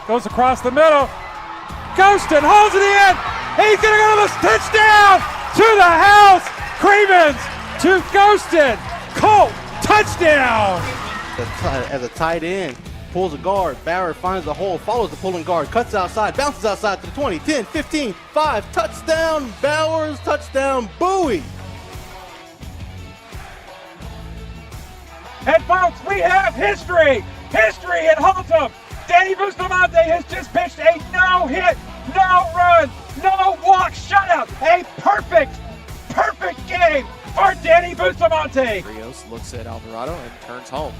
Goes across the middle. Ghostin holds it in. He's going to go to the touchdown. To the house. Cravens to Ghostin. Colt, touchdown. As a tight end, pulls a guard. Barrett finds the hole, follows the pulling guard, cuts outside, bounces outside to the 20, 10, 15, 5. Touchdown, Bowers. Touchdown, Bowie. And folks, we have history. History at Haltom. Danny Bustamante has just pitched a no-hit, no-run, no-walk shutout. A perfect game for Danny Bustamante. Rios looks at Alvarado and turns home.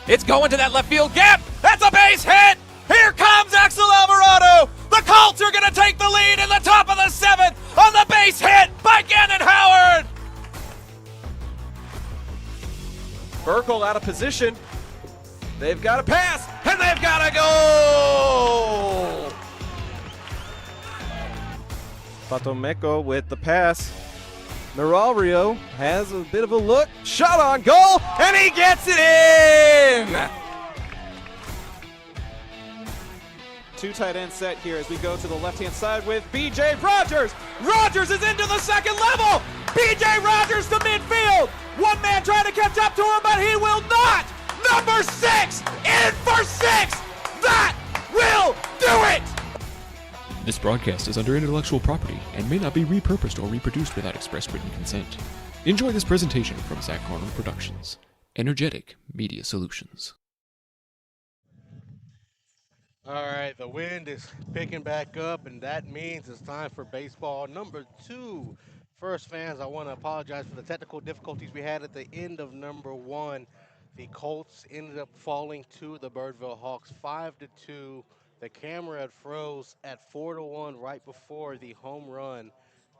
It's going to that left field gap. That's a base hit. Here comes Axel Alvarado. The Colts are going to take the lead in the top of the 7th on the base hit by Gannon Howard. Burkle out of position. They've got to pass, and they've got to go! Patomeco with the pass. Mirario has a bit of a look. Shot on goal, and he gets it in! Two tight end set here as we go to the left-hand side with B.J. Rogers. Rogers is into the second level. B.J. Rogers to midfield. One man trying to catch up to him, but he will not. Number 6 in for 6. That will do it. This broadcast is under intellectual property and may not be repurposed or reproduced without express written consent. Enjoy this presentation from Zach Cornell Productions. Energetic Media Solutions. All right, the wind is picking back up, and that means it's time for baseball number 2. First, fans, I want to apologize for the technical difficulties we had at the end of number 1. The Colts ended up falling to the Birdville Hawks 5-2. The camera had froze at 4-1 right before the home run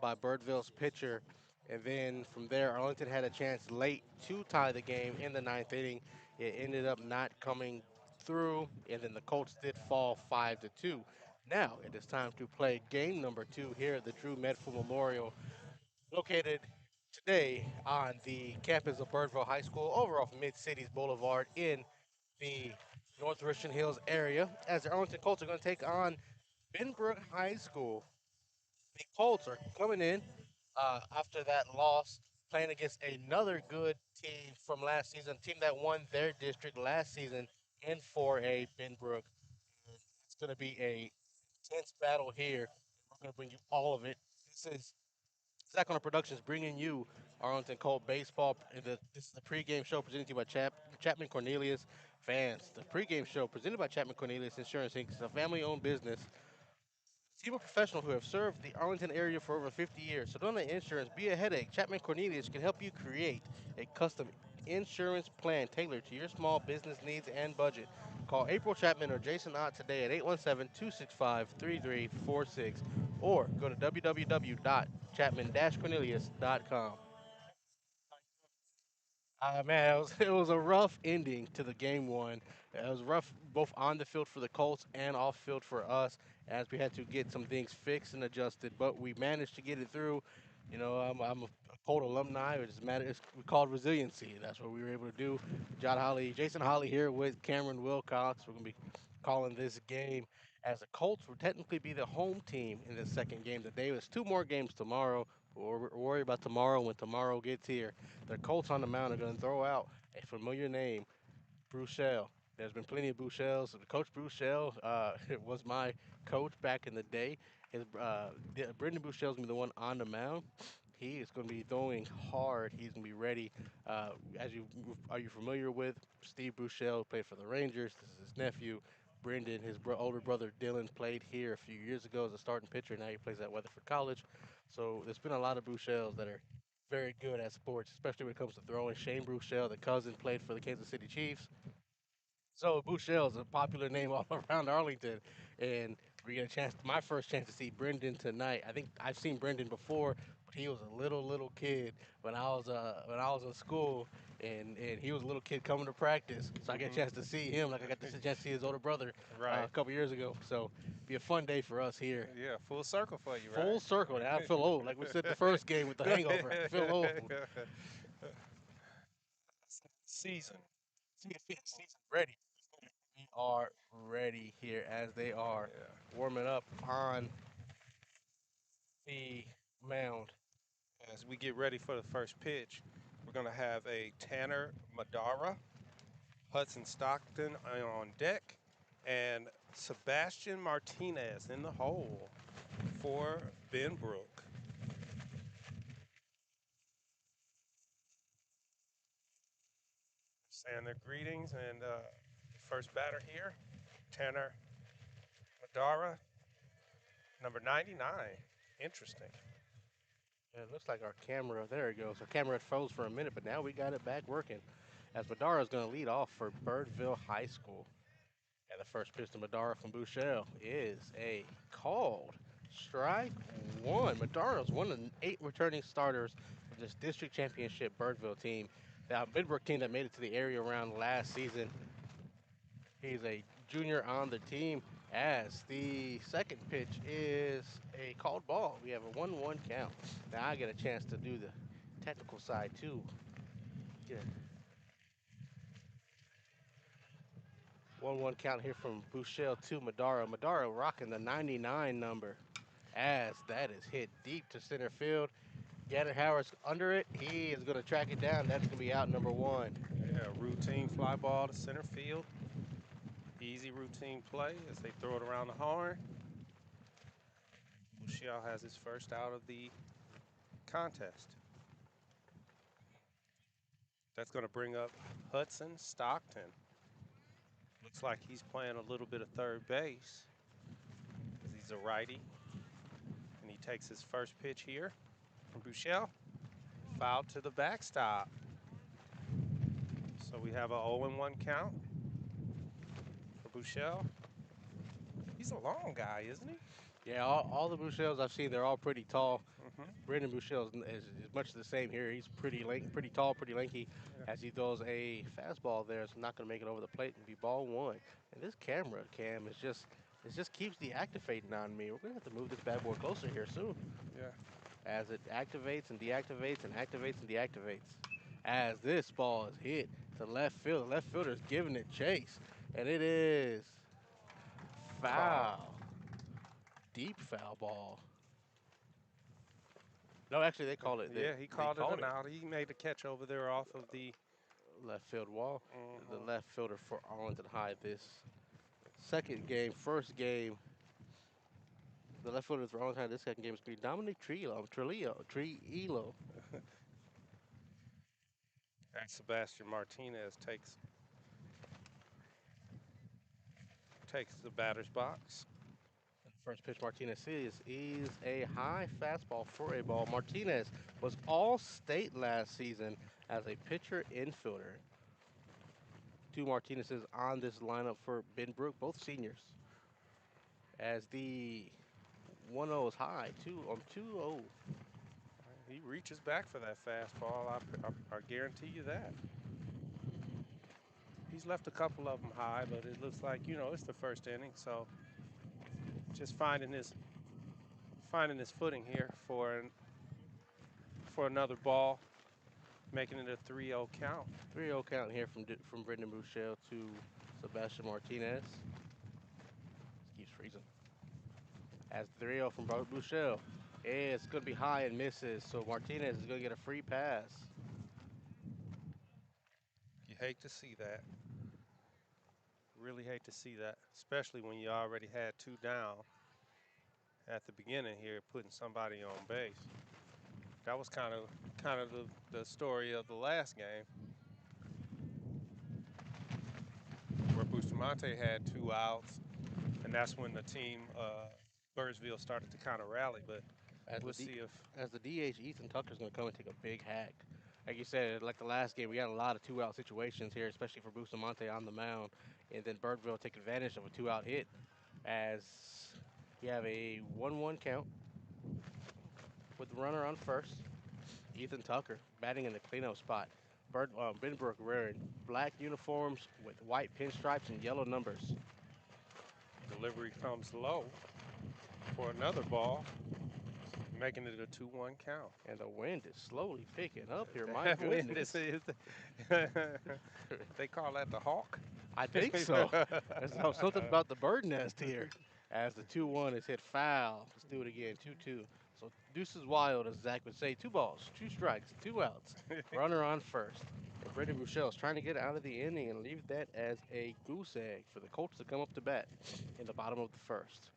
by Birdville's pitcher. And then from there, Arlington had a chance late to tie the game in the 9th inning. It ended up not coming through, and then the Colts did fall 5-2. Now it is time to play game number 2 here at the Drew Medford Memorial, located today on the campus of Birdville High School over off Mid-Cities Boulevard in the North Richland Hills area, as the Arlington Colts are going to take on Benbrook High School. The Colts are coming in after that loss, playing against another good team from last season, team that won their district last season in 4A, Benbrook. It's going to be a intense battle here. We're going to bring you all of it. This is Zach Cornell Productions bringing you Arlington Colt baseball. This is the pregame show presented to you by Chapman Cornelius. Fans, the pregame show presented by Chapman Cornelius Insurance Inc. is a family-owned business. Team of professionals who have served the Arlington area for over 50 years. So don't let insurance be a headache. Chapman Cornelius can help you create a custom insurance plan tailored to your small business needs and budget. Call April Chapman or Jason Ott today at 817-265-3346 or go to www.chapman-cornelius.com. Man, it was a rough ending to the game 1. It was rough both on the field for the Colts and off field for us, as we had to get some things fixed and adjusted, but we managed to get it through. You know, I'm a Colt alumni. We called resiliency. That's what we were able to do. Jason Holly here with Cameron Wilcox. We're going to be calling this game, as the Colts will technically be the home team in the second game today. There's 2 more games tomorrow. We'll worry about tomorrow when tomorrow gets here. The Colts on the mound are going to throw out a familiar name, Bruchelle. There's been plenty of Bruchelles. Coach Bruchelle was my coach back in the day. Brendan Bruchelle's going to be the one on the mound. He is going to be throwing hard. He's going to be ready. Are you familiar with Steve Bruchelle? Played for the Rangers. This is his nephew. Brendan, his older brother Dylan, played here a few years ago as a starting pitcher. Now he plays at Weatherford College. So there's been a lot of Bruchelles that are very good at sports, especially when it comes to throwing. Shane Bruchelle, the cousin, played for the Kansas City Chiefs. So Bruchelle is a popular name all around Arlington, and we get my first chance to see Brendan tonight. I think I've seen Brendan before, but he was a little kid when I was in school, and he was a little kid coming to practice. So I get a chance to see him, like I got the chance to see his older brother a couple years ago. So be a fun day for us here. Yeah, full circle for you, right? Full circle. I feel old, like we said the first game with the hangover. I feel old. Season ready. are ready here as they are warming up on the mound. As we get ready for the first pitch, we're going to have a Tanner Madara, Hudson Stockton on deck, and Sebastian Martinez in the hole for Benbrook. Saying their greetings, and the first batter here, Tanner Madara, number 99. Interesting. Yeah, it looks like our camera, there it goes. Our camera had froze for a minute, but now we got it back working. As Madara is going to lead off for Birdville High School. And the first pitch to Madara from Bouchel is a called strike one. Madara is one of the 8 returning starters of this district championship Birdville team. That Benbrook team that made it to the area round last season. He's a junior on the team as the second pitch is a called ball. We have a 1-1 count. Now I get a chance to do the technical side too. Yeah. 1-1 count here from Bouchel to Madara. Madara rocking the 99 number as that is hit deep to center field. Gannon Howard's under it. He is going to track it down. That's going to be out number 1. Yeah, routine fly ball to center field. Easy routine play as they throw it around the horn. Bouchel has his first out of the contest. That's going to bring up Hudson Stockton. Looks like he's playing a little bit of third base. He's a righty. And he takes his first pitch here from Bouchel. Foul to the backstop. So we have a 0-1 count for Bouchel. He's a long guy, isn't he? Yeah, all the Bouchels I've seen, they're all pretty tall. Mm-hmm. Brendan Bouchel is much the same here. He's pretty tall, pretty lanky. Yeah. As he throws a fastball there, it's not going to make it over the plate and be ball 1. And this camera cam is just keeps deactivating on me. We're going to have to move this bad boy closer here soon. Yeah. As it activates and deactivates and activates and deactivates. As this ball is hit to left field, the left fielder is giving it chase. And it is foul. Deep foul ball. No, actually, they called it. Yeah, he called it an out. He made the catch over there off of the left field wall. The Mhm. left fielder for Arlington High this second game. First game, the left fielder for Arlington High this second game is going to be Dominic Trillo. And Sebastian Martinez takes the batter's box. First pitch Martinez sees is a high fastball for a ball. Martinez was all-state last season as a pitcher infielder. 2 Martinez's on this lineup for Benbrook, both seniors. As the 1-0 is high, 2-0. He reaches back for that fastball. I guarantee you that. He's left a couple of them high, but it looks like, it's the first inning, so just finding his footing here for another ball, making it a 3-0 count. 3-0 count here from Brendan Bouchel to Sebastian Martinez. Keeps freezing. As 3-0 from Bouchel. It's going to be high and misses, so Martinez is going to get a free pass. You hate to see that. Really hate to see that, especially when you already had 2 down at the beginning here, putting somebody on base. That was kind of the story of the last game, where Bustamante had 2 outs, and that's when the team, Birdsville, started to kind of rally. But we'll see if as the DH, Ethan Tucker's going to come and take a big hack. Like you said, like the last game, we got a lot of 2-out situations here, especially for Bustamante on the mound. And then Birdville take advantage of a 2-out hit as you have a 1-1 count with the runner on first. Ethan Tucker batting in the cleanup spot. Benbrook wearing black uniforms with white pinstripes and yellow numbers. delivery comes low for another ball, making it a 2-1 count. And the wind is slowly picking up here. My That wind goodness. they call that the hawk. I think so. There's something about the bird nest here. As the 2-1 is hit foul. Let's do it again. 2-2. So deuces wild, as Zach would say. 2 balls, 2 strikes, 2 outs. Runner on first. And Brendan Bouchel is trying to get out of the inning and leave that as a goose egg for the Colts to come up to bat in the bottom of the first.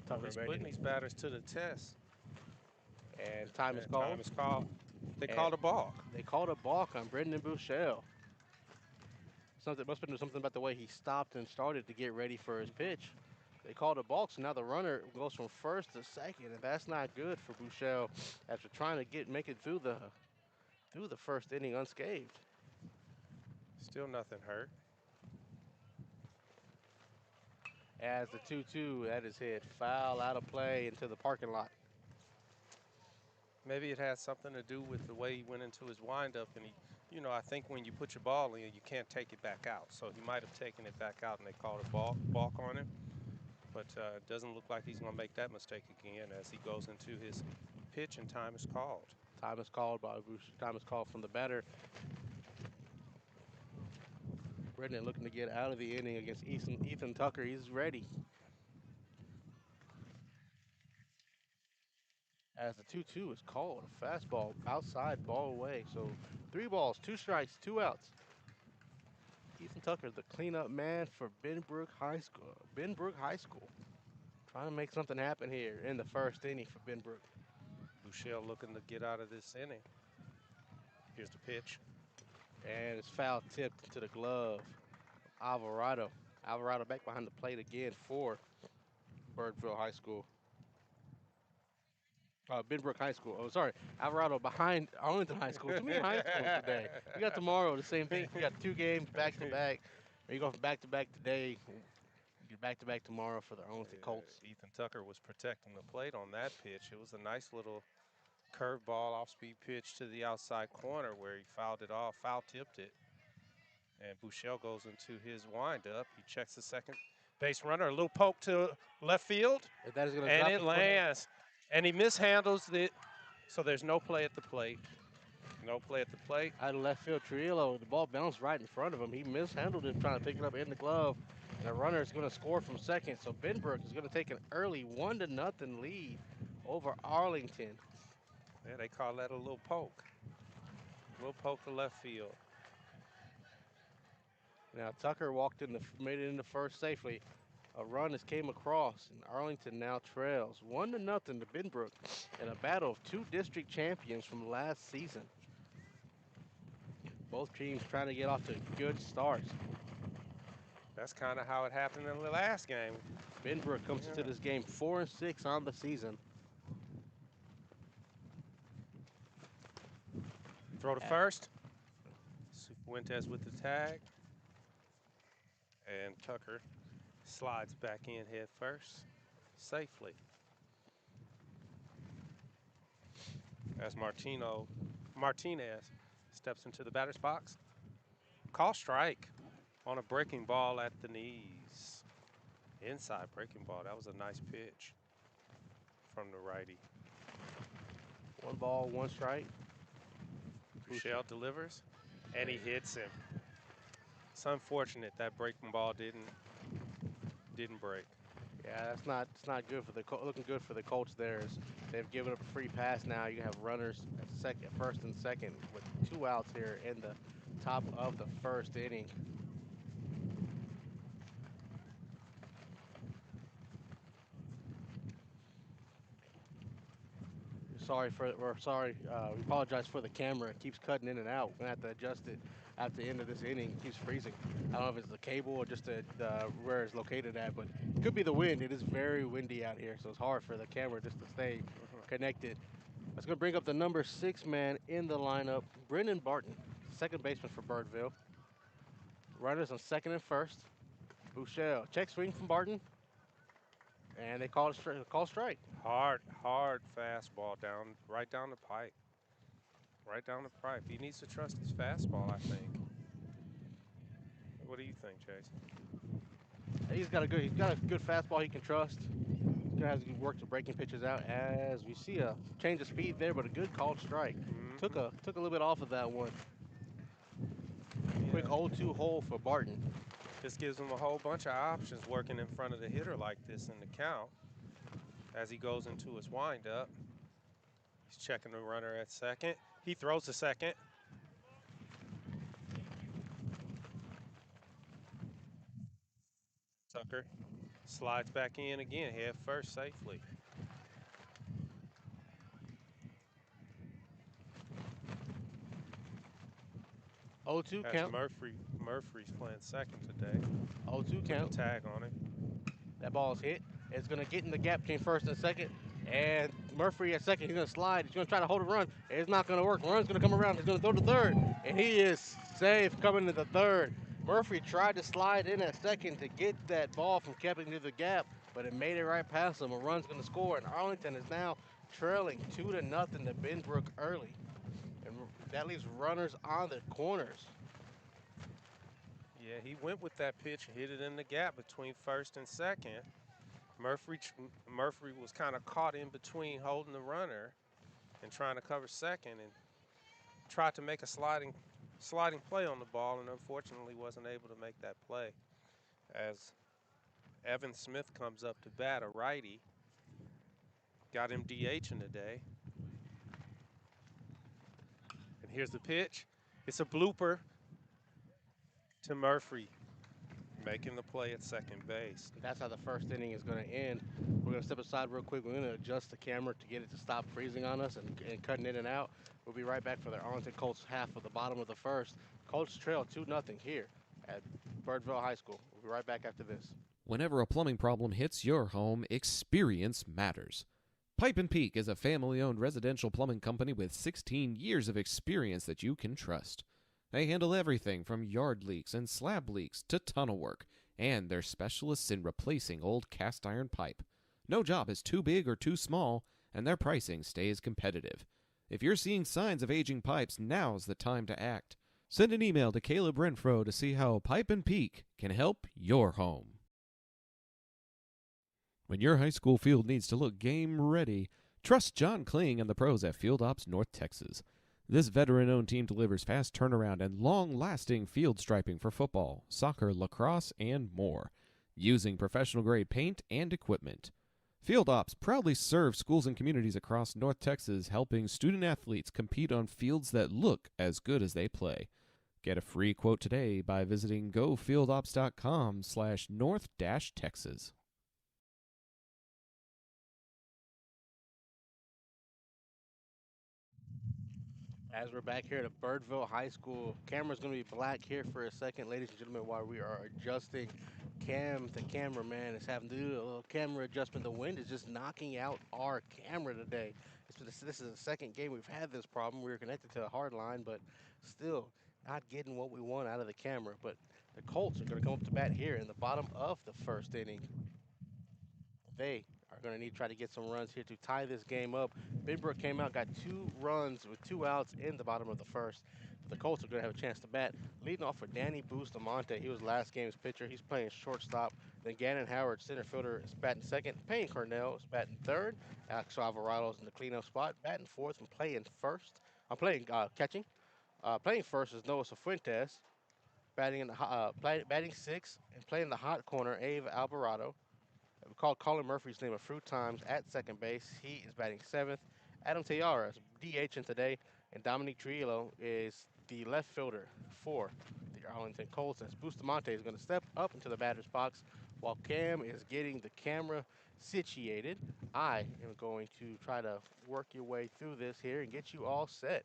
Tucker He's ready. putting these batters to the test. And time is And called. time is called. They And called a balk. They called a balk on Brendan Bouchel. Something must have been something about the way he stopped and started to get ready for his pitch. They called a balk, so now the runner goes from first to second, and that's not good for Bouchel after trying to make it through the first inning unscathed. Still nothing hurt. As the 2-2, that is hit foul out of play into the parking lot. Maybe it has something to do with the way he went into his windup, and I think when you put your ball in, you can't take it back out. So he might have taken it back out, and they called a balk on him. But it doesn't look like he's going to make that mistake again as he goes into his pitch, and time is called. Time is called by Bouchel. Time is called from the batter. Brendan looking to get out of the inning against Ethan Tucker. He's ready. As the 2-2 is called, a fastball outside, ball away. So 3 balls, 2 strikes, 2 outs. Ethan Tucker, the cleanup man for Benbrook High School. Benbrook High School trying to make something happen here in the first inning for Benbrook. Bouchel looking to get out of this inning. Here's the pitch. And it's foul tipped into the glove. Alvarado. Alvarado back behind the plate again for Birdville High School. Benbrook High School. Oh, sorry. Alvarado behind Arlington High School. Too many high schools today. We got tomorrow the same thing. We got 2 games back to back. Or you go from back to back today. Get back to back tomorrow for the Arlington Colts. Ethan Tucker was protecting the plate on that pitch. It was a nice little curveball off-speed pitch to the outside corner where he fouled it off, foul-tipped it. And Bouchel goes into his windup. He checks the second base runner. A little poke to left field. If that is going to And drop it the plate. lands. And he mishandles it. So there's no play at the plate. No play at the plate. Out of left field, Trillo, the ball bounced right in front of him. He mishandled it trying to pick it up in the glove. And the runner is going to score from second. So Benbrook is going to take an early 1-0 lead over Arlington. Yeah, they call that a little poke. A little poke to left field. Now Tucker made it into first safely. A run has came across, and Arlington now trails 1-0 to Benbrook in a battle of 2 district champions from last season. Both teams trying to get off to good starts. That's kind of how it happened in the last game. Benbrook comes into this game 4-6 on the season. Throw to first. Fuentes with the tag. And Tucker slides back in head first safely. As Martinez steps into the batter's box. Call strike on a breaking ball at the knees. Inside breaking ball. That was a nice pitch from the righty. 1 ball, 1 strike. Bouchel delivers, and he hits him. It's unfortunate that breaking ball didn't break. Yeah, it's not good for looking good for the Colts there. They've given up a free pass now. You have runners at first and second with 2 outs here in the top of the first inning. We apologize for the camera. It keeps cutting in and out. We're gonna have to adjust it at the end of this inning. It keeps freezing. I don't know if it's the cable or just where it's located at, but it could be the wind. It is very windy out here, so it's hard for the camera just to stay connected. That's gonna bring up the number 6 man in the lineup, Brendan Barton, second baseman for Birdville. Runners on second and first. Bouchel, check swing from Barton. And they call strike. Hard fastball right down the pipe. Right down the pipe. He needs to trust his fastball, I think. What do you think, Chase? He's got a good fastball he can trust. He has to work the breaking pitches out as we see a change of speed there, but a good called strike. Took a little bit off of that one. quick 0-2 hole for Barton. This gives him a whole bunch of options working in front of the hitter like this in the count. As he goes into his windup, he's checking the runner at second. He throws to second. Tucker slides back in again, head first safely. O2 That's count. Murphy's playing second today. 0-2 count. Tag on it. That ball's hit. It's going to get in the gap between first and second. And Murphy at second, he's going to slide. He's going to try to hold a run. It's not going to work. Run's going to come around. He's going to throw to third. And he is safe coming to the third. Murphy tried to slide in at second to get that ball from Kepling to the gap, but it made it right past him. A run's going to score. And Arlington is now trailing 2-0 to Benbrook early. And that leaves runners on the corners. Yeah, he went with that pitch and hit it in the gap between first and second. Murphy was kind of caught in between holding the runner and trying to cover second, and tried to make a sliding play on the ball, and unfortunately wasn't able to make that play. As Evan Smith comes up to bat, a righty, got him DHing today. And here's the pitch. It's a blooper to Murphy, making the play at second base. That's how the first inning is going to end. We're going to step aside real quick. We're going to adjust the camera to get it to stop freezing on us and cutting in and out. We'll be right back for the Arlington Colts half of the bottom of the first. Colts trail 2-0 here at Birdville High School. We'll be right back after this. Whenever a plumbing problem hits your home, experience matters. Pipe and Peak is a family-owned residential plumbing company with 16 years of experience that you can trust. They handle everything from yard leaks and slab leaks to tunnel work, and they're specialists in replacing old cast iron pipe. No job is too big or too small, and their pricing stays competitive. If you're seeing signs of aging pipes, now's the time to act. Send an email to Caleb Renfro to see how Pipe and Peak can help your home. When your high school field needs to look game ready, trust John Kling and the pros at Field Ops North Texas. This veteran-owned team delivers fast turnaround and long-lasting field striping for football, soccer, lacrosse, and more, using professional-grade paint and equipment. Field Ops proudly serves schools and communities across North Texas, helping student-athletes compete on fields that look as good as they play. Get a free quote today by visiting gofieldops.com/north-texas. As we're back here at Birdville High School, camera's going to be black here for a second, ladies and gentlemen, while we are adjusting Cam. The cameraman is having to do a little camera adjustment. The wind is just knocking out our camera today. This is the second game we've had this problem. We were connected to a hard line, but still not getting what we want out of the camera. But the Colts are going to come up to bat here in the bottom of the first inning. They are going to need to try to get some runs here to tie this game up. Benbrook came out, got 2 runs with 2 outs in the bottom of the first. The Colts are going to have a chance to bat. Leading off for Danny Bustamante. He was last game's pitcher. He's playing shortstop. Then Gannon Howard, center fielder, is batting second. Payne Cornell is batting third. Axel Alvarado's in the cleanup spot, batting fourth and playing first. I'm playing catching. Playing first is Noah Cifuentes. Batting in the batting sixth and playing the hot corner, Ave Alvarado. We called Colin Murphy's name a few times at second base. He is batting seventh. Adam Tayara is DHing today, and Dominique Trillo is the left fielder for the Arlington Colts. As Bustamante is going to step up into the batter's box while Cam is getting the camera situated. I am going to try to work your way through this here and get you all set.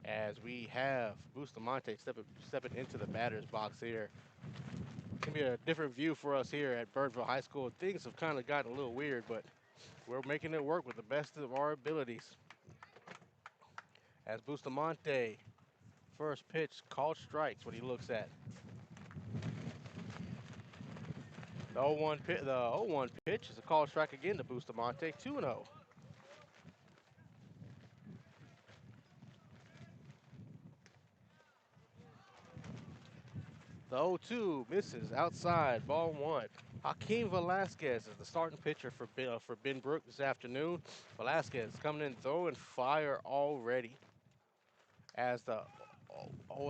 As we have Bustamante stepping into the batter's box here. It's going to be a different view for us here at Birdville High School. Things have kind of gotten a little weird, but we're making it work with the best of our abilities. As Bustamante, first pitch, called strikes, what he looks at. The 0-1 pitch is a called strike again to Bustamante, 2-0. The 0-2 misses outside, ball 1. Hakeem Velasquez is the starting pitcher for Benbrook this afternoon. Velasquez coming in throwing fire already. As the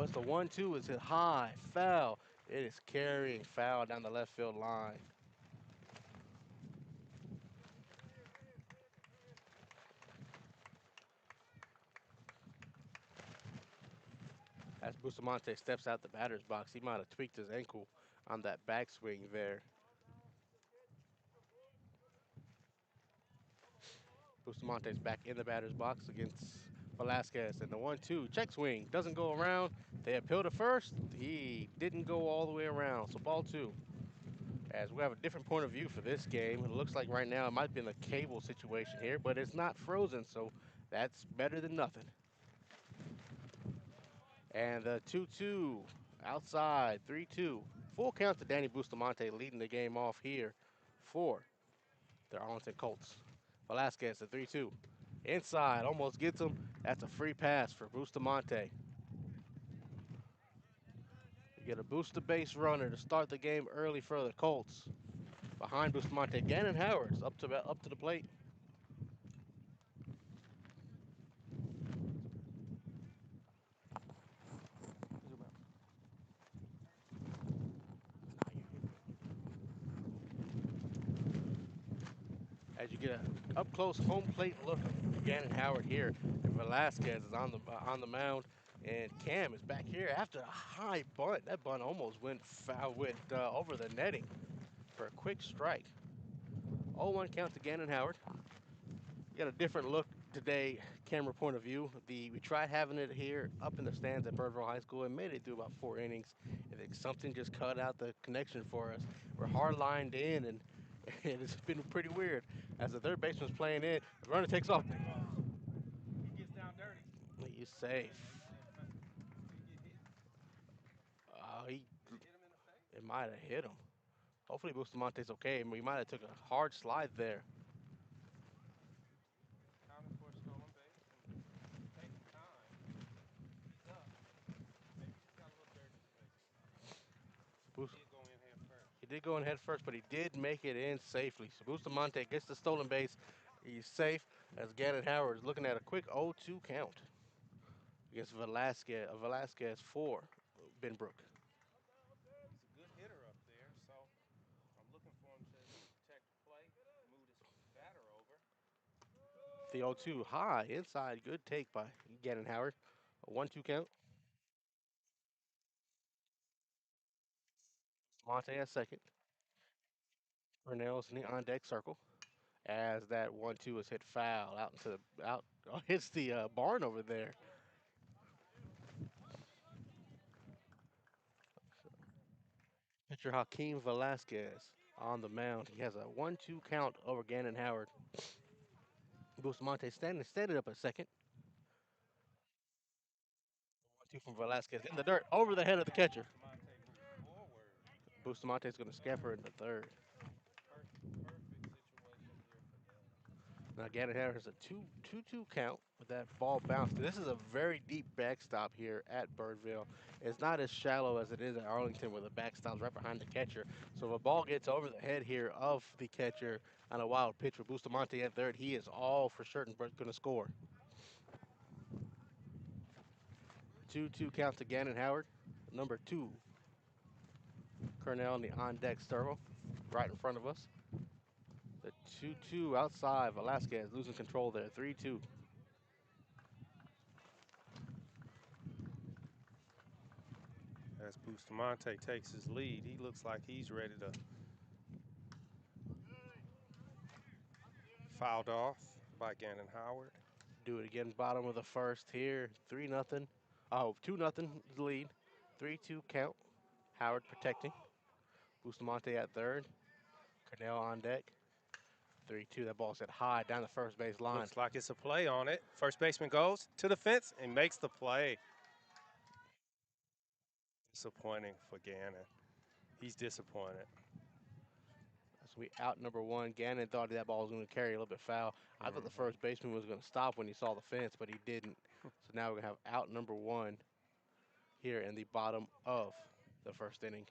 as the 1-2 is hit high, foul. It is carrying foul down the left field line. As Bustamante steps out the batter's box, he might have tweaked his ankle on that backswing there. Bustamante's back in the batter's box against Velasquez. And the 1-2 check swing doesn't go around. They appeal to first. He didn't go all the way around. So ball two. As we have a different point of view for this game. It looks like right now it might be in a cable situation here, but it's not frozen, so that's better than nothing. And the 2-2 outside, 3-2. Full count to Danny Bustamante leading the game off here for the Arlington Colts. Velasquez at 3-2. Inside, almost gets him. That's a free pass for Bustamante. You get a booster base runner to start the game early for the Colts. Behind Bustamante, Gannon Howard's up to the plate. As you get a up close home plate look of Gannon Howard here, and Velasquez is on the mound, and Cam is back here after a high bunt. That bunt almost went foul, went over the netting for a quick strike. 0-1 count to Gannon Howard. We got a different look today, camera point of view. We tried having it here up in the stands at Birdville High School and made it through about 4 innings. I think something just cut out the connection for us. We're hard lined in, and it's been pretty weird. As the third baseman's playing in, the runner takes off. He gets down dirty. He's safe. It might have hit him. Hopefully Bustamante's okay. We might have took a hard slide there. Counted for a stolen base and taking time. He's up. Maybe he just got a little dirt in his face. He did go in head first. He did go in head first, but he did make it in safely. So Bustamante gets the stolen base. He's safe as Gannon Howard is looking at a quick 0-2 count against Velasquez for Benbrook. He's a good hitter up there, so I'm looking for him to protect the plate, move his batter over. The 0-2 high inside, good take by Gannon Howard. A 1-2 count. Monte at second. Cornell's in the on deck circle as that 1-2 is hit foul out into the hits the barn over there. Pitcher Hakeem Velasquez on the mound. He has a 1-2 count over Gannon Howard. Bustamante standing up a second. 1-2 from Velasquez in the dirt over the head of the catcher. Bustamante's going to scamper into third. Perfect situation here for Gannon. Now Gannon Howard has a 2-2 count with that ball bounced. This is a very deep backstop here at Birdville. It's not as shallow as it is at Arlington where the backstop's right behind the catcher. So if a ball gets over the head here of the catcher on a wild pitch for Bustamante at third, he is all for certain going to score. 2-2 count to Gannon Howard. Number 2, Cornell in the on-deck circle right in front of us. The 2-2 outside. Velasquez losing control there. 3-2. As Bustamante takes his lead, he looks like he's ready to fouled off by Gannon Howard. Do it again. Bottom of the first here. 3-0. Oh, 2-0 lead. 3-2 count. Howard protecting. Bustamante at third. Cornell on deck. 3-2. That ball's hit high down the first base line. Looks like it's a play on it. First baseman goes to the fence and makes the play. Disappointing for Gannon. He's disappointed. As we out number 1. Gannon thought that ball was going to carry a little bit foul. I thought the first baseman was going to stop when he saw the fence, but he didn't. So now we're going to have out number 1 here in the bottom of the first inning.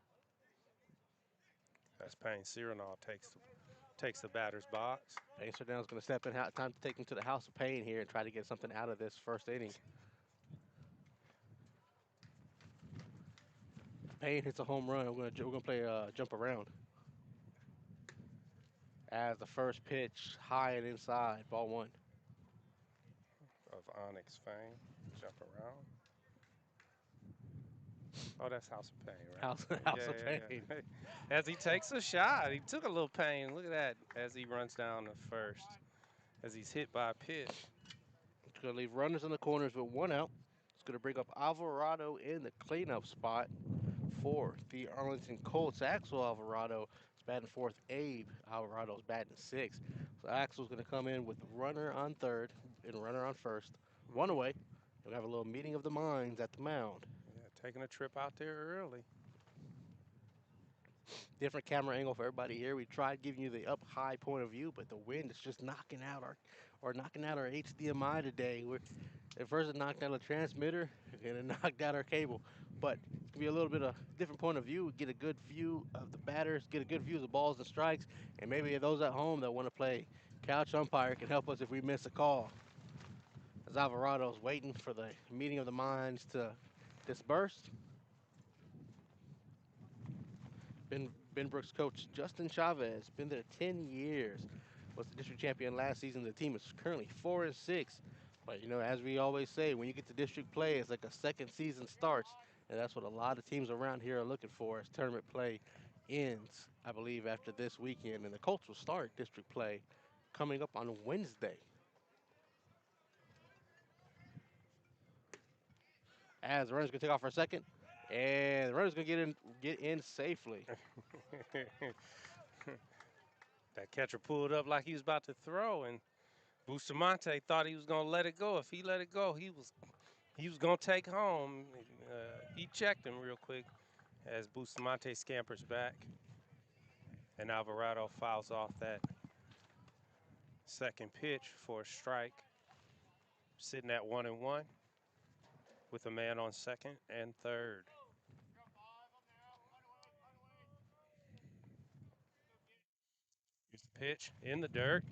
as Payne Cyrano takes the batter's box. Payne Cyrano's going to step in. Time to take him to the house of pain here and try to get something out of this first inning. Payne hits a home run. We're gonna play jump around. As the first pitch, high and inside, ball one. Of Onyx fame. Jump around. Oh, that's House of Pain, right? House of Pain. As he takes a shot, he took a little pain. Look at that as he runs down the first, as he's hit by a pitch. It's going to leave runners in the corners with one out. It's going to bring up Alvarado in the cleanup spot for the Arlington Colts. Axel Alvarado is batting fourth. Abe Alvarado is batting sixth. So Axel's going to come in with runner on third and runner on first. One away. We'll have a little meeting of the minds at the mound. Yeah, taking a trip out there early. Different camera angle for everybody here. We tried giving you the up high point of view, but the wind is just knocking out our HDMI today. At first it knocked out the transmitter and it knocked out our cable. But it's gonna be a little bit of different point of view. Get a good view of the batters, get a good view of the balls and strikes, and maybe those at home that want to play couch umpire can help us if we miss a call. As Alvarado's waiting for the meeting of the minds to disperse. Benbrook's coach Justin Chavez, been there 10 years, was the district champion last season. The team is currently 4-6. But you know, as we always say, when you get to district play, it's like a second season starts, and that's what a lot of teams around here are looking for as tournament play ends, I believe, after this weekend. And the Colts will start district play coming up on Wednesday. As the runner's gonna take off for a second, and the runner's gonna get in safely. That catcher pulled up like he was about to throw, and Bustamante thought he was going to let it go. If he let it go, he was going to take home. He checked him real quick as Bustamante scampers back, and Alvarado fouls off that second pitch for a strike, sitting at 1-1 with a man on second and third. Here's the pitch in the dirt.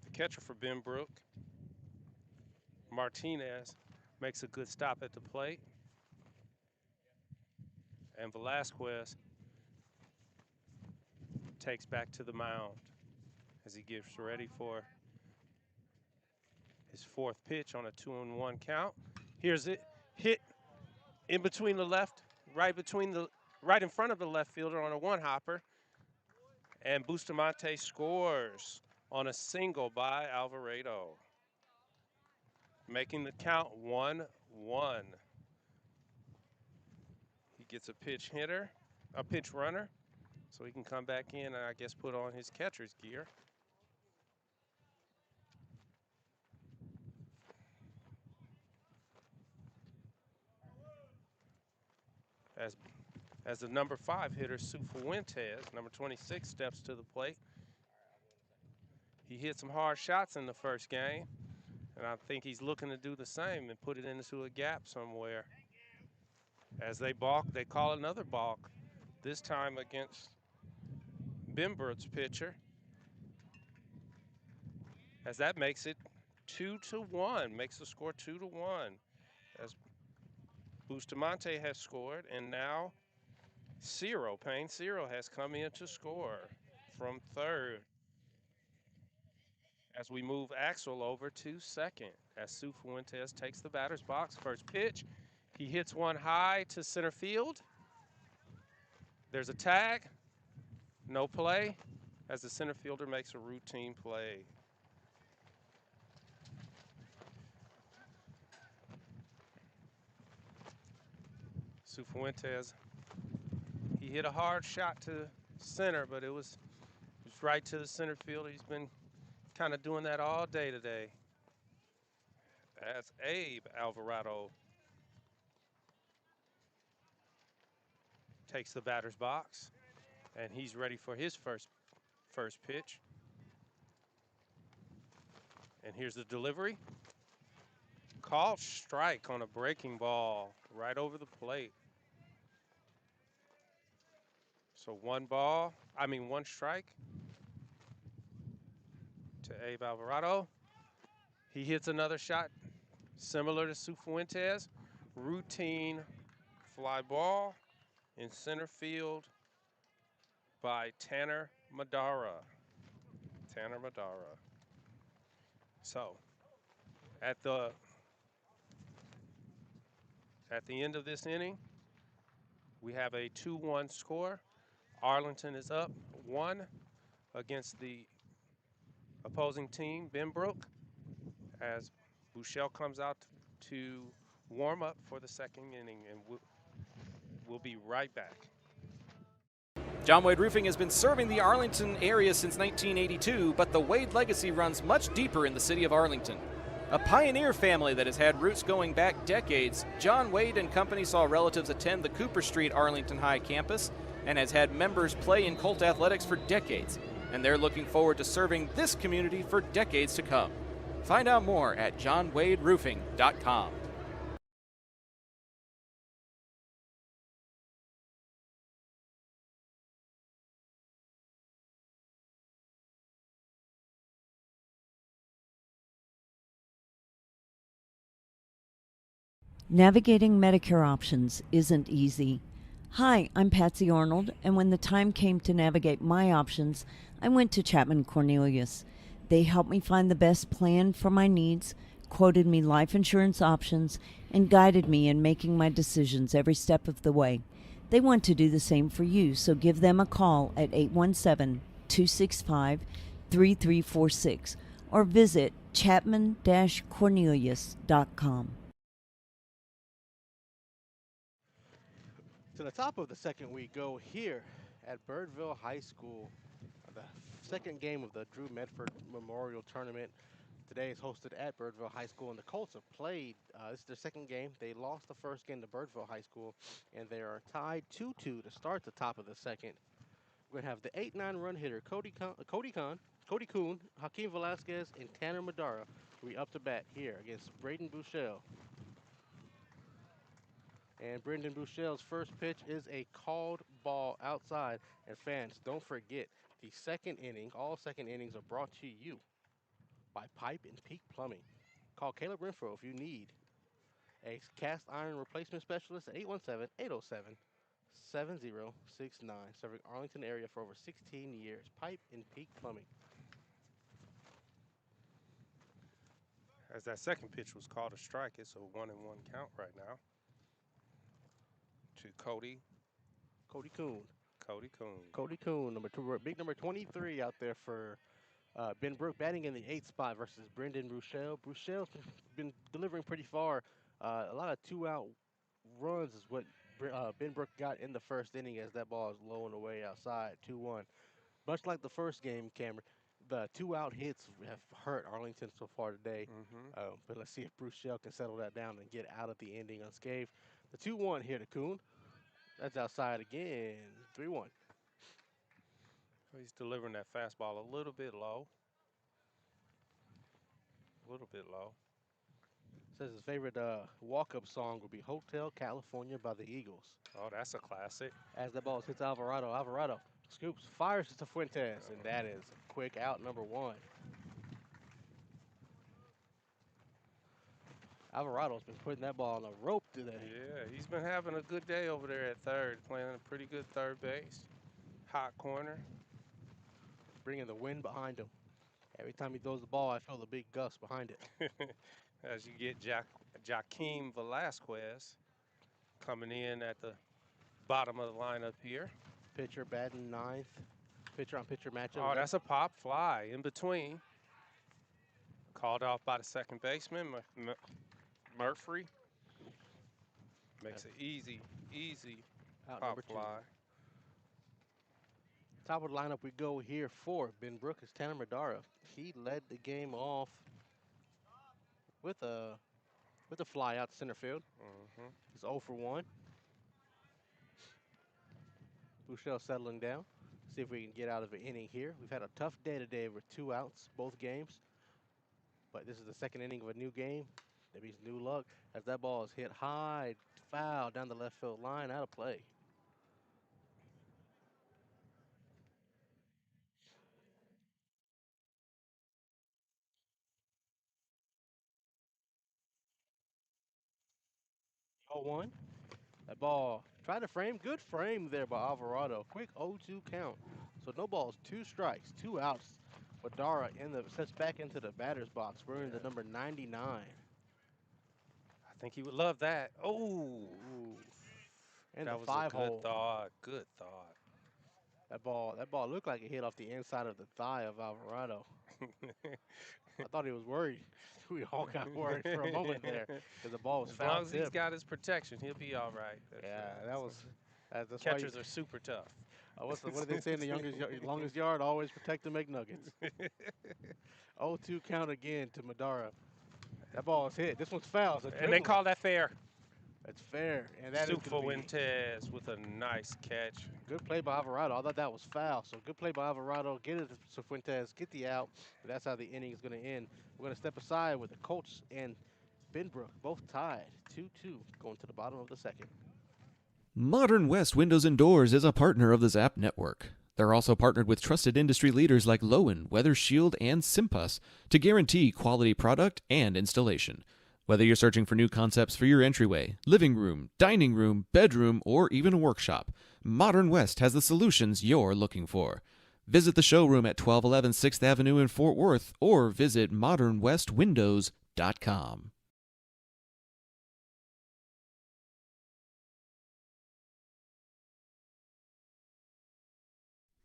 The catcher for Benbrook, Martinez, makes a good stop at the plate. And Velasquez takes back to the mound as he gets ready for his fourth pitch on a 2-1 count. Here's it, hit in between the left, right in front of the left fielder on a one-hopper. And Bustamante scores on a single by Alvarado, making the count 1-1. He gets a pitch runner, so he can come back in and I guess put on his catcher's gear. As the number 5 hitter, Sufuentes, number 26, steps to the plate. He hit some hard shots in the first game, and I think he's looking to do the same and put it into a gap somewhere. As they balk, they call another balk, this time against Benbrook's pitcher. As that makes it 2-1, makes the score 2-1. As Bustamante has scored, and now Payne Ciro has come in to score from third. As we move Axel over to second, as Sufuentes takes the batter's box. First pitch, he hits one high to center field. There's a tag, no play, as the center fielder makes a routine play. Sufuentes, he hit a hard shot to center, but it was right to the center field. He's been kind of doing that all day today. As Abe Alvarado takes the batter's box, and he's ready for his first pitch. And here's the delivery. Called strike on a breaking ball right over the plate. So one strike to Abe Alvarado. He hits another shot similar to Cifuentes. Routine fly ball in center field by Tanner Madara. Tanner Madara. So at the end of this inning, we have a 2-1 score. Arlington is up 1 against the opposing team, Benbrook, as Bouchel comes out to warm up for the second inning, and we'll be right back. John Wade Roofing has been serving the Arlington area since 1982, but the Wade legacy runs much deeper in the city of Arlington. A pioneer family that has had roots going back decades, John Wade and Company saw relatives attend the Cooper Street Arlington High campus and has had members play in Colt athletics for decades, and they're looking forward to serving this community for decades to come. Find out more at johnwaderoofing.com. Navigating Medicare options isn't easy. Hi, I'm Patsy Arnold, and when the time came to navigate my options, I went to Chapman Cornelius. They helped me find the best plan for my needs, quoted me life insurance options, and guided me in making my decisions every step of the way. They want to do the same for you, so give them a call at 817-265-3346 or visit chapman-cornelius.com. To the top of the second we go here at Birdville High School. The second game of the Drew Medford Memorial Tournament today is hosted at Birdville High School, and the Colts have played. This is their second game. They lost the first game to Birdville High School, and they are tied 2-2 to start the top of the second. We're going to have the 8-9 run hitter, Cody Kuhn, Hakeem Velasquez, and Tanner Madara will be up to bat here against Braden Bouchel. And Brendan Bouchel's first pitch is a called ball outside. And fans, don't forget, the second inning, all second innings are brought to you by Pipe and Peak Plumbing. Call Caleb Renfro if you need a cast iron replacement specialist at 817-807-7069. Serving Arlington area for over 16 years. Pipe and Peak Plumbing. As that second pitch was called a strike, it's a 1-1 count right now. To Cody Kuhn. Cody Kuhn, big number 23 out there for Benbrook, batting in the 8th spot versus Brendan Bouchel. Bouchel's been delivering pretty far. A lot of two-out runs is what Benbrook got in the first inning as that ball is low and away outside, 2-1. Much like the first game, Cameron, the two-out hits have hurt Arlington so far today. But let's see if Bouchel can settle that down and get out of the ending unscathed. The 2-1 here to Kuhn. That's outside again, 3-1. He's delivering that fastball a little bit low. Says his favorite walk-up song would be Hotel California by the Eagles. Oh, that's a classic. As the ball hits Alvarado. Alvarado scoops, fires to Fuentes, and that is quick out number 1. Alvarado's been putting that ball on the rope today. Yeah, he's been having a good day over there at third, playing a pretty good third base. Hot corner. Bringing the wind behind him. Every time he throws the ball, I feel the big gust behind it. As you get Jaquim Velasquez coming in at the bottom of the lineup here. Pitcher batting 9th. Pitcher-on-pitcher matchup. Oh, that's a pop fly in between. Called off by the second baseman, Murphy. Makes it easy out pop number 2. fly. Top of the lineup we go here for Benbrook is Tanner Madara. He led the game off with a fly out to center field. He's 0 for 1. Bouchel settling down. See if we can get out of an inning here. We've had a tough day today with 2 outs, both games. But this is the second inning of a new game. Maybe it's new luck as that ball is hit high, foul down the left field line, out of play. 0-1. That ball tried to frame. Good frame there by Alvarado. Quick 0-2 count. So no balls, 2 strikes, 2 outs. Madara sets back into the batter's box, wearing the number 99. I think he would love that. Oh, Ooh. And that the was 5 a good hole. thought. Good thought. That ball looked like it hit off the inside of the thigh of Alvarado. I thought he was worried. We all got worried for a moment there because the ball was As foul long as he's tip. got his protection, he'll be all right. That's Catchers why are super tough. what did they say in the longest yard? Always protect and make nuggets. 0-2 count again to Madara. That ball is hit. This one's foul. And they call that fair. That's fair. And that is gonna be Fuentes with a nice catch. good play by Alvarado. I thought that was foul. So good play by Alvarado. Get it to Fuentes. Get the out. But that's how the inning is going to end. We're going to step aside with the Colts and Benbrook both tied 2-2 going to the bottom of the second. Modern West Windows and Doors is a partner of the Zap Network. They're also partnered with trusted industry leaders like Lowen, Weather Shield, and Simpus to guarantee quality product and installation. Whether you're searching for new concepts for your entryway, living room, dining room, bedroom, or even a workshop, Modern West has the solutions you're looking for. Visit the showroom at 1211 6th Avenue in Fort Worth or visit modernwestwindows.com.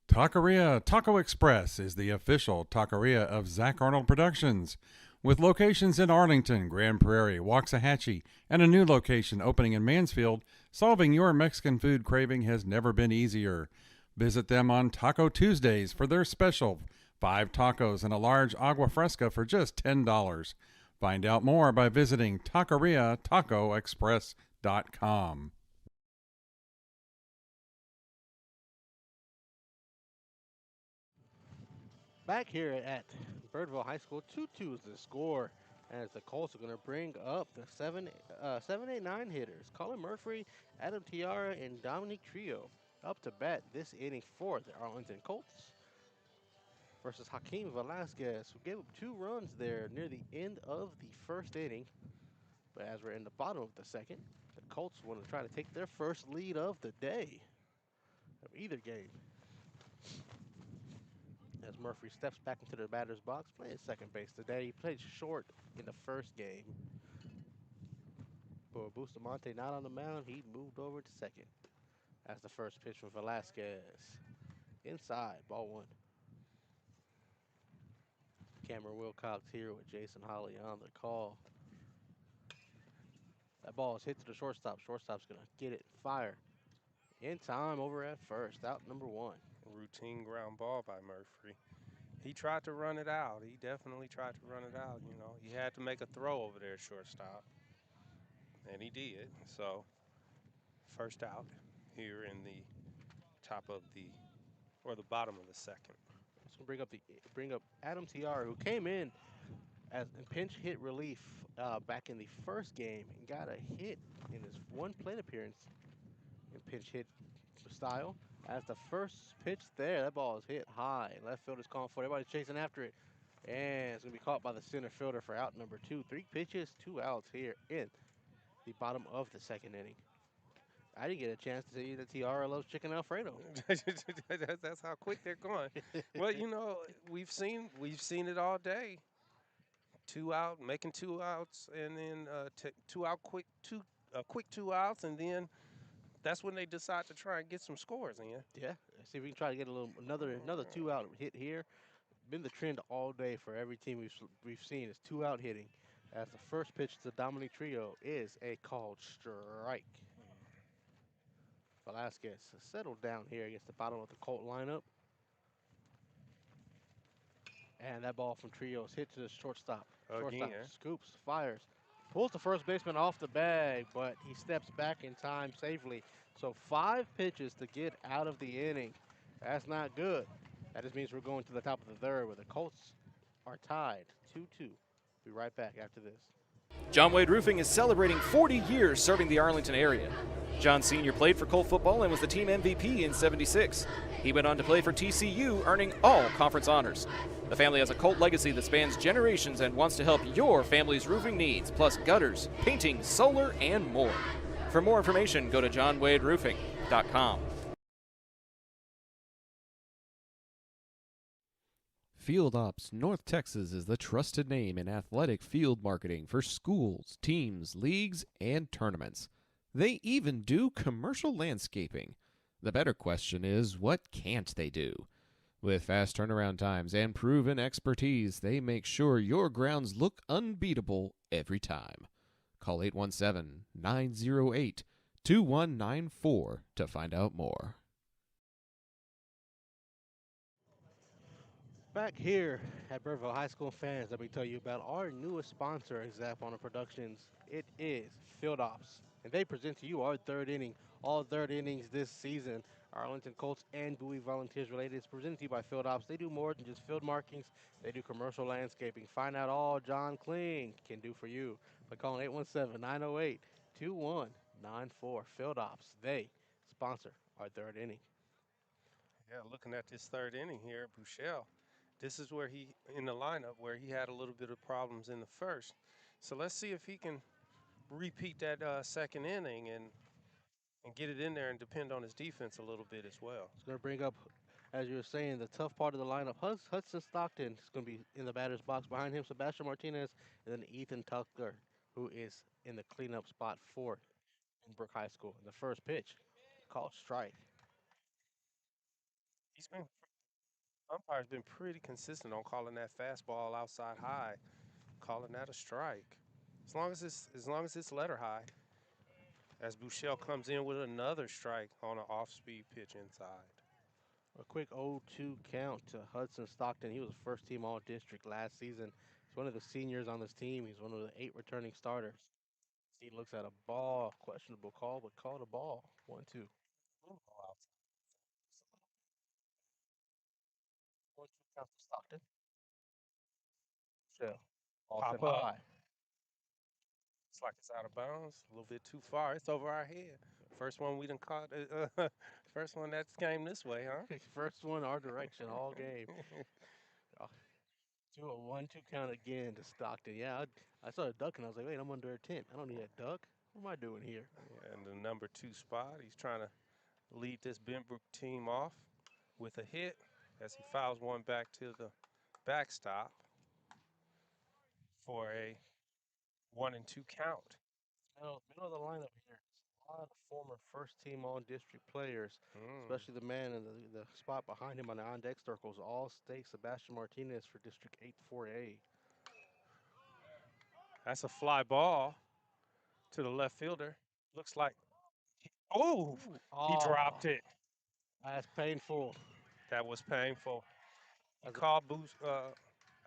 Taqueria Taco Express is the official taqueria of Zach Arnold Productions, with locations in Arlington, Grand Prairie, Waxahachie, and a new location opening in Mansfield. Solving your Mexican food craving has never been easier. Visit them on Taco Tuesdays for their special 5 tacos and a large agua fresca for just $10. Find out more by visiting taqueriatacoexpress.com. Back here at Birdville High School, 2-2 is the score, as the Colts are going to bring up the 7-8-9 hitters. Colin Murphy, Adam Tiara, and Dominic Trio up to bat this inning for the Arlington Colts versus Hakeem Velasquez, who gave up 2 runs there near the end of the first inning. But as we're in the bottom of the second, the Colts want to try to take their first lead of the day of either game. As Murphy steps back into the batter's box, playing second base today. He played short in the first game. But Bustamante not on the mound, he moved over to second. That's the first pitch from Velasquez. Inside, ball 1. Cameron Wilcox here with Jason Holly on the call. That ball is hit to the shortstop. Shortstop's going to get it, fire. In time, over at first, out number 1. Routine ground ball by Murphy. He tried to run it out. He definitely tried to run it out. You know, he had to make a throw over there at shortstop, and he did. So, first out here in the top of the bottom of the second. So bring up Adam Tiara, who came in as in pinch hit relief back in the first game and got a hit in his 1 plate appearance in pinch hit style. As the first pitch there, that ball is hit high. Left fielder's calling for it. Everybody's chasing after it. And it's going to be caught by the center fielder for out number 2. 3 pitches, 2 outs here in the bottom of the second inning. I didn't get a chance to see that Tiara loves chicken Alfredo. That's how quick they're going. Well, you know, we've seen it all day. 2 out, making 2 outs, and then 2 out quick 2 outs, and then that's when they decide to try and get some scores in. Yeah, see if we can try to get another 2 out hit here. Been the trend all day for every team we've seen is 2 out hitting. As the first pitch to Dominic Trio is a called strike. Velasquez settled down here against the bottom of the Colt lineup. And that ball from Trio is hit to the shortstop. Shortstop scoops, fires, pulls the first baseman off the bag, but he steps back in time safely. So 5 pitches to get out of the inning. That's not good. That just means we're going to the top of the third where the Colts are tied 2-2. Be right back after this. John Wade Roofing is celebrating 40 years serving the Arlington area. John Sr. played for Colt football and was the team MVP in '76. He went on to play for TCU, earning all conference honors. The family has a Colt legacy that spans generations and wants to help your family's roofing needs, plus gutters, painting, solar, and more. For more information, go to johnwaderoofing.com. Field Ops North Texas is the trusted name in athletic field marketing for schools, teams, leagues, and tournaments. They even do commercial landscaping. The better question is, what can't they do? With fast turnaround times and proven expertise, they make sure your grounds look unbeatable every time. Call 817-908-2194 to find out more. Back here at Birdville High School fans, let me tell you about our newest sponsor, Exapona Productions. It is Field Ops, and they present to you our third inning. All third innings this season, Arlington Colts and Bowie Volunteers related. It's presented to you by Field Ops. They do more than just field markings. They do commercial landscaping. Find out all John Kling can do for you by calling 817-908-2194. Field Ops, they sponsor our third inning. Yeah, looking at this third inning here, Bouchel, this is where he, in the lineup, where he had a little bit of problems in the first. So let's see if he can repeat that second inning and get it in there and depend on his defense a little bit as well. It's going to bring up, as you were saying, the tough part of the lineup. Hudson Stockton is going to be in the batter's box. Behind him, Sebastian Martinez, and then Ethan Tucker, who is in the cleanup spot for Benbrook High School. And the first pitch, called strike. Umpire's been pretty consistent on calling that fastball outside high, calling that a strike. As long as it's letter high. As Bouchel comes in with another strike on an off-speed pitch inside. A quick 0-2 count to Hudson Stockton. He was a first-team All-District last season. He's one of the seniors on this team. He's one of the 8 returning starters. He looks at a ball, questionable call, but called a ball. 1-2. 1-2 count to Stockton. Shell. Ball Pop set up. high. It's like it's out of bounds, a little bit too far. It's over our head. First one we done caught. First one that's came this way, huh? First one our direction all game. To a 1-2 count again to Stockton. Yeah, I started ducking. I was like, wait, I'm under a tent. I don't need a duck. What am I doing here? Yeah, and the number 2 spot, he's trying to lead this Benbrook team off with a hit as he fouls one back to the backstop for a 1-2 count. Middle of the lineup here. A lot of former first-team All-District players, especially the man in the spot behind him on the on-deck circles, all-state Sebastian Martinez for District 8-4A. That's a fly ball to the left fielder. Looks like, he dropped it. That's painful. That was painful. He called boost.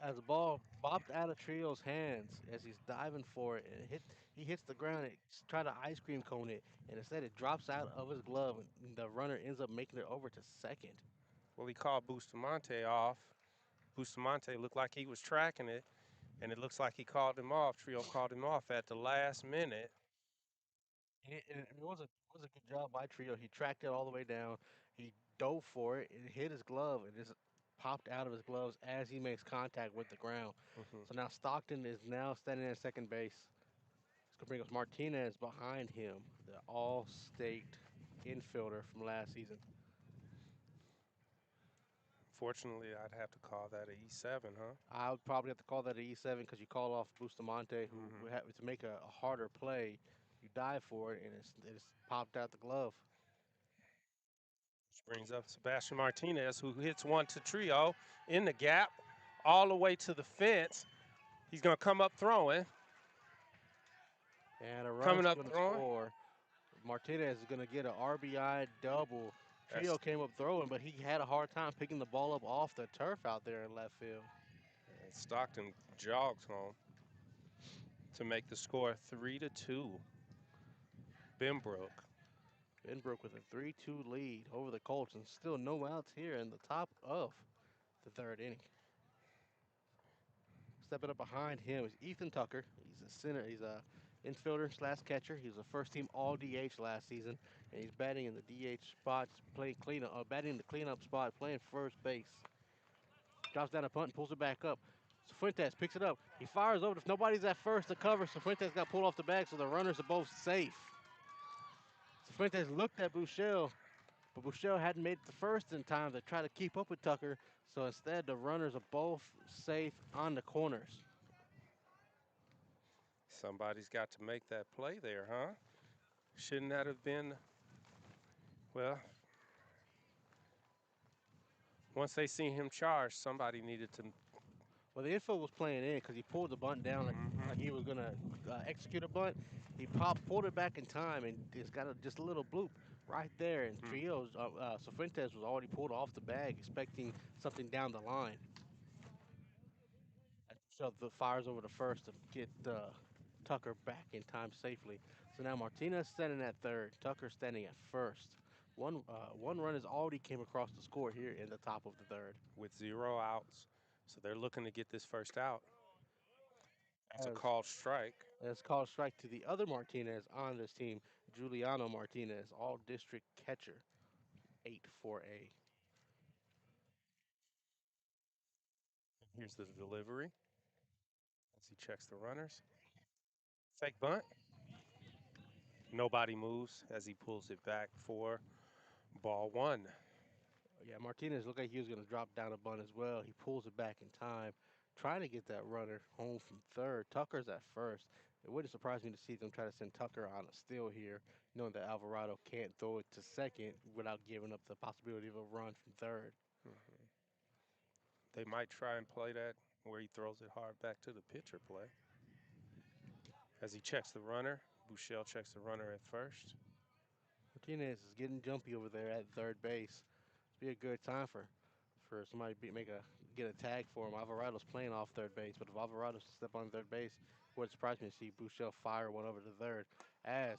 As the ball bopped out of Trio's hands as he's diving for it, and he hits the ground. It tried to ice cream cone it, and instead it drops out of his glove, and the runner ends up making it over to second. Well, he called Bustamante off. Bustamante looked like he was tracking it, and it looks like he called him off. Trio called him off at the last minute. It was a good job by Trio. He tracked it all the way down. He dove for it. It hit his glove. It just popped out of his gloves as he makes contact with the ground. So now Stockton is now standing at second base. It's going to bring us Martinez behind him, the all-state infielder from last season. Fortunately, I'd have to call that an E7, huh? I would probably have to call that an E7 because you call off Bustamante, who to make a harder play. You dive for it, and it's popped out the glove. Which brings up Sebastian Martinez, who hits one to Trio in the gap, all the way to the fence. He's going to come up throwing. And a run's going to score. Martinez is going to get an RBI double. Trio came up throwing, but he had a hard time picking the ball up off the turf out there in left field. And Stockton jogs home to make the score 3-2. Benbrook. Benbrook with a 3-2 lead over the Colts, and still no outs here in the top of the third inning. Stepping up behind him is Ethan Tucker. He's a center. He's a infielder slash catcher. He was a first-team All-DH last season, and he's batting in the DH spot, batting the cleanup spot, playing first base. Drops down a punt and pulls it back up. Fuentes picks it up. He fires over. If nobody's at first to cover, Fuentes got pulled off the bag, so the runners are both safe. Fuentes looked at Bouchel, but Bouchel hadn't made it the first in time to try to keep up with Tucker. So instead, the runners are both safe on the corners. Somebody's got to make that play there, huh? Shouldn't that have been, well, once they seen him charge, somebody needed to. Well, the info was playing in because he pulled the bunt down like he was going to execute a bunt. He pulled it back in time, and it's got just a little bloop right there. And Fuentes was already pulled off the bag, expecting something down the line. So the fires over to first to get Tucker back in time safely. So now Martinez standing at third, Tucker standing at first. One run has already came across the score here in the top of the third. With 0 outs. So they're looking to get this first out. That's a As- called strike. It's called strike to the other Martinez on this team, Giuliano Martinez, all district catcher, 8-4A. Here's the delivery as he checks the runners. Fake bunt. Nobody moves as he pulls it back for ball 1. Yeah, Martinez looked like he was going to drop down a bunt as well. He pulls it back in time, trying to get that runner home from third. Tucker's at first. It wouldn't surprise me to see them try to send Tucker on a steal here, knowing that Alvarado can't throw it to second without giving up the possibility of a run from third. They might try and play that where he throws it hard back to the pitcher play. As he checks the runner, Bouchel checks the runner at first. Martinez is getting jumpy over there at third base. It'd be a good time for somebody to get a tag for him. Alvarado's playing off third base, but if Alvarado's to step on third base, it wouldn't surprise me to see Bouchel fire one over to third. As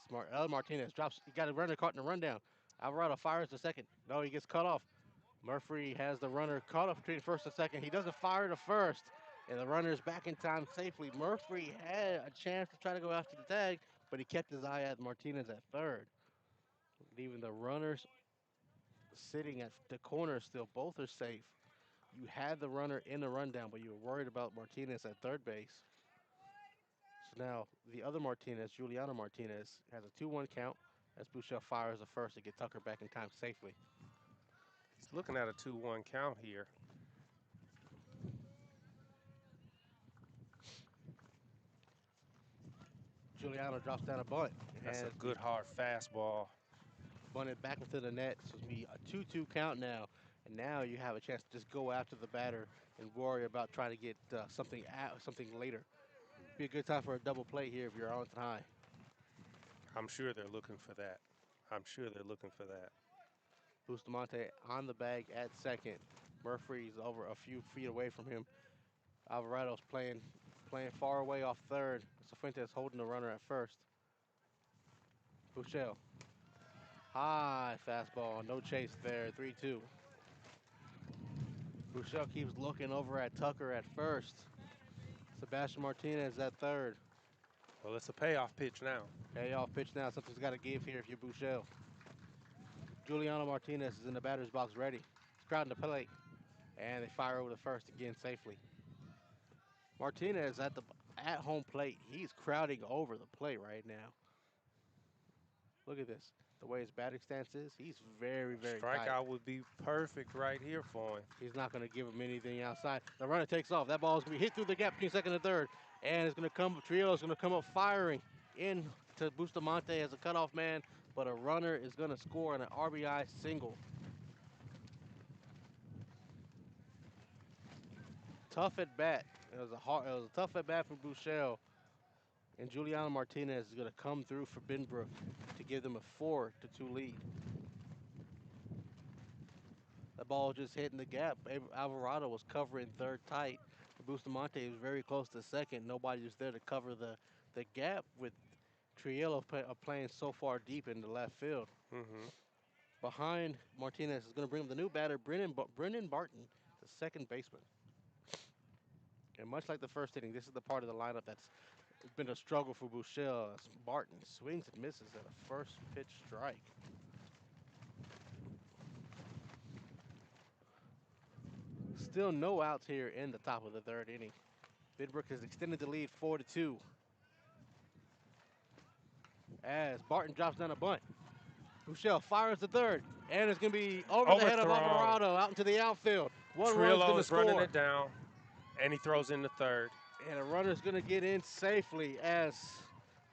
Martinez drops, he got a runner caught in a rundown. Alvarado fires to second. No, he gets cut off. Murphy has the runner caught up between first and second. He doesn't fire to first, and the runner is back in time safely. Murphy had a chance to try to go after the tag, but he kept his eye at Martinez at third, leaving the runners sitting at the corner still. Both are safe. You had the runner in the rundown, but you were worried about Martinez at third base. So now the other Martinez, Giuliano Martinez, has a 2-1 count as Bouchel fires the first to get Tucker back in time safely. He's looking at a 2-1 count here. Giuliano drops down a bunt. That's a And good hard fastball. bunted back into the net. So it's be a 2-2 count now. And now you have a chance to just go after the batter and worry about trying to get something later. Be a good time for a double play here if you're Arlington High. I'm sure they're looking for that. I'm sure they're looking for that. Bustamante on the bag at second. Murphy's over a few feet away from him. Alvarado's playing far away off third. Fuentes holding the runner at first. Bouchel. High fastball, no chase there, 3-2. Bouchel keeps looking over at Tucker at first. Sebastian Martinez at third. Well, it's a payoff pitch now. Payoff pitch now. Something's got to give here if you're Bouchel. Juliano Martinez is in the batter's box ready. He's crowding the plate. And they fire over the first again safely. Martinez at home plate. He's crowding over the plate right now. Look at this. The way his batting stance is, he's very, very tight. Strikeout would be perfect right here for him. He's not going to give him anything outside. The runner takes off. That ball is going to be hit through the gap between second and third. And it's going to come, Trio is going to come up firing in to Bustamante as a cutoff man. But a runner is going to score on an RBI single. Tough at bat. It was a tough at bat from Bouchel. And Giuliano Martinez is going to come through for Benbrook to give them a 4-2 lead. The ball just hitting the gap. Alvarado was covering third tight. Bustamante was very close to second. Nobody was there to cover the gap with Triello playing so far deep in the left field. Behind Martinez is going to bring the new batter, Brennan Barton, the second baseman. And much like the first inning, this is the part of the lineup that's been a struggle for Bouchel. Barton swings and misses at a first pitch strike. Still no outs here in the top of the third inning. Benbrook has extended the lead 4-2. As Barton drops down a bunt. Bouchel fires the third, and it's going to be over the head of Overthrown. Alvarado out into the outfield. One run's Trillo going to is running score. it down, and he throws in the third. And a runner's going to get in safely as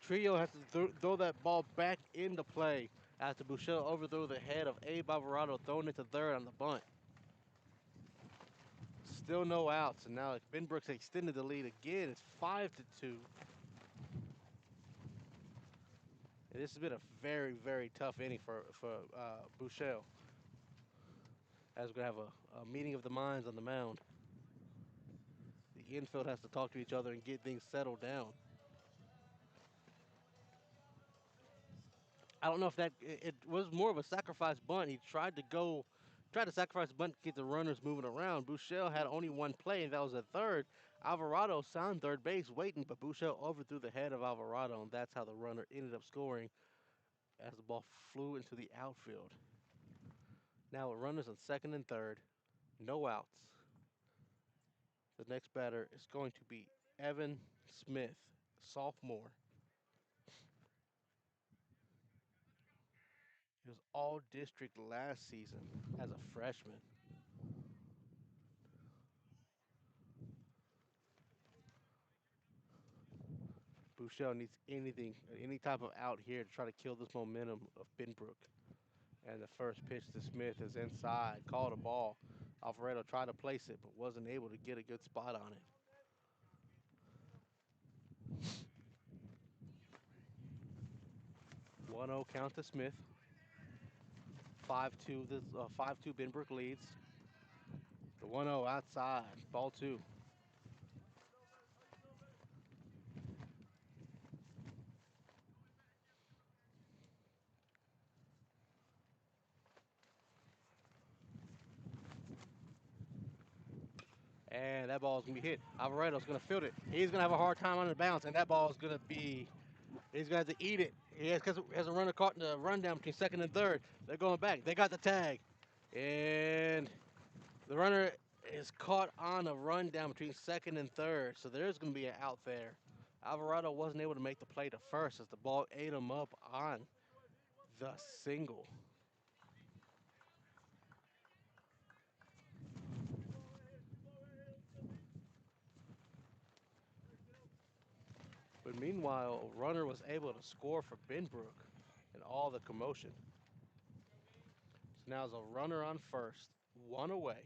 Trio has to throw that ball back into play after Bouchel overthrew the head of Abe Alvarado, throwing it to third on the bunt. Still no outs, and now Benbrook's extended the lead again. It's 5-2. And this has been a very, very tough inning for Bouchel. As we're going to have a meeting of the minds on the mound. The infield has to talk to each other and get things settled down. I don't know if it was more of a sacrifice bunt. He tried to sacrifice the bunt to get the runners moving around. Bouchel had only one play, and that was at third. Alvarado sound third base waiting, but Bouchel overthrew the head of Alvarado, and that's how the runner ended up scoring as the ball flew into the outfield. Now with runners on second and third, no outs. The next batter is going to be Evan Smith, sophomore. He was all district last season as a freshman. Bouchel needs any type of out here to try to kill this momentum of Benbrook. And the first pitch to Smith is inside, called a ball. Alvarado tried to place it, but wasn't able to get a good spot on it. 1-0 count to Smith. 5-2 Benbrook leads. The 1-0 outside, ball two. And that ball is going to be hit. Alvarado's going to field it. He's going to have a hard time on the bounce, and that ball is going to be, he's going to have to eat it. He has a runner caught in the rundown between second and third. They're going back. They got the tag. And the runner is caught on a rundown between second and third, so there's going to be an out there. Alvarado wasn't able to make the play to first as the ball ate him up on the single. But meanwhile, runner was able to score for Benbrook and all the commotion. So now there's a runner on first, one away.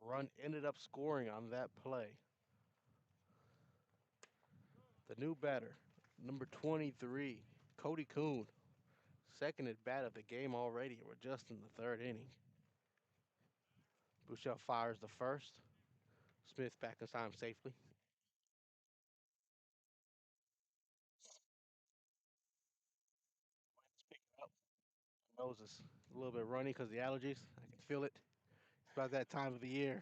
The run ended up scoring on that play. The new batter, number 23, Cody Kuhn. Second at bat of the game already. We're just in the third inning. Bouchel fires the first. Smith back in time safely. Nose is a little bit runny because of the allergies. I can feel it. It's about that time of the year.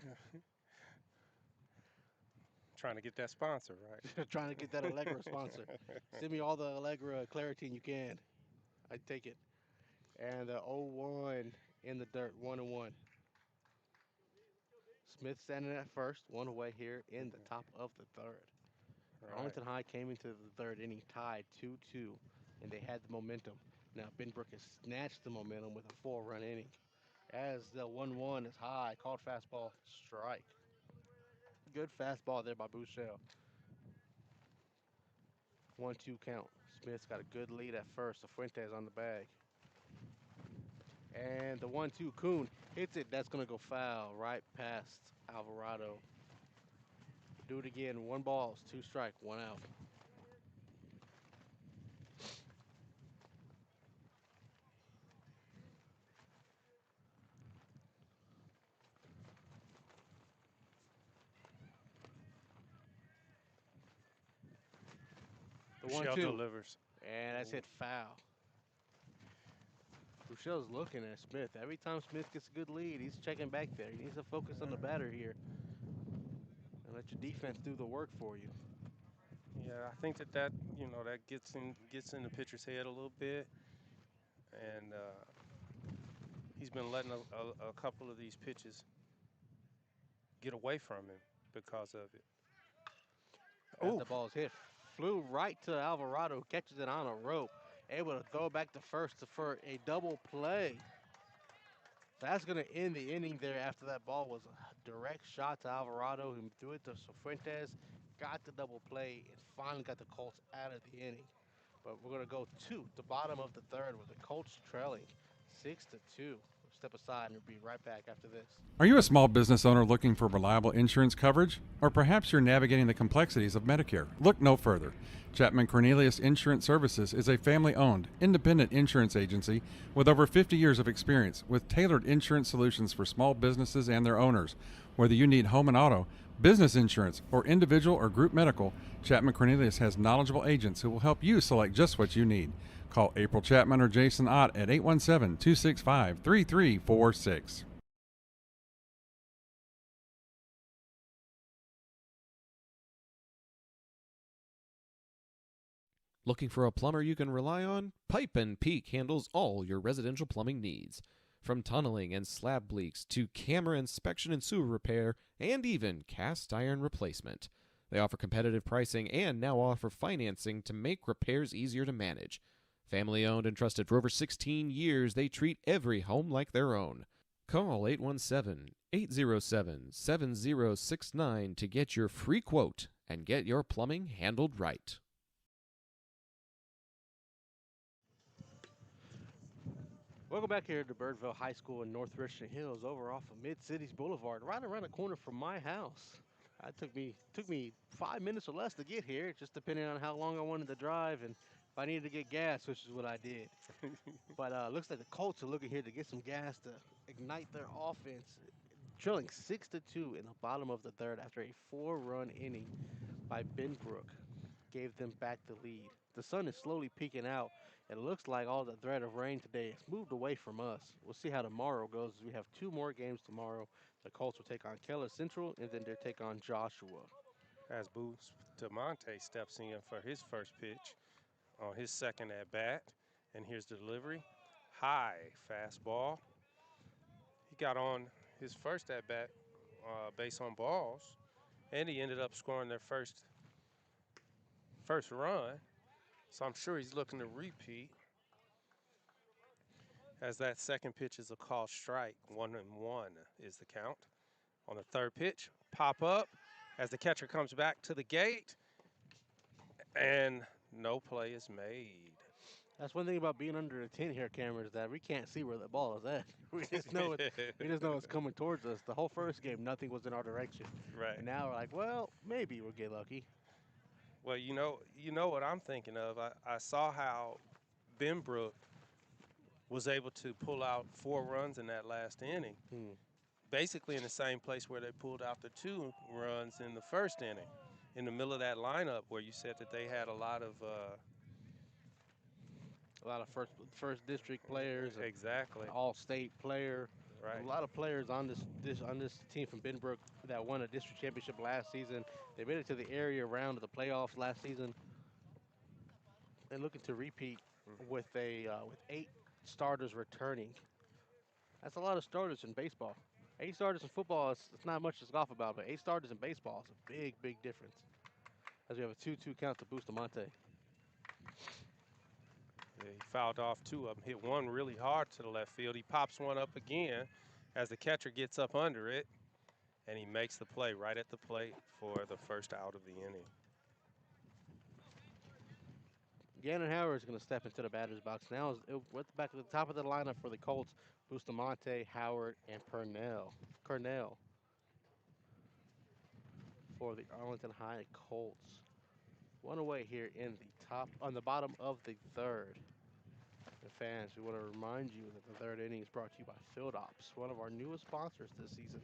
Trying to get that sponsor, right? Trying to get that Allegra sponsor. Send me all the Allegra Claritin you can. I'd take it. And the 0-1 in the dirt, 1-1. Smith standing at first, one away here in the top of the third. Right. Arlington High came into the third inning tied 2-2, and they had the momentum. Now Benbrook has snatched the momentum with a 4-run inning. As the 1-1 is high, called fastball, strike. Good fastball there by Bouchel. 1-2 count. Smith's got a good lead at first. Fuentes on the bag. And the 1-2, Kuhn hits it. That's going to go foul right past Alvarado. Do it again. 1 ball, 2 strike, 1 out. The Bouchel 1-2. delivers. And that's hit foul. Bouchel's looking at Smith. Every time Smith gets a good lead, he's checking back there. He needs to focus on the batter here and let your defense do the work for you. Yeah, I think that gets in the pitcher's head a little bit, and he's been letting a couple of these pitches get away from him because of it. As the ball's hit, flew right to Alvarado, catches it on a rope, able to throw it back to first for a double play. That's going to end the inning there after that ball was a direct shot to Alvarado, who threw it to Cifuentes, got the double play, and finally got the Colts out of the inning. But we're going to go to the bottom of the third with the Colts trailing 6-2. We'll step aside and we'll be right back after this. Are you a small business owner looking for reliable insurance coverage? Or perhaps you're navigating the complexities of Medicare? Look no further. Chapman Cornelius Insurance Services is a family-owned, independent insurance agency with over 50 years of experience with tailored insurance solutions for small businesses and their owners. Whether you need home and auto, business insurance, or individual or group medical, Chapman Cornelius has knowledgeable agents who will help you select just what you need. Call April Chapman or Jason Ott at 817-265-3346. Looking for a plumber you can rely on? Pipe and Peak handles all your residential plumbing needs. From tunneling and slab leaks to camera inspection and sewer repair, and even cast iron replacement. They offer competitive pricing and now offer financing to make repairs easier to manage. Family owned and trusted for over 16 years, they treat every home like their own. Call 817-807-7069 to get your free quote and get your plumbing handled right. Welcome back here to Birdville High School in North Richland Hills, over off of Mid-Cities Boulevard, right around the corner from my house. It took me 5 minutes or less to get here, just depending on how long I wanted to drive and if I needed to get gas, which is what I did. But looks like the Colts are looking here to get some gas to ignite their offense, trailing 6-2 in the bottom of the third after a 4-run inning by Benbrook gave them back the lead. The sun is slowly peeking out. It looks like all the threat of rain today has moved away from us. We'll see how tomorrow goes. We have 2 more games tomorrow. The Colts will take on Keller Central, and then they'll take on Joshua. As Bustamante steps in for his first pitch on his second at-bat. And here's the delivery. High fastball. He got on his first at-bat base on balls, and he ended up scoring their first run. So I'm sure he's looking to repeat, as that second pitch is a called strike. 1-1 is the count. On the third pitch, pop up as the catcher comes back to the gate, and no play is made. That's one thing about being under the 10 here camera is that we can't see where the ball is at. We just know it's coming towards us. The whole first game, nothing was in our direction. Right. And now we're like, well, maybe we'll get lucky. Well, you know what I'm thinking of. I saw how Benbrook was able to pull out 4 runs in that last inning, basically in the same place where they pulled out the 2 runs in the first inning, in the middle of that lineup where you said that they had a lot of first district players, exactly, all-state player. Right. A lot of players on this team from Benbrook that won a district championship last season. They made it to the area round of the playoffs last season. They're looking to repeat with 8 starters returning. That's a lot of starters in baseball. 8 starters in football, it's not much to scoff about, but 8 starters in baseball is a big, big difference. As we have a 2-2 count to Bustamante. He fouled off 2 of them, hit one really hard to the left field. He pops one up again as the catcher gets up under it, and he makes the play right at the plate for the first out of the inning. Gannon Howard is going to step into the batter's box now. We're back at the top of the lineup for the Colts. Bustamante, Howard, and Cornell for the Arlington High Colts. One away here on the bottom of the third. And fans, we want to remind you that the third inning is brought to you by Field Ops, one of our newest sponsors this season.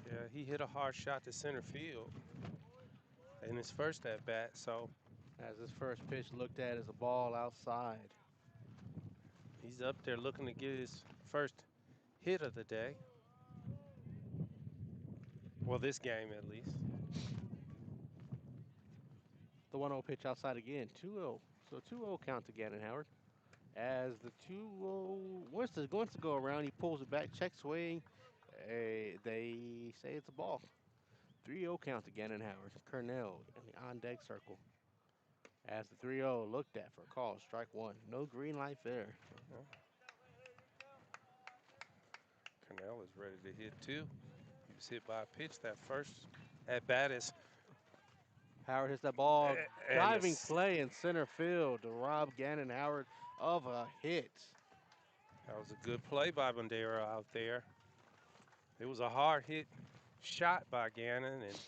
Yeah, he hit a hard shot to center field in his first at-bat, so. As his first pitch looked at as a ball outside. He's up there looking to get his first hit of the day. Well, this game at least. The 1-0 pitch outside again, 2-0. So 2-0 count to Gannon Howard. As the 2-0 wants to go around, he pulls it back, check swing. They say it's a ball. 3-0 count to Gannon Howard. Cornell in the on-deck circle. As the 3-0 looked at for a call, strike one. No green light there. Cornell is ready to hit too. He was hit by a pitch that first at bat is Howard hits that ball, and diving it's- play in center field to rob Gannon Howard of a hit. that was a good play by Bandera out there. It was a hard hit shot by Gannon, and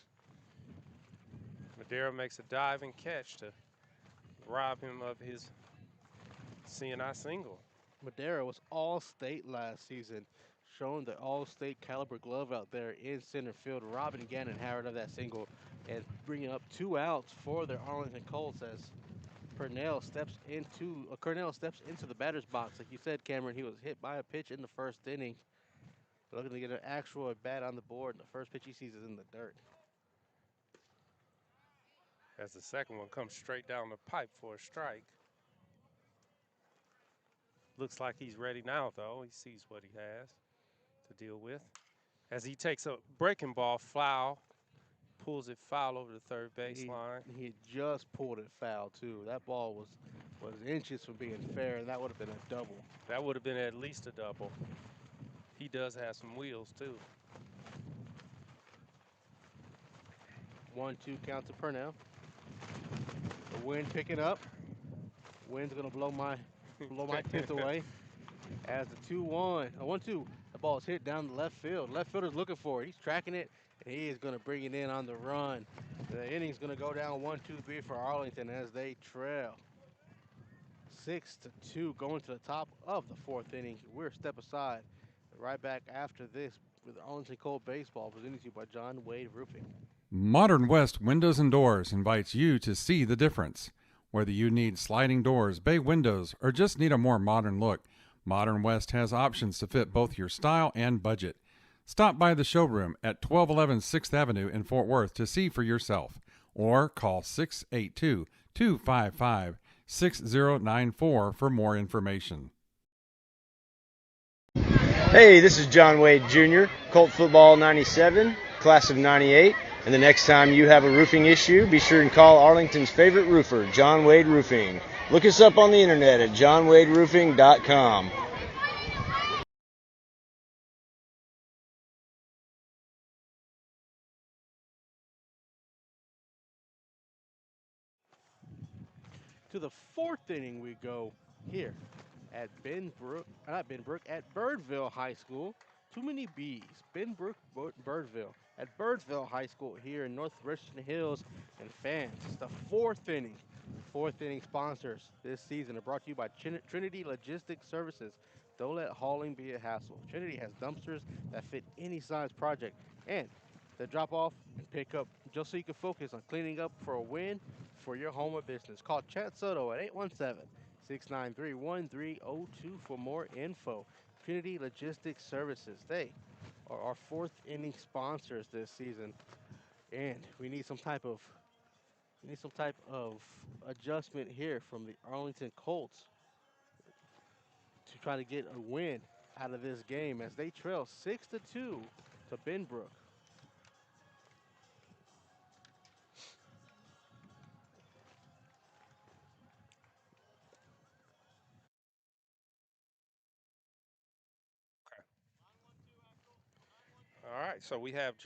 Bandera makes a diving catch to rob him of his CNI single. Madera was all-state last season, showing the all-state caliber glove out there in center field, robbing Gannon Howard of that single and bringing up 2 outs for the Arlington Colts as Cornell steps into the batter's box. Like you said, Cameron, he was hit by a pitch in the first inning. Looking to get an actual at bat on the board. The first pitch he sees is in the dirt. As the second one comes straight down the pipe for a strike. Looks like he's ready now, though. He sees what he has to deal with. As he takes a breaking ball foul, pulls it foul over the third baseline. He had just pulled it foul, too. That ball was inches from being fair, and that would have been a double. That would have been at least a double. He does have some wheels, too. 1-2 count to Purnell. The wind picking up. Wind's gonna blow my tip away. As the 2-1, a 1-2, the ball is hit down the left field. Left fielder's looking for it. He's tracking it, and he is gonna bring it in on the run. The inning's gonna go down 1-2-3 for Arlington as they trail 6-2, going to the top of the 4th inning. We're a step aside. Right back after this with Arlington Cold Baseball, presented to you by John Wade Roofing. Modern West Windows and Doors invites you to see the difference. Whether you need sliding doors, bay windows, or just need a more modern look, Modern West has options to fit both your style and budget. Stop by the showroom at 1211 6th Avenue in Fort Worth to see for yourself, or call 682-255-6094 for more information. Hey, this is John Wade Jr., Colt Football 97, class of 98. And the next time you have a roofing issue, be sure and call Arlington's favorite roofer, John Wade Roofing. Look us up on the internet at johnwaderoofing.com. To the 4th inning we go here at at Birdville High School. Too many B's. Benbrook, Birdville. At Birdville High School here in North Richland Hills. And fans, it's the 4th inning. 4th inning sponsors this season are brought to you by Trinity Logistics Services. Don't let hauling be a hassle. Trinity has dumpsters that fit any size project. And they drop off and pick up just so you can focus on cleaning up for a win for your home or business. Call Chad Soto at 817-693-1302 for more info. Trinity Logistics Services. They are our 4th inning sponsors this season, and we need some type of adjustment here from the Arlington Colts to try to get a win out of this game as they trail 6-2 to Benbrook. All right, so we have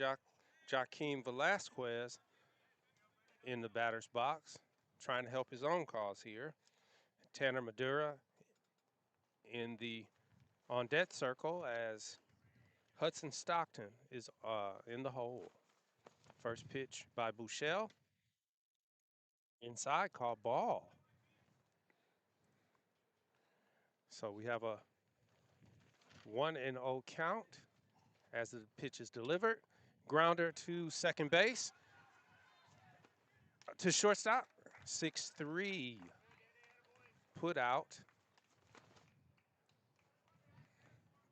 Joaquin Velasquez in the batter's box, trying to help his own cause here. Tanner Madura in the on-deck circle as Hudson Stockton is in the hole. First pitch by Bouchel. Inside, called ball. So we have a 1-0 count as the pitch is delivered. Grounder to second base. To shortstop. 6-3. Put out.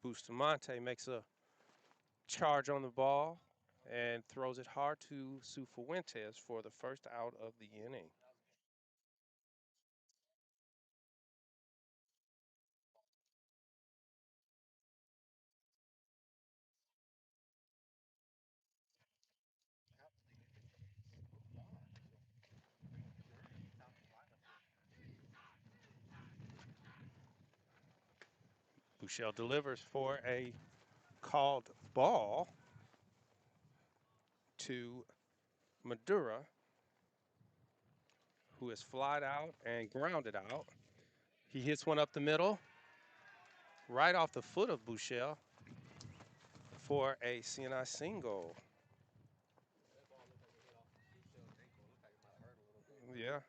Bustamante makes a charge on the ball and throws it hard to Cifuentes for the first out of the inning. Bouchel delivers for a called ball to Madura, who is flied out and grounded out. He hits one up the middle, right off the foot of Bouchel for a CNI single. Yeah.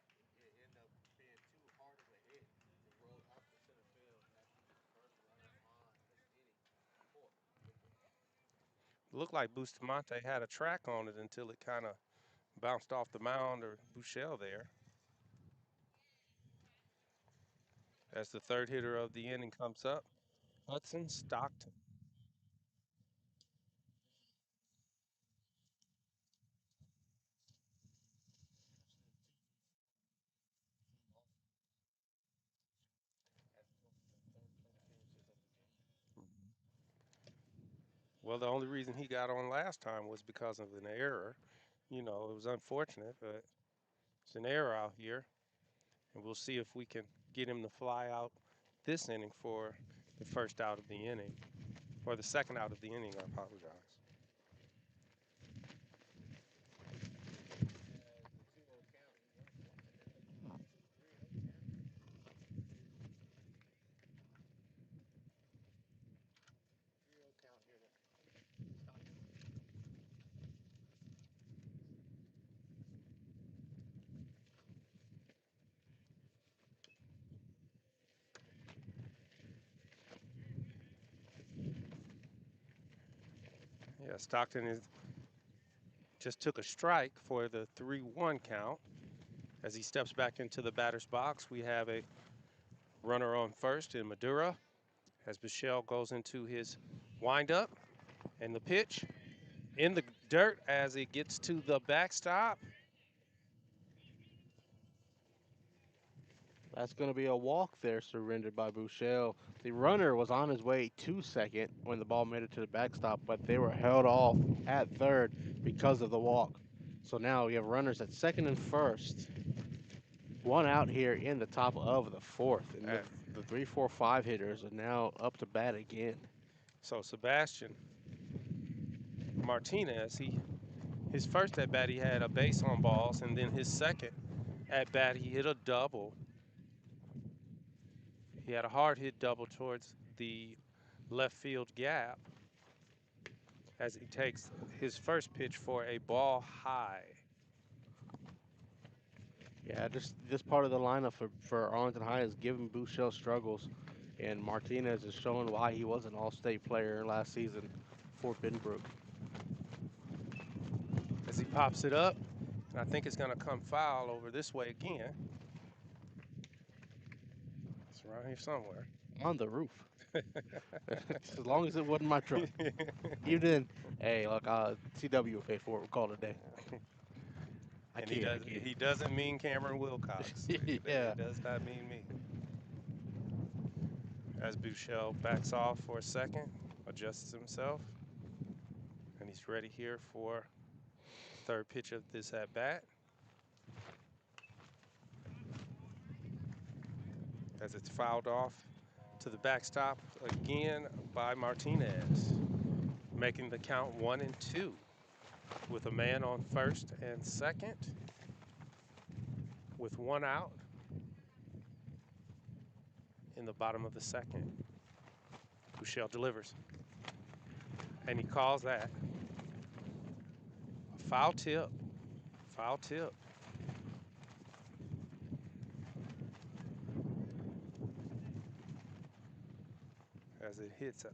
Looked like Bustamante had a track on it until it kind of bounced off the mound or Bouchel there. As the third hitter of the inning comes up, Hudson Stockton. Well, the only reason he got on last time was because of an error. You know, it was unfortunate, but it's an error out here. And we'll see if we can get him to fly out this inning for the first out of the inning, or the second out of the inning, I apologize. Yeah, Stockton just took a strike for the 3-1 count. As he steps back into the batter's box, we have a runner on first in Madura. As Michelle goes into his windup, and the pitch in the dirt as it gets to the backstop. That's going to be a walk there surrendered by Bouchel. The runner was on his way to second when the ball made it to the backstop, but they were held off at third because of the walk. So now we have runners at second and first. One out here in the top of the fourth. And the 3, 4, 5 hitters are now up to bat again. So Sebastian Martinez, his first at bat he had a base on balls, and then his second at bat he hit a double. He had a hard hit double towards the left field gap as he takes his first pitch for a ball high. Yeah, just this part of the lineup for Arlington High is giving Bouchel struggles, and Martinez is showing why he was an all-state player last season for Benbrook. As he pops it up, and I think it's going to come foul over this way again. It's around here somewhere. On the roof. As long as it wasn't my truck. Even then, hey, look, CW will pay for it. We'll call it a day. And he doesn't mean Cameron Wilcox. Yeah. He does not mean me. As Bouchel backs off for a second, adjusts himself, and he's ready here for third pitch of this at bat. As it's fouled off to the backstop again by Martinez, making the count 1-2 with a man on first and second with one out in the bottom of the second. Bouchel delivers, and he calls that a foul tip. Foul tip. As it hits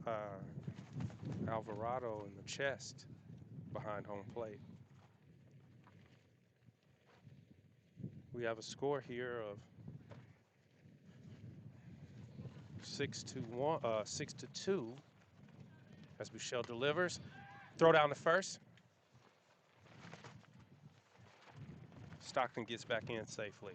Alvarado in the chest behind home plate. We have a score here of 6-2 as Bouchel delivers. Throw down to first. Stockton gets back in safely.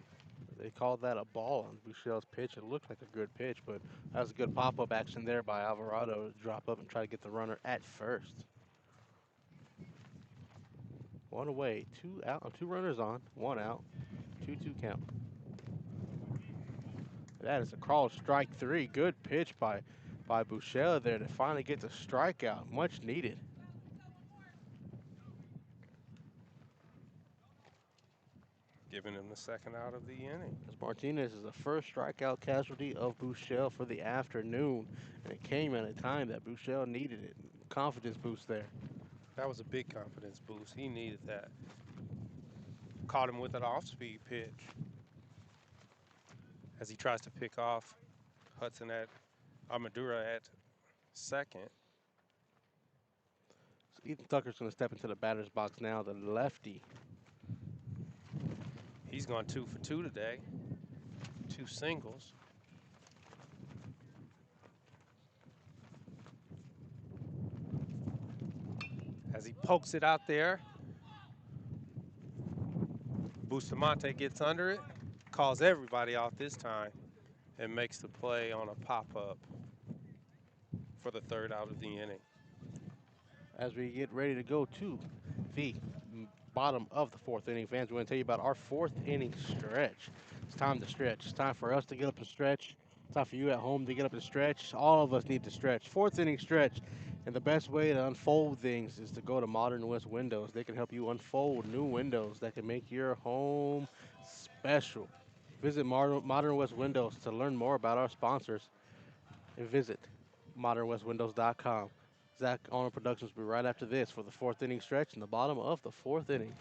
They called that a ball on Bouchel's pitch. It looked like a good pitch, but that was a good pop-up action there by Alvarado to drop up and try to get the runner at first. One away, 2 out, 2 runners on, 1 out, 2-2 count. That is a called strike 3. Good pitch by by Bouchel there to finally get the strikeout. Much needed. Giving him the second out of the inning. As Martinez is the first strikeout casualty of Bouchel for the afternoon. And it came at a time that Bouchel needed it. Confidence boost there. That was a big confidence boost. He needed that. Caught him with an off-speed pitch as he tries to pick off Hudson at Armadura at second. So Ethan Tucker's going to step into the batter's box now, the lefty. He's gone 2 for 2 today. 2 singles. As he pokes it out there, Bustamante gets under it, calls everybody off this time, and makes the play on a pop-up for the third out of the inning. As we get ready to go to the bottom of the fourth inning, fans, we want to tell you about our fourth inning stretch. It's time to stretch. It's time for us to get up and stretch. It's time for you at home to get up and stretch. All of us need to stretch. Fourth inning stretch. And the best way to unfold things is to go to Modern West Windows. They can help you unfold new windows that can make your home special. Visit Modern West Windows to learn more about our sponsors and visit modernwestwindows.com. Zach Arnold Productions will be right after this for the fourth inning stretch in the bottom of the fourth inning.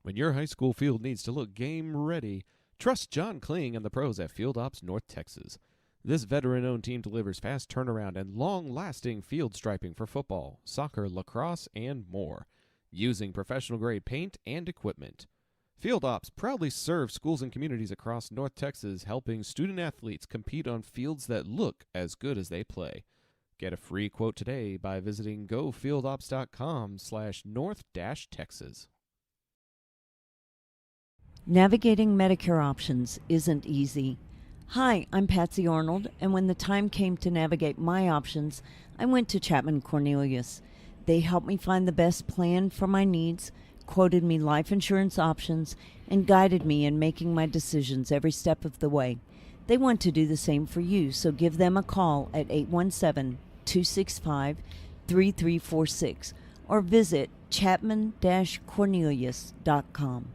When your high school field needs to look game ready, trust John Kling and the pros at Field Ops North Texas. This veteran-owned team delivers fast turnaround and long-lasting field striping for football, soccer, lacrosse, and more, using professional-grade paint and equipment. Field Ops proudly serves schools and communities across North Texas, helping student-athletes compete on fields that look as good as they play. Get a free quote today by visiting gofieldops.com/north-texas. Navigating Medicare options isn't easy. Hi, I'm Patsy Arnold, and when the time came to navigate my options, I went to Chapman Cornelius. They helped me find the best plan for my needs, quoted me life insurance options, and guided me in making my decisions every step of the way. They want to do the same for you, so give them a call at 817-265-3346 or visit chapman-cornelius.com.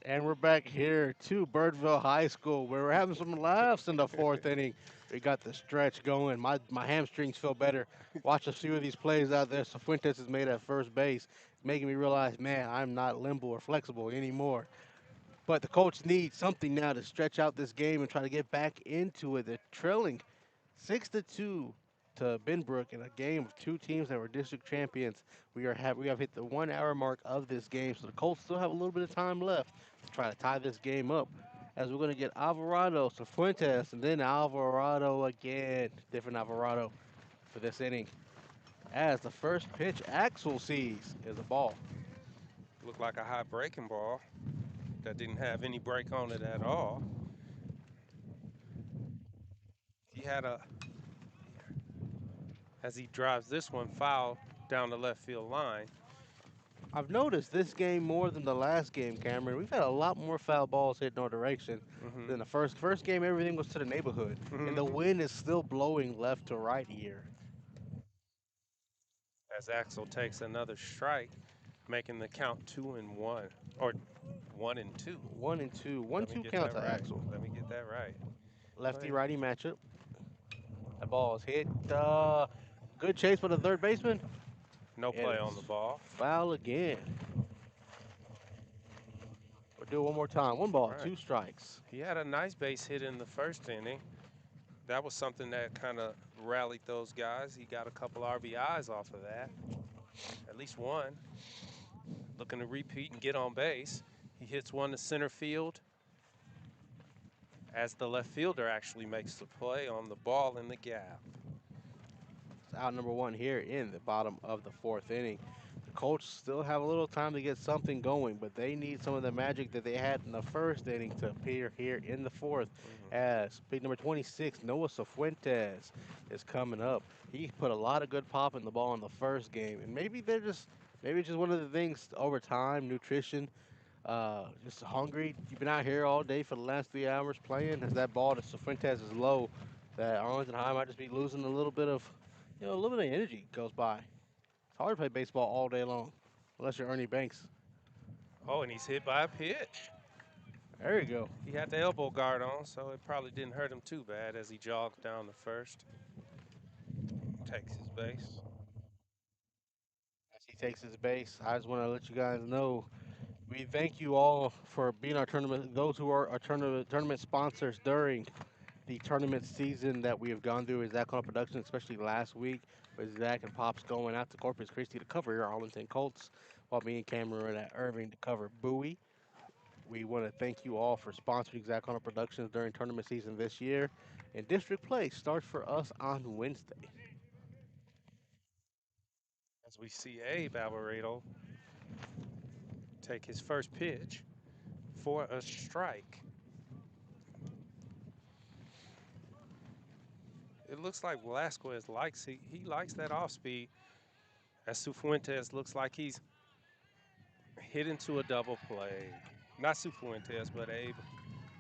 And we're back here to Birdville High School where we're having some laughs in the fourth inning. We got the stretch going. My hamstrings feel better. Watch a few of these plays out there. Cifuentes is made at first base, making me realize, man, I'm not limber or flexible anymore. But the coach needs something now to stretch out this game and try to get back into it. They're trailing 6-2 to Benbrook in a game of two teams that were district champions. We have hit the 1 hour mark of this game, so the Colts still have a little bit of time left to try to tie this game up. As we're going to get Alvarado, Cifuentes, and then Alvarado again. Different Alvarado for this inning. As the first pitch Axel sees is a ball. Looked like a high breaking ball that didn't have any break on it at all. He had as he drives this one foul down the left field line. I've noticed this game more than the last game, Cameron. We've had a lot more foul balls hit in our direction than the first game. Everything was to the neighborhood, and the wind is still blowing left to right here. As Axel takes another strike, making the count 2-1 or 1-2. 1-2. 1-2 count to Axel. Let me get that right. Lefty-righty matchup. That ball is hit. Good chase by the third baseman. No play on the ball. Foul again. We'll do it one more time. One ball, Right. 2 strikes. He had a nice base hit in the first inning. That was something that kind of rallied those guys. He got a couple RBIs off of that. At least one. Looking to repeat and get on base. He hits one to center field as the left fielder actually makes the play on the ball in the gap. It's out number 1 here in the bottom of the fourth inning. The Colts still have a little time to get something going, but they need some of the magic that they had in the first inning to appear here in the fourth. As pick number 26, Noah Cifuentes, is coming up. He put a lot of good pop in the ball in the first game, and maybe they're just Maybe just one of the things over time, nutrition, just hungry. You've been out here all day for the last 3 hours playing. As that ball to Cifuentes is low, that Arlington High might just be losing a little bit of, a little bit of energy goes by. It's hard to play baseball all day long, unless you're Ernie Banks. Oh, and he's hit by a pitch. There you go. He had the elbow guard on, so it probably didn't hurt him too bad as he jogs down the first. Takes his base. As he takes his base, I just want to let you guys know we thank you all for being our tournament, those who are our tournament sponsors during the tournament season that we have gone through is Zach on production, especially last week with Zach and Pops going out to Corpus Christi to cover your Arlington Colts, while me and Cameron were at Irving to cover Bowie. We want to thank you all for sponsoring Zach on Productions during tournament season this year. And district play starts for us on Wednesday. As we see Abe Alvarado take his first pitch for a strike. It looks like Velasquez likes he likes that off speed. As Cifuentes looks like he's hit into a double play. Not Cifuentes, but Abe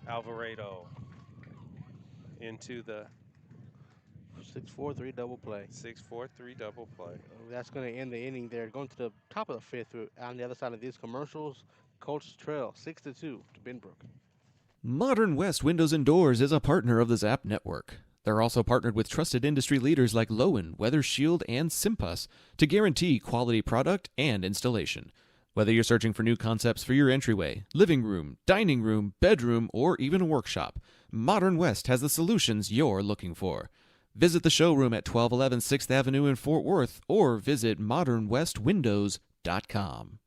Alvarado into the 6-4-3 double play. 6-4-3 double play. That's going to end the inning there. Going to the top of the fifth on the other side of these commercials. Colts trail 6-2 to Benbrook. Modern West Windows and Doors is a partner of the Zap Network. They're also partnered with trusted industry leaders like Lowen, Weather Shield, and Simpas to guarantee quality product and installation. Whether you're searching for new concepts for your entryway, living room, dining room, bedroom, or even a workshop, Modern West has the solutions you're looking for. Visit the showroom at 1211 6th Avenue in Fort Worth or visit modernwestwindows.com.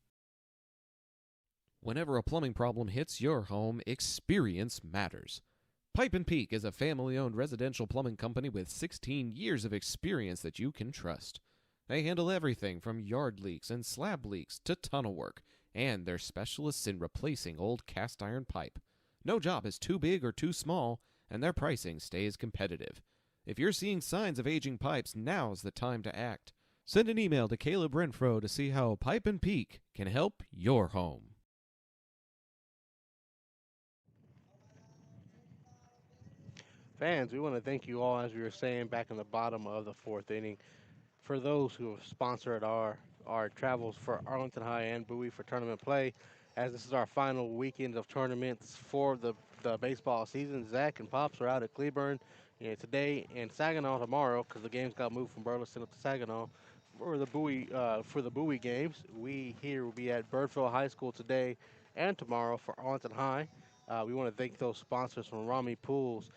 Whenever a plumbing problem hits your home, experience matters. Pipe and Peak is a family-owned residential plumbing company with 16 years of experience that you can trust. They handle everything from yard leaks and slab leaks to tunnel work, and they're specialists in replacing old cast iron pipe. No job is too big or too small, and their pricing stays competitive. If you're seeing signs of aging pipes, now's the time to act. Send an email to Caleb Renfro to see how Pipe and Peak can help your home. Fans, we want to thank you all, as we were saying back in the bottom of the fourth inning, for those who have sponsored our travels for Arlington High and Bowie for tournament play. As this is our final weekend of tournaments for the baseball season, Zach and Pops are out at Cleburne today and Saginaw tomorrow because the games got moved from Burleson up to Saginaw for the Bowie games. We here will be at Birdville High School today and tomorrow for Arlington High. We want to thank those sponsors from Rami Pools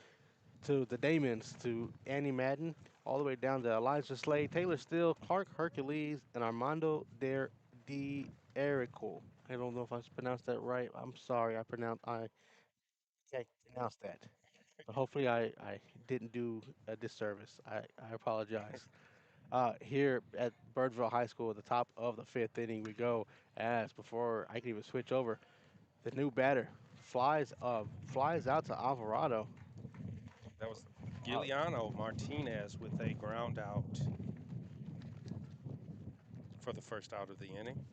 to the Damons, to Annie Madden, all the way down to Elijah Slade, Taylor Steele, Clark Hercules, and Armando De Erico. I don't know if I pronounced that right. I'm sorry. I can't pronounce that. But hopefully I didn't do a disservice. I apologize. Here at Birdville High School, at the top of the fifth inning, we go. As before I can even switch over, the new batter flies out to Alvarado. That was Giuliano Martinez with a ground out for the first out of the inning.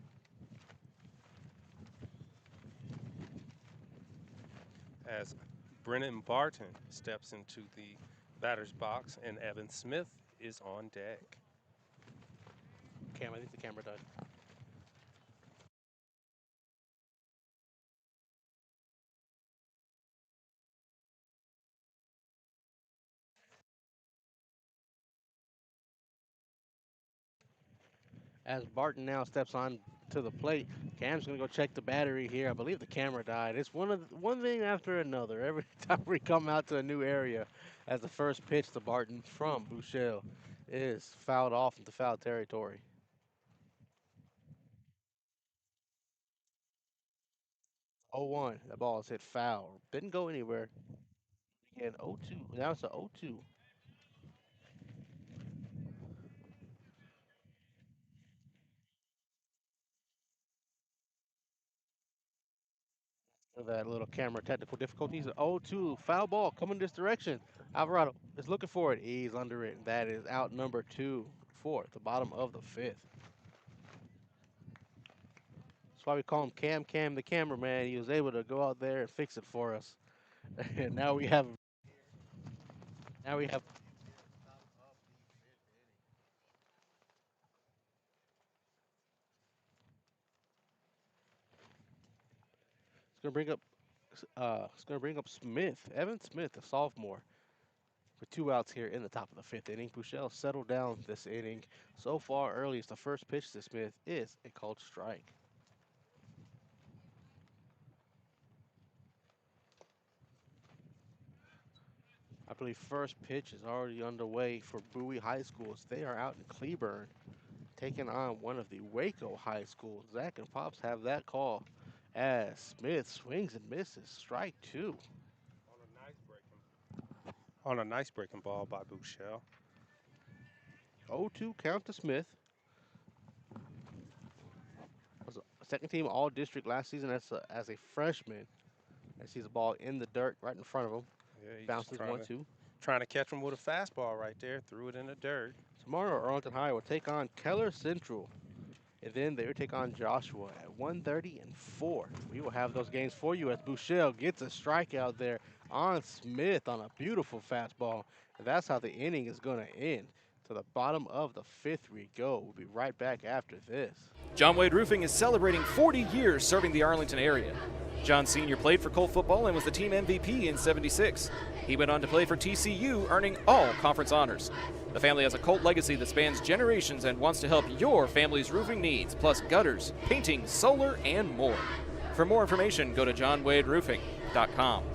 As Brennan Barton steps into the batter's box and Evan Smith is on deck. I think the camera died. As Barton now steps on to the plate, Cam's gonna go check the battery here. I believe the camera died. It's one thing after another. Every time we come out to a new area, as the first pitch to Barton from Bouchel is fouled off into foul territory. 0-1. That ball is hit foul. Didn't go anywhere. Again, 0-2. Now it's a 0-2. That little camera technical difficulties. 0-2. Foul ball coming this direction. Alvarado is looking for it. He's under it. That is out number 2 for the bottom of the fifth. why we call him Cam the cameraman. He was able to go out there and fix it for us. And now we have it's gonna bring up Smith, Evan Smith, a sophomore, with 2 outs here in the top of the 5th inning. Bouchel settled down this inning. So far, early as the first pitch to Smith is a called strike. I believe first pitch is already underway for Bowie High Schools. They are out in Cleburne, taking on one of the Waco High Schools. Zach and Pops have that call as Smith swings and misses. Strike 2. On a nice breaking ball by Bouchel. 0-2 count to Smith. Was a second team all district last season as a freshman. And sees the ball in the dirt right in front of him. Yeah, he's Bounces 1-2. Trying to catch him with a fastball right there. Threw it in the dirt. Tomorrow, Arlington High will take on Keller Central. And then they will take on Joshua at 1:30 and 4. We will have those games for you as Bouchel gets a strikeout there on Smith on a beautiful fastball. And that's how the inning is going to end. To the bottom of the 5th we go. We'll be right back after this. John Wade Roofing is celebrating 40 years serving the Arlington area. John Sr. played for Colt football and was the team MVP in '76. He went on to play for TCU, earning all conference honors. The family has a Colt legacy that spans generations and wants to help your family's roofing needs, plus gutters, painting, solar, and more. For more information, go to johnwaderoofing.com.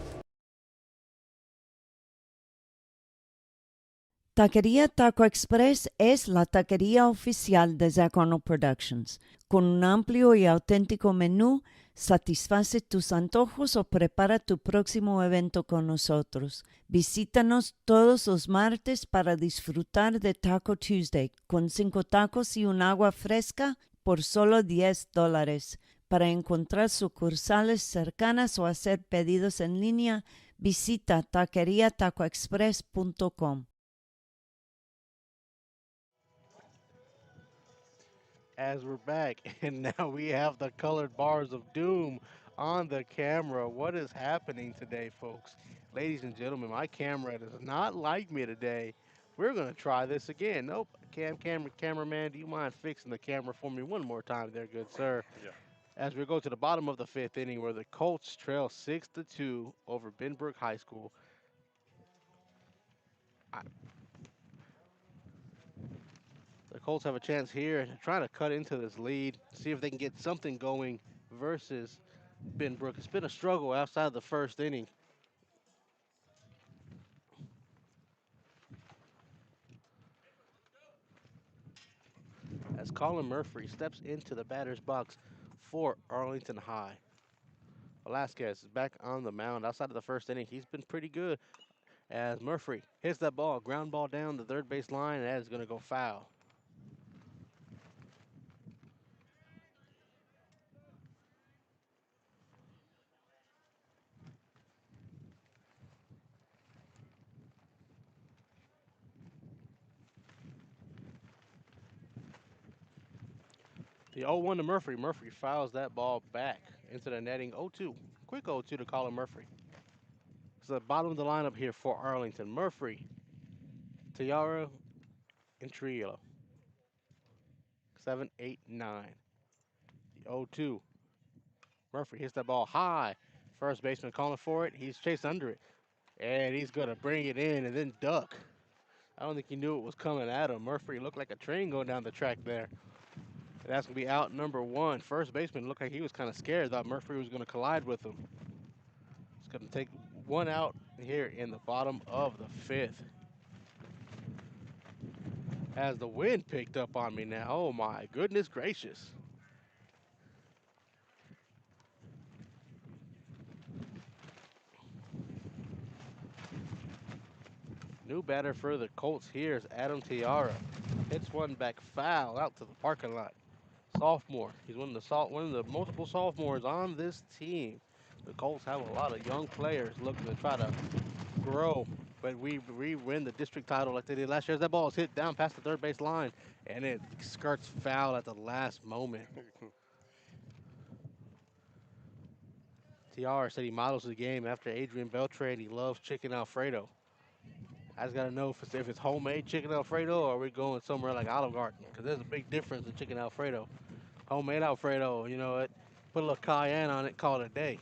Taquería Taco Express es la taquería oficial de Zach Arnold Productions. Con un amplio y auténtico menú, satisface tus antojos o prepara tu próximo evento con nosotros. Visítanos todos los martes para disfrutar de Taco Tuesday con 5 tacos y un agua fresca por solo $10. Para encontrar sucursales cercanas o hacer pedidos en línea, visita taqueriatacoexpress.com. As we're back, and now we have the colored bars of doom on the camera. What is happening today, folks? Ladies and gentlemen, my camera does not like me today. We're going to try this again. Nope. Cameraman, do you mind fixing the camera for me one more time there, good sir? Yeah. As we go to the bottom of the 5th inning where the Colts trail 6-2 over Benbrook High School. The Colts have a chance here trying to cut into this lead, see if they can get something going versus Benbrook. It's been a struggle outside of the 1st inning. As Colin Murphy steps into the batter's box for Arlington High. Velasquez is back on the mound outside of the 1st inning. He's been pretty good as Murphy hits that ball, ground ball down the 3rd base line, and that is going to go foul. The 0-1 to Murphy. Murphy fouls that ball back into the netting. 0-2. Quick 0-2 to Colin Murphy. It's the bottom of the lineup here for Arlington. Murphy, Tiara, and Trillo. 7, 8, 9. The 0-2. Murphy hits that ball high. First baseman calling for it. He's chased under it. And he's going to bring it in and then duck. I don't think he knew it was coming at him. Murphy looked like a train going down the track there. And that's going to be out number 1. First baseman looked like he was kind of scared. Thought Murphy was going to collide with him. It's going to take 1 out here in the bottom of the 5th. As the wind picked up on me now. Oh, my goodness gracious. New batter for the Colts here is Adam Tiara. Hits one back foul out to the parking lot. Sophomore. He's one of the multiple sophomores on this team. The Colts have a lot of young players looking to try to grow, but we win the district title like they did last year. As that ball is hit down past the 3rd base line, and it skirts foul at the last moment. TR said he models the game after Adrian Beltran. He loves chicken Alfredo. I just got to know if it's homemade chicken Alfredo or are we going somewhere like Olive Garden? Because there's a big difference in chicken Alfredo. Homemade Alfredo, you know what? Put a little cayenne on it, call it a day.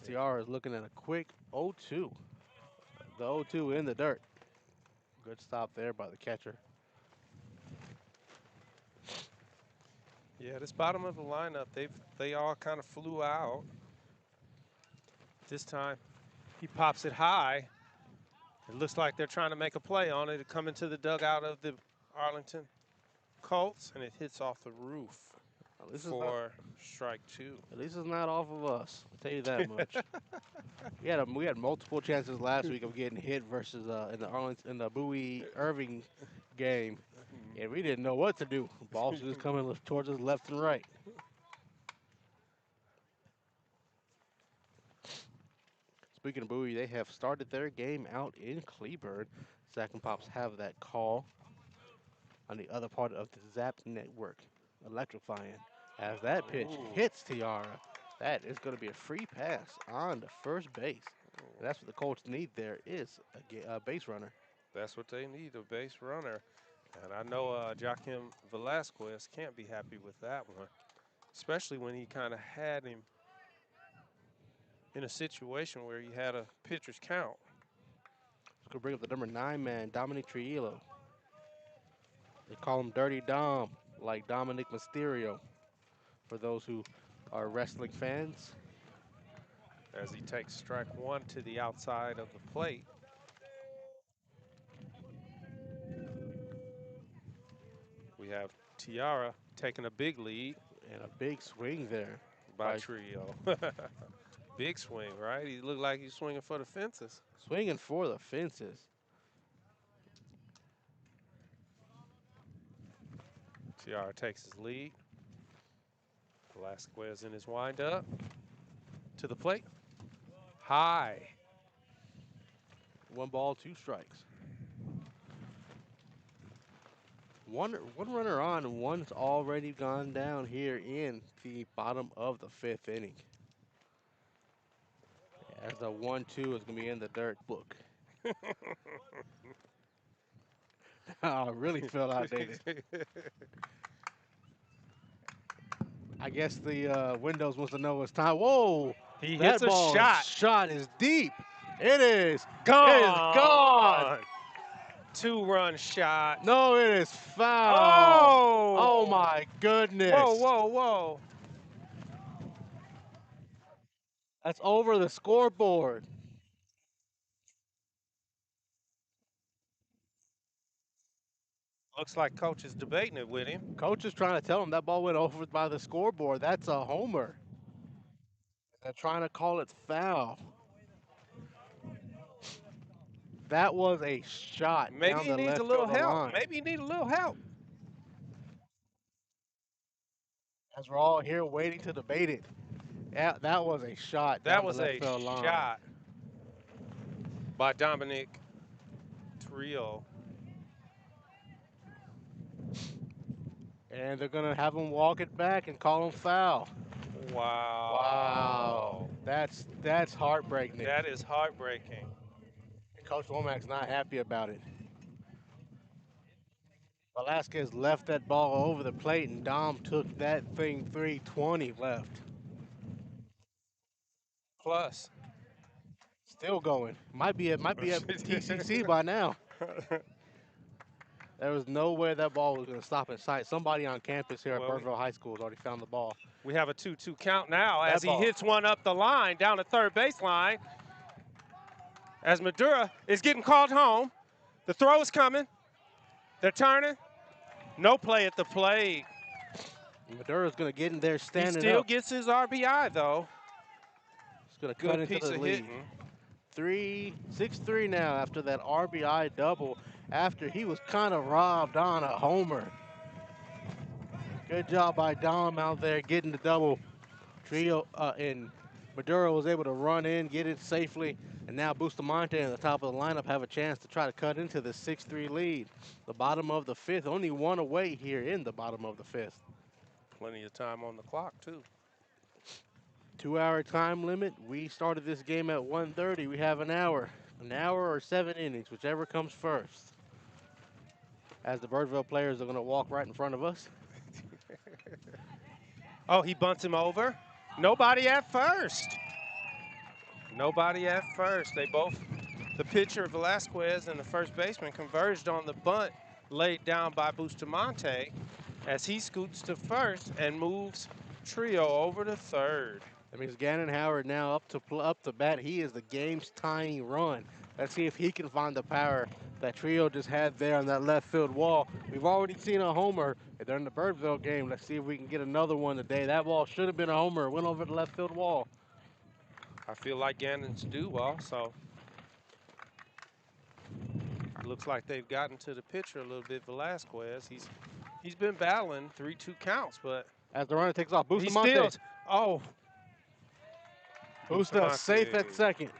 STR is looking at a quick 0-2. The 0-2 in the dirt. Good stop there by the catcher. Yeah, this bottom of the lineup, they all kind of flew out. This time, he pops it high. It looks like they're trying to make a play on it to come into the dugout of the Arlington Colts, and it hits off the roof for strike 2. At least it's not off of us. I'll tell you that much. we had multiple chances last week of getting hit versus in the Bowie Irving game, and we didn't know what to do. Balls were just coming towards us left and right. Speaking of Bowie, they have started their game out in Cleburne. Zach and Pops have that call on the other part of the Zap network, electrifying. As that pitch hits Tiara, that is going to be a free pass on the first base. And that's what the Colts need. There is a base runner. That's what they need, a base runner. And I know Joaquim Velasquez can't be happy with that one, especially when he kind of had him in a situation where he had a pitcher's count. Let's go bring up the number 9 man, Dominic Trujillo. They call him Dirty Dom, like Dominic Mysterio, for those who are wrestling fans. As he takes strike 1 to the outside of the plate. We have Tiara taking a big lead. And a big swing there by Trio. Big swing, right? He looked like he's swinging for the fences. Swinging for the fences. Tiara takes his lead. Velasquez in his windup. To the plate. High. 1 ball, 2 strikes. One runner on, and one's already gone down here in the bottom of the 5th inning. As the 1-2 is going to be in the dirt book. I really felt outdated. I guess the Windows wants to know it's time. Whoa! He that hits a shot. Shot is deep. It is gone. It is gone. 2-run shot. No, it is foul. Oh! Oh my goodness. Whoa, whoa, whoa. That's over the scoreboard. Looks like Coach is debating it with him. Coach is trying to tell him that ball went over by the scoreboard. That's a homer. They're trying to call it foul. That was a shot. Maybe he needs a little help. Maybe he needs a little help. As we're all here waiting to debate it. Yeah, that was a shot. That was a shot by Dominic Trio. And they're going to have him walk it back and call him foul. Wow. That's heartbreaking. That is heartbreaking. Coach Womack's not happy about it. Velasquez left that ball over the plate, and Dom took that thing 320 left. Plus. Still going. Might be at TCC by now. There was no way that ball was going to stop in sight. Somebody on campus here at Birdville High School has already found the ball. We have a 2-2 count now as he hits one up the line, down the third baseline. As Madura is getting called home. The throw is coming. They're turning. No play at the plate. Madura's going to get in there standing up. He still gets his RBI, though. He's going to cut into the lead. 6-3 now after that RBI double, after he was kind of robbed on a homer. Good job by Dom out there getting the double. Trio and Maduro was able to run in, get it safely, and now Bustamante at the top of the lineup have a chance to try to cut into the 6-3 lead. The bottom of the 5th, only one away here in the bottom of the 5th. Plenty of time on the clock, too. 2-hour time limit. We started this game at 1:30. We have an hour. An hour or 7 innings, whichever comes first. As the Birdville players are going to walk right in front of us. Oh, he bunts him over. Nobody at first. Nobody at first. They both, the pitcher Velasquez and the first baseman, converged on the bunt laid down by Bustamante as he scoots to first and moves Trio over to third. That means Gannon Howard now up to bat. He is the game's tying run. Let's see if he can find the power that Trio just had there on that left field wall. We've already seen a homer during the Birdville game. Let's see if we can get another one today. That ball should have been a homer. It went over the left field wall. I feel like Gannon's due also. Looks like they've gotten to the pitcher a little bit, Velasquez. He's been battling 3-2 counts, but as the runner takes off, he Bustamante. steals. Oh. Busta safe at second.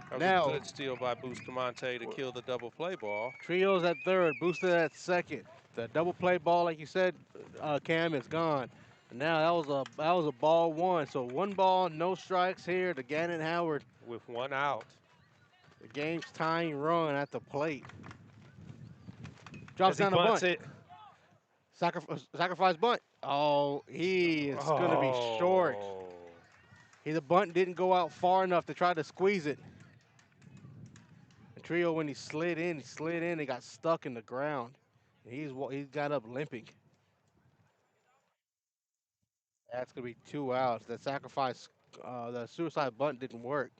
That was Now, a good steal by Bustamante to kill the double play ball. Trio's at third, Busta at second. The double play ball, like you said, Cam, is gone. And now that was a ball one. So 1 ball, no strikes here to Gannon Howard. With 1 out. The game's tying run at the plate. Drops down the bunt. It. Sacrifice bunt. Oh, he is going to be short. The bunt didn't go out far enough to try to squeeze it. And Trio, when he slid in, he got stuck in the ground. He's got up limping. That's going to be 2 outs. That sacrifice, the suicide bunt didn't work.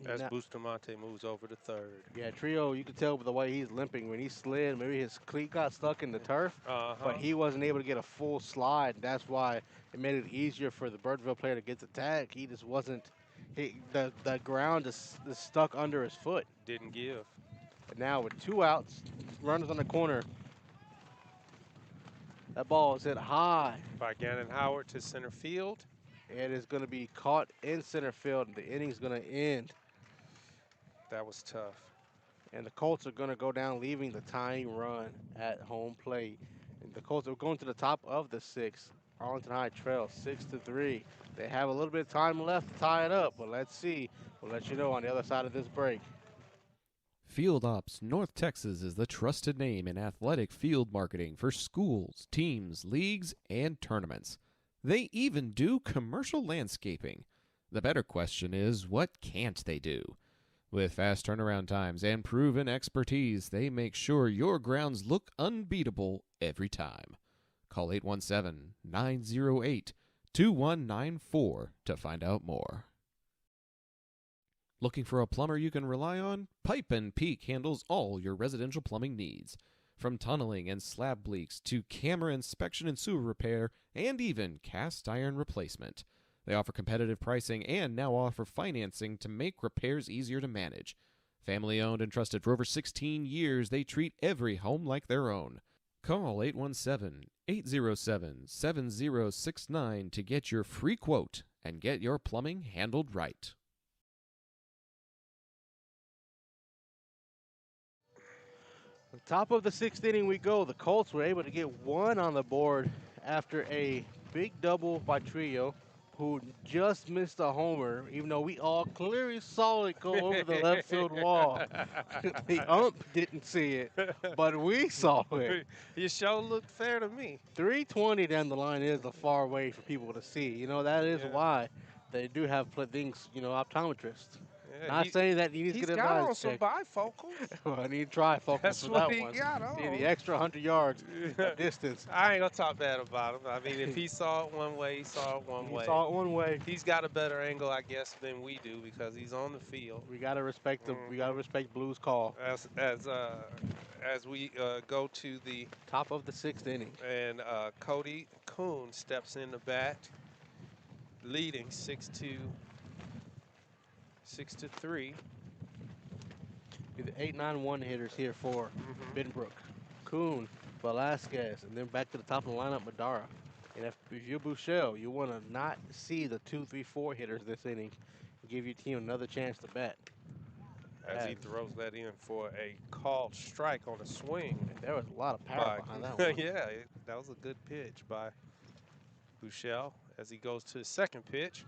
As Bustamante moves over to third. Yeah, Trio, you can tell by the way he's limping. When he slid, maybe his cleat got stuck in the turf, but he wasn't able to get a full slide. That's why it made it easier for the Birdville player to get the tag. He just wasn't, the ground is stuck under his foot. Didn't give. And now with 2 outs, runners on the corner. That ball is hit high. By Gannon Howard to center field. It is going to be caught in center field, and the inning's going to end. That was tough. And the Colts are going to go down, leaving the tying run at home plate. And the Colts are going to the top of the 6th. Arlington High trails 6-3. They have a little bit of time left to tie it up, but let's see. We'll let you know on the other side of this break. Field Ops North Texas is the trusted name in athletic field marketing for schools, teams, leagues, and tournaments. They even do commercial landscaping. The better question is, what can't they do? With fast turnaround times and proven expertise, they make sure your grounds look unbeatable every time. Call 817-908-2194 to find out more. Looking for a plumber you can rely on? Pipe & Peak handles all your residential plumbing needs. From tunneling and slab leaks to camera inspection and sewer repair, and even cast iron replacement. They offer competitive pricing and now offer financing to make repairs easier to manage. Family owned and trusted for over 16 years, they treat every home like their own. Call 817-807-7069 to get your free quote and get your plumbing handled right. Top of the 6th inning we go. The Colts were able to get 1 on the board after a big double by Trio, who just missed a homer, even though we all clearly saw it go over the left field wall. The ump didn't see it, but we saw it. Your show looked fair to me. 320 down the line is a far way for people to see. You know, that is why they do have things, optometrists. Yeah, Not saying that you need to get a got on eyes some check. bifocals. Well, I need to try focus That's for what that he one. got on. See the extra 100 yards of distance. I ain't gonna talk bad about him. I mean, if he saw it one way, he saw it one way. He saw it one way. He's got a better angle, I guess, than we do because he's on the field. We gotta respect we gotta respect Blue's call. As we go to the top of the 6th inning, and Cody Kuhn steps in the bat, leading 6-3. The 8-9-1 hitters here for Benbrook, Kuhn, Velasquez, and then back to the top of the lineup, Madara. And if you're Bouchel, you want to not see the 2, 3, 4 hitters this inning and give your team another chance to bat. as he throws that in for a called strike on a swing. There was a lot of power behind that one. Yeah, that was a good pitch by Buechele as he goes to his second pitch.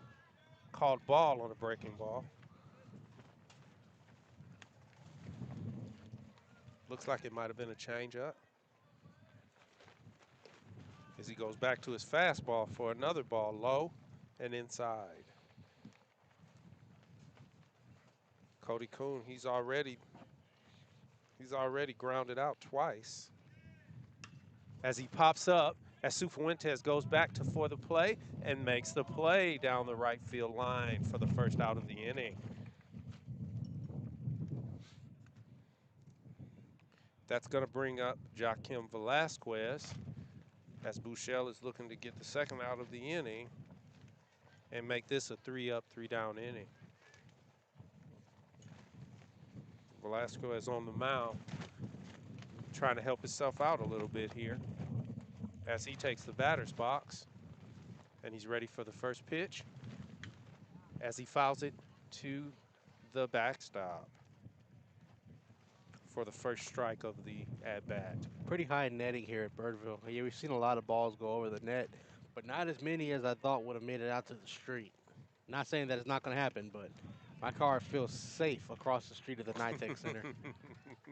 Called ball on a breaking ball. Looks like it might have been a changeup. As he goes back to his fastball for another ball, low and inside. Cody Kuhn, he's already grounded out twice. As he pops up, as Cifuentes goes back for the play and makes the play down the right field line for the first out of the inning. That's going to bring up Joaquim Velasquez as Buechele is looking to get the second out of the inning and make this a 3-up, 3-down inning. Velasquez on the mound, trying to help himself out a little bit here as he takes the batter's box, and he's ready for the first pitch as he fouls it to the backstop for the first strike of the at-bat. Pretty high netting here at Birdville. Yeah, we've seen a lot of balls go over the net, but not as many as I thought would have made it out to the street. Not saying that it's not going to happen, but my car feels safe across the street of the NITEC Center,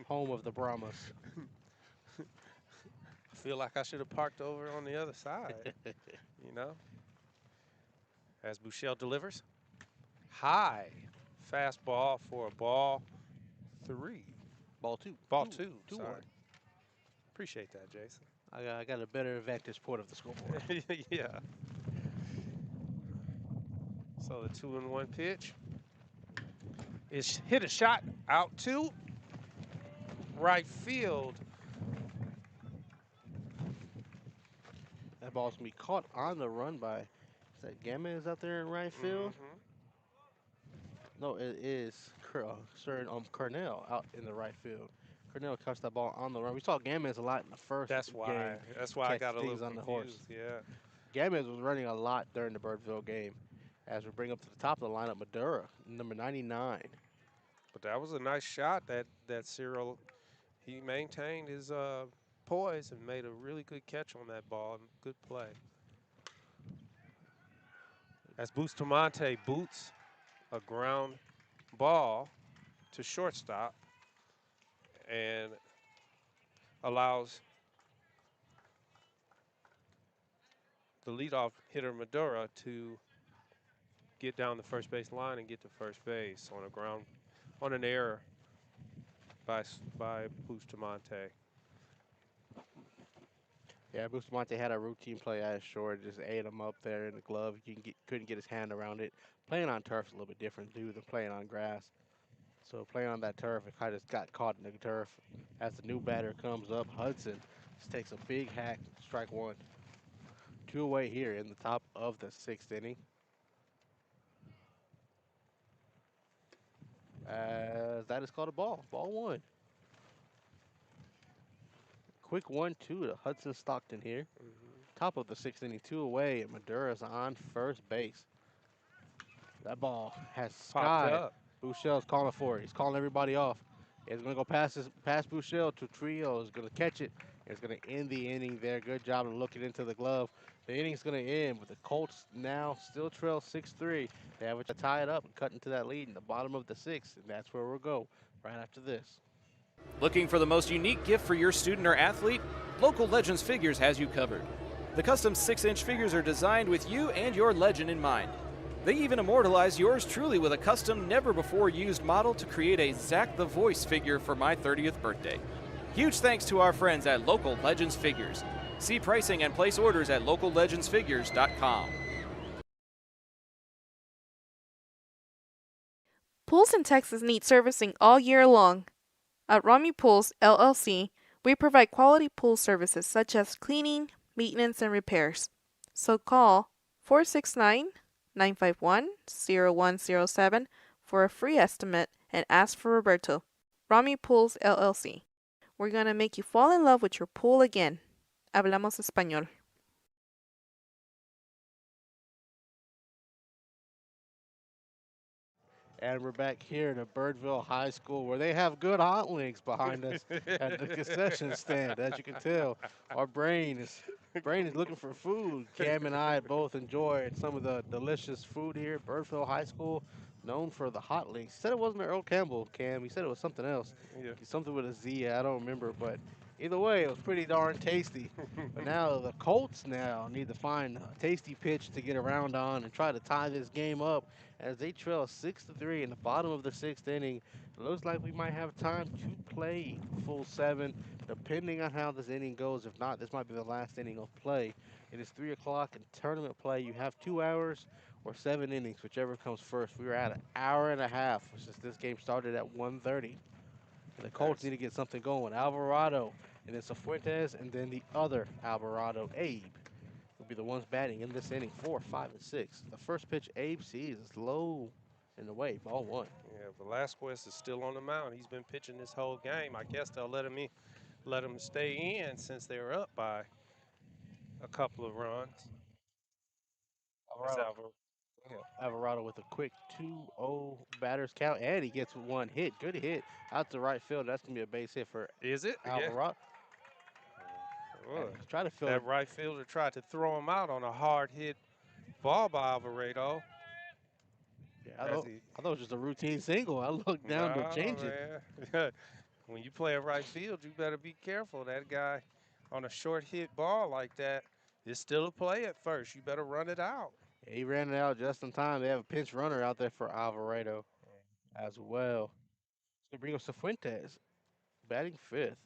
home of the Brahmas. I feel like I should have parked over on the other side, you know? As Buechele delivers, high fastball for a ball 3. Ball 2. Ball 2, Two sorry. one. Appreciate that, Jason. I got a better vantage point of the scoreboard. Yeah. So the 2-1 pitch is hit a shot out to right field. That ball's going to be caught on the run by, is that Gamez out there in right field? No, it is Cornell out in the right field. Cornell catches that ball on the run. We saw Gamez a lot in the first That's why. game. That's why I catch got a things little on the confused. horse. Yeah. Gamez was running a lot during the Birdville game. As we bring up to the top of the lineup, Madura, number 99. But that was a nice shot that Cyril, he maintained his poise and made a really good catch on that ball. Good play. As Bustamante boots a ground ball to shortstop and allows the leadoff hitter Madura to get down the first base line and get to first base on an error by Bustamante. Yeah, Bustamante had a routine play at short, just ate him up there in the glove. Couldn't get his hand around it. Playing on turf is a little bit different too than playing on grass. So playing on that turf, it kind of just got caught in the turf. As the new batter comes up, Hudson just takes a big hack, strike one. 2 away here in the top of the 6th inning. As that is called a ball. Ball 1. Quick 1-2 to Hudson Stockton here. Top of the 6th inning, 2 away, and Madura's on first base. That ball has Popped skied. up. Buechele's calling for it. He's calling everybody off. It's going to go past Buechele to Trio. Is going to catch it. It's going to end the inning there. Good job of looking into the glove. The inning's going to end with the Colts now still trail 6-3. They have to tie it up and cut into that lead in the bottom of the 6th, and that's where we'll go right after this. Looking for the most unique gift for your student or athlete? Local Legends Figures has you covered. The custom 6-inch figures are designed with you and your legend in mind. They even immortalize yours truly with a custom, never-before-used model to create a Zach the Voice figure for my 30th birthday. Huge thanks to our friends at Local Legends Figures. See pricing and place orders at locallegendsfigures.com. Pools in Texas need servicing all year long. At Rami Pools, LLC, we provide quality pool services such as cleaning, maintenance, and repairs. So call 469-951-0107 for a free estimate and ask for Roberto. Rami Pools, LLC. We're going to make you fall in love with your pool again. Hablamos español. And we're back here in Birdville High School where they have good hot links behind us at the concession stand. As you can tell, our brain is looking for food. Cam and I both enjoyed some of the delicious food here at Birdville High School, known for the hot links. He said it wasn't Earl Campbell, Cam. He said it was something else. Yeah. Something with a Z. I don't remember, but either way, it was pretty darn tasty. But now the Colts now need to find a tasty pitch to get around on and try to tie this game up as they trail 6-3 in the bottom of the sixth inning. It looks like we might have time to play full seven, depending on how this inning goes. If not, this might be the last inning of play. It is 3 o'clock in tournament play. You have 2 hours or 7 innings, whichever comes first. We were at an hour and a half since this game started at 1:30. And the Colts need to get something going. Alvarado, and then Cifuentes, and then the other Alvarado, Abe, will be the ones batting in this inning, 4, 5, and 6. The first pitch Abe sees is low and away, ball one. Yeah, Velasquez is still on the mound. He's been pitching this whole game. I guess they'll let him stay in since they're up by a couple of runs. That's Alvarado, Alvarado with a quick 2-0 batter's count, and he gets one hit. Good hit out to right field. That's going to be a base hit for Is it? Yeah. Alvarado. Well, Try to field. that right fielder tried to throw him out on a hard hit ball by Alvarado. Yeah, I thought it was just a routine single. I looked down to change it. Man. When you play a right field, you better be careful. That guy on a short hit ball like that is still a play at first. You better run it out. Yeah, he ran it out just in time. They have a pinch runner out there for Alvarado as well. It's going to bring up Cifuentes, batting fifth.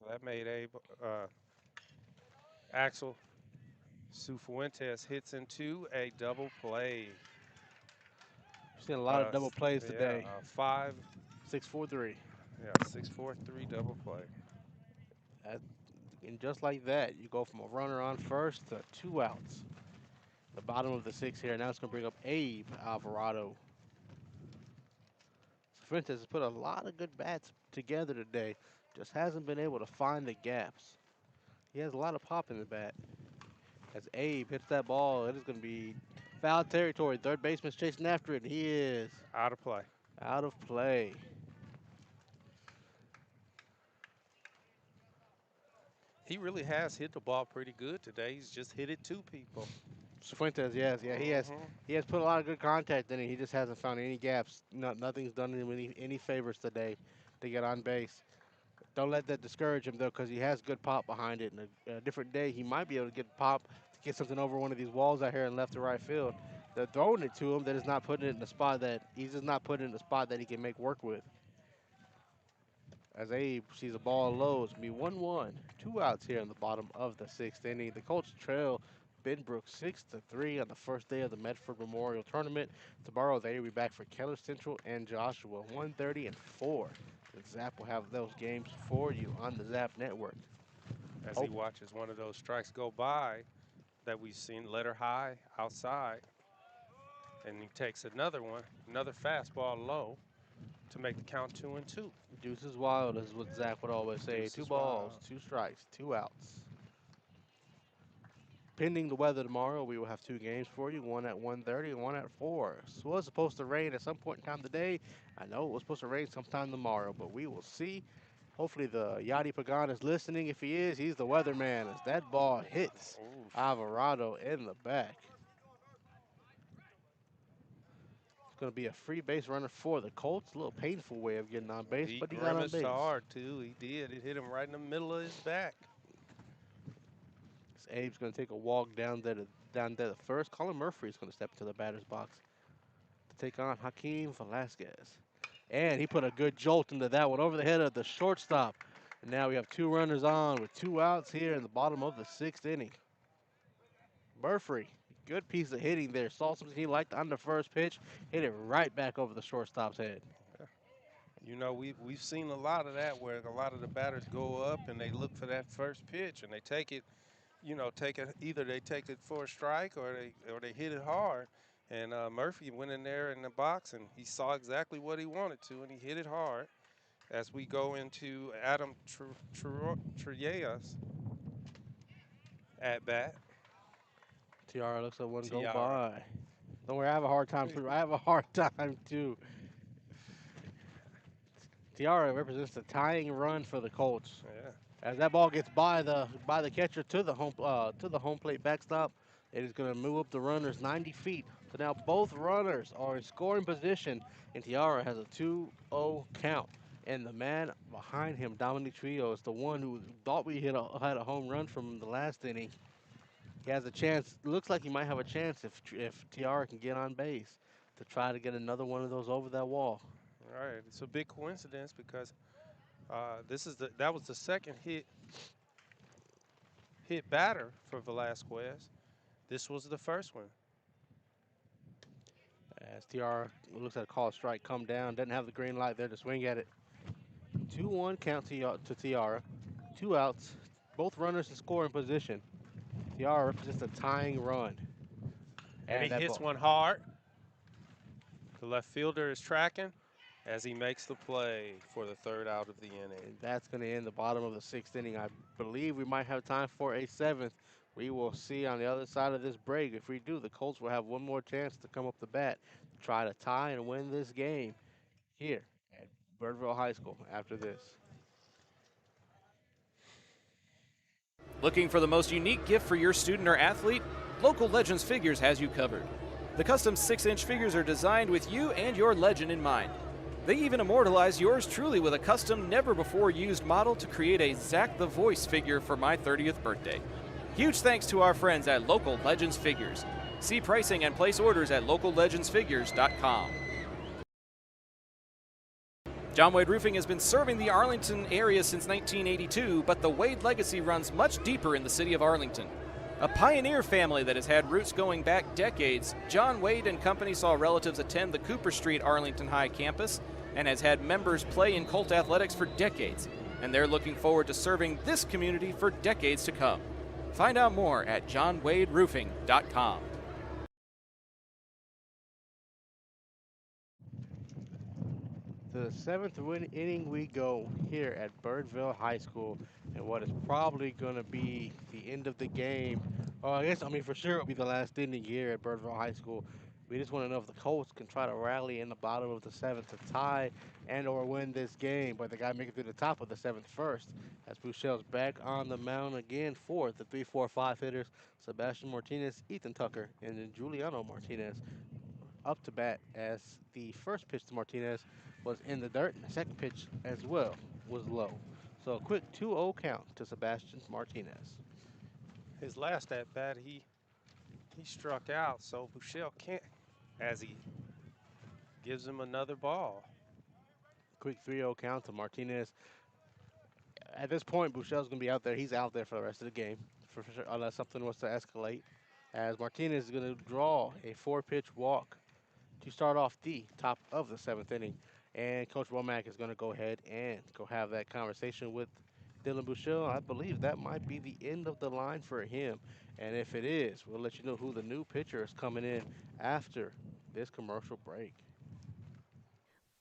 That made Axel Cifuentes hits into a double play. We've seen a lot of double plays today. 5, 6-4-3. Yeah, 6-4-3 double play. And just like that, you go from a runner on first to 2 outs. The bottom of the sixth here. Now it's going to bring up Abe Alvarado. Cifuentes has put a lot of good bats together today. Just hasn't been able to find the gaps. He has a lot of pop in the bat. As Abe hits that ball, it is going to be foul territory. Third baseman's chasing after it. He is out of play. Out of play. He really has hit the ball pretty good today. He's just hit it to people. Cifuentes, yes, yeah, he has put a lot of good contact in it. He just hasn't found any gaps. Nothing's done him any favors today to get on base. Don't let that discourage him though, because he has good pop behind it. And a different day, he might be able to get pop to get something over one of these walls out here in left to right field. They're throwing it to him. They're just not putting it in the spot that he's just not putting it in the spot that he can make work with. As Abe sees a ball low, it's going to be 1-1. 2 outs here in the bottom of the sixth inning. The Colts trail Benbrook 6-3 on the first day of the Medford Memorial Tournament. Tomorrow they will be back for Keller Central and Joshua, 1:30 and 4. And Zap will have those games for you on the Zap Network. As he watches one of those strikes go by that we've seen letter high outside. And he takes another one, another fastball low to make the count 2-2. Deuce is wild, is what Zach would always say. Deuce 2 is balls, wild. 2 strikes, 2 outs. Pending the weather tomorrow, we will have 2 games for you, one at 1:30 and one at 4. It was supposed to rain at some point in time today. I know it was supposed to rain sometime tomorrow, but we will see. Hopefully the Yachty Pagan is listening. If he is, he's the weatherman as that ball hits Alvarado in the back. It's going to be a free base runner for the Colts. A little painful way of getting on base, but he got on base. Hard too. He did. It hit him right in the middle of his back. Abe's going to take a walk down there to first. Colin Murphy is going to step into the batter's box to take on Hakeem Velasquez. And he put a good jolt into that one over the head of the shortstop. And now we have 2 runners on with 2 outs here in the bottom of the 6th inning. Murphy, good piece of hitting there. Saw something he liked on the first pitch. Hit it right back over the shortstop's head. You know, we've seen a lot of that where a lot of the batters go up and they look for that first pitch and they take it, either they take it for a strike or they hit it hard. And Murphy went in there in the box and he saw exactly what he wanted to and he hit it hard. As we go into Adam Trillea's at bat. Tiara looks like one go Tiara. by. Don't worry, I have a hard time too. I have a hard time too. Tiara represents the tying run for the Colts. Yeah. As that ball gets by the catcher to the home plate backstop, it is going to move up the runners 90 feet. So now both runners are in scoring position, and Tiara has a 2-0 count. And the man behind him, Dominic Trio, is the one who thought we had a home run from the last inning. He has a chance. Looks like he might have a chance if Tiara can get on base to try to get another one of those over that wall. All right. It's a big coincidence because that was the second hit batter for Velasquez. This was the first one. As Tiara looks at a call strike, come down, doesn't have the green light there to swing at it. 2-1 count to Tiara. 2 outs, both runners in scoring position. Tiara represents a tying run. And he that hits ball. one hard. The left fielder is tracking as he makes the play for the third out of the inning. And that's going to end the bottom of the 6th inning. I believe we might have time for a 7th. We will see on the other side of this break. If we do, the Colts will have one more chance to come up the bat to try to tie and win this game here at Birdville High School after this. Looking for the most unique gift for your student or athlete? Local Legends Figures has you covered. The custom 6-inch figures are designed with you and your legend in mind. They even immortalize yours truly with a custom, never-before-used model to create a Zach the Voice figure for my 30th birthday. Huge thanks to our friends at Local Legends Figures. See pricing and place orders at locallegendsfigures.com. John Wade Roofing has been serving the Arlington area since 1982, but the Wade legacy runs much deeper in the city of Arlington. A pioneer family that has had roots going back decades, John Wade and Company saw relatives attend the Cooper Street Arlington High campus and has had members play in Colt athletics for decades, and they're looking forward to serving this community for decades to come. Find out more at johnwaderoofing.com. To the 7th inning we go here at Birdville High School, and what is probably going to be the end of the game. Oh, for sure it'll be the last inning here at Birdville High School. We just want to know if the Colts can try to rally in the bottom of the 7th to tie and or win this game, but they got to make it through the top of the 7th first. As Bouchel's back on the mound again for the 3-4-5 hitters, Sebastian Martinez, Ethan Tucker, and then Juliano Martinez up to bat, as the first pitch to Martinez was in the dirt, and the second pitch as well was low. So a quick 2-0 count to Sebastian Martinez. His last at bat, he struck out, so Bouchel can't, as he gives him another ball. Quick 3-0 count to Martinez. At this point, Bouchel's going to be out there. He's out there for the rest of the game, for sure, unless something was to escalate. As Martinez is going to draw a 4-pitch walk to start off the top of the 7th inning. And Coach Womack is going to go ahead and go have that conversation with Dylan Bouchel. I believe that might be the end of the line for him. And if it is, we'll let you know who the new pitcher is coming in after this commercial break.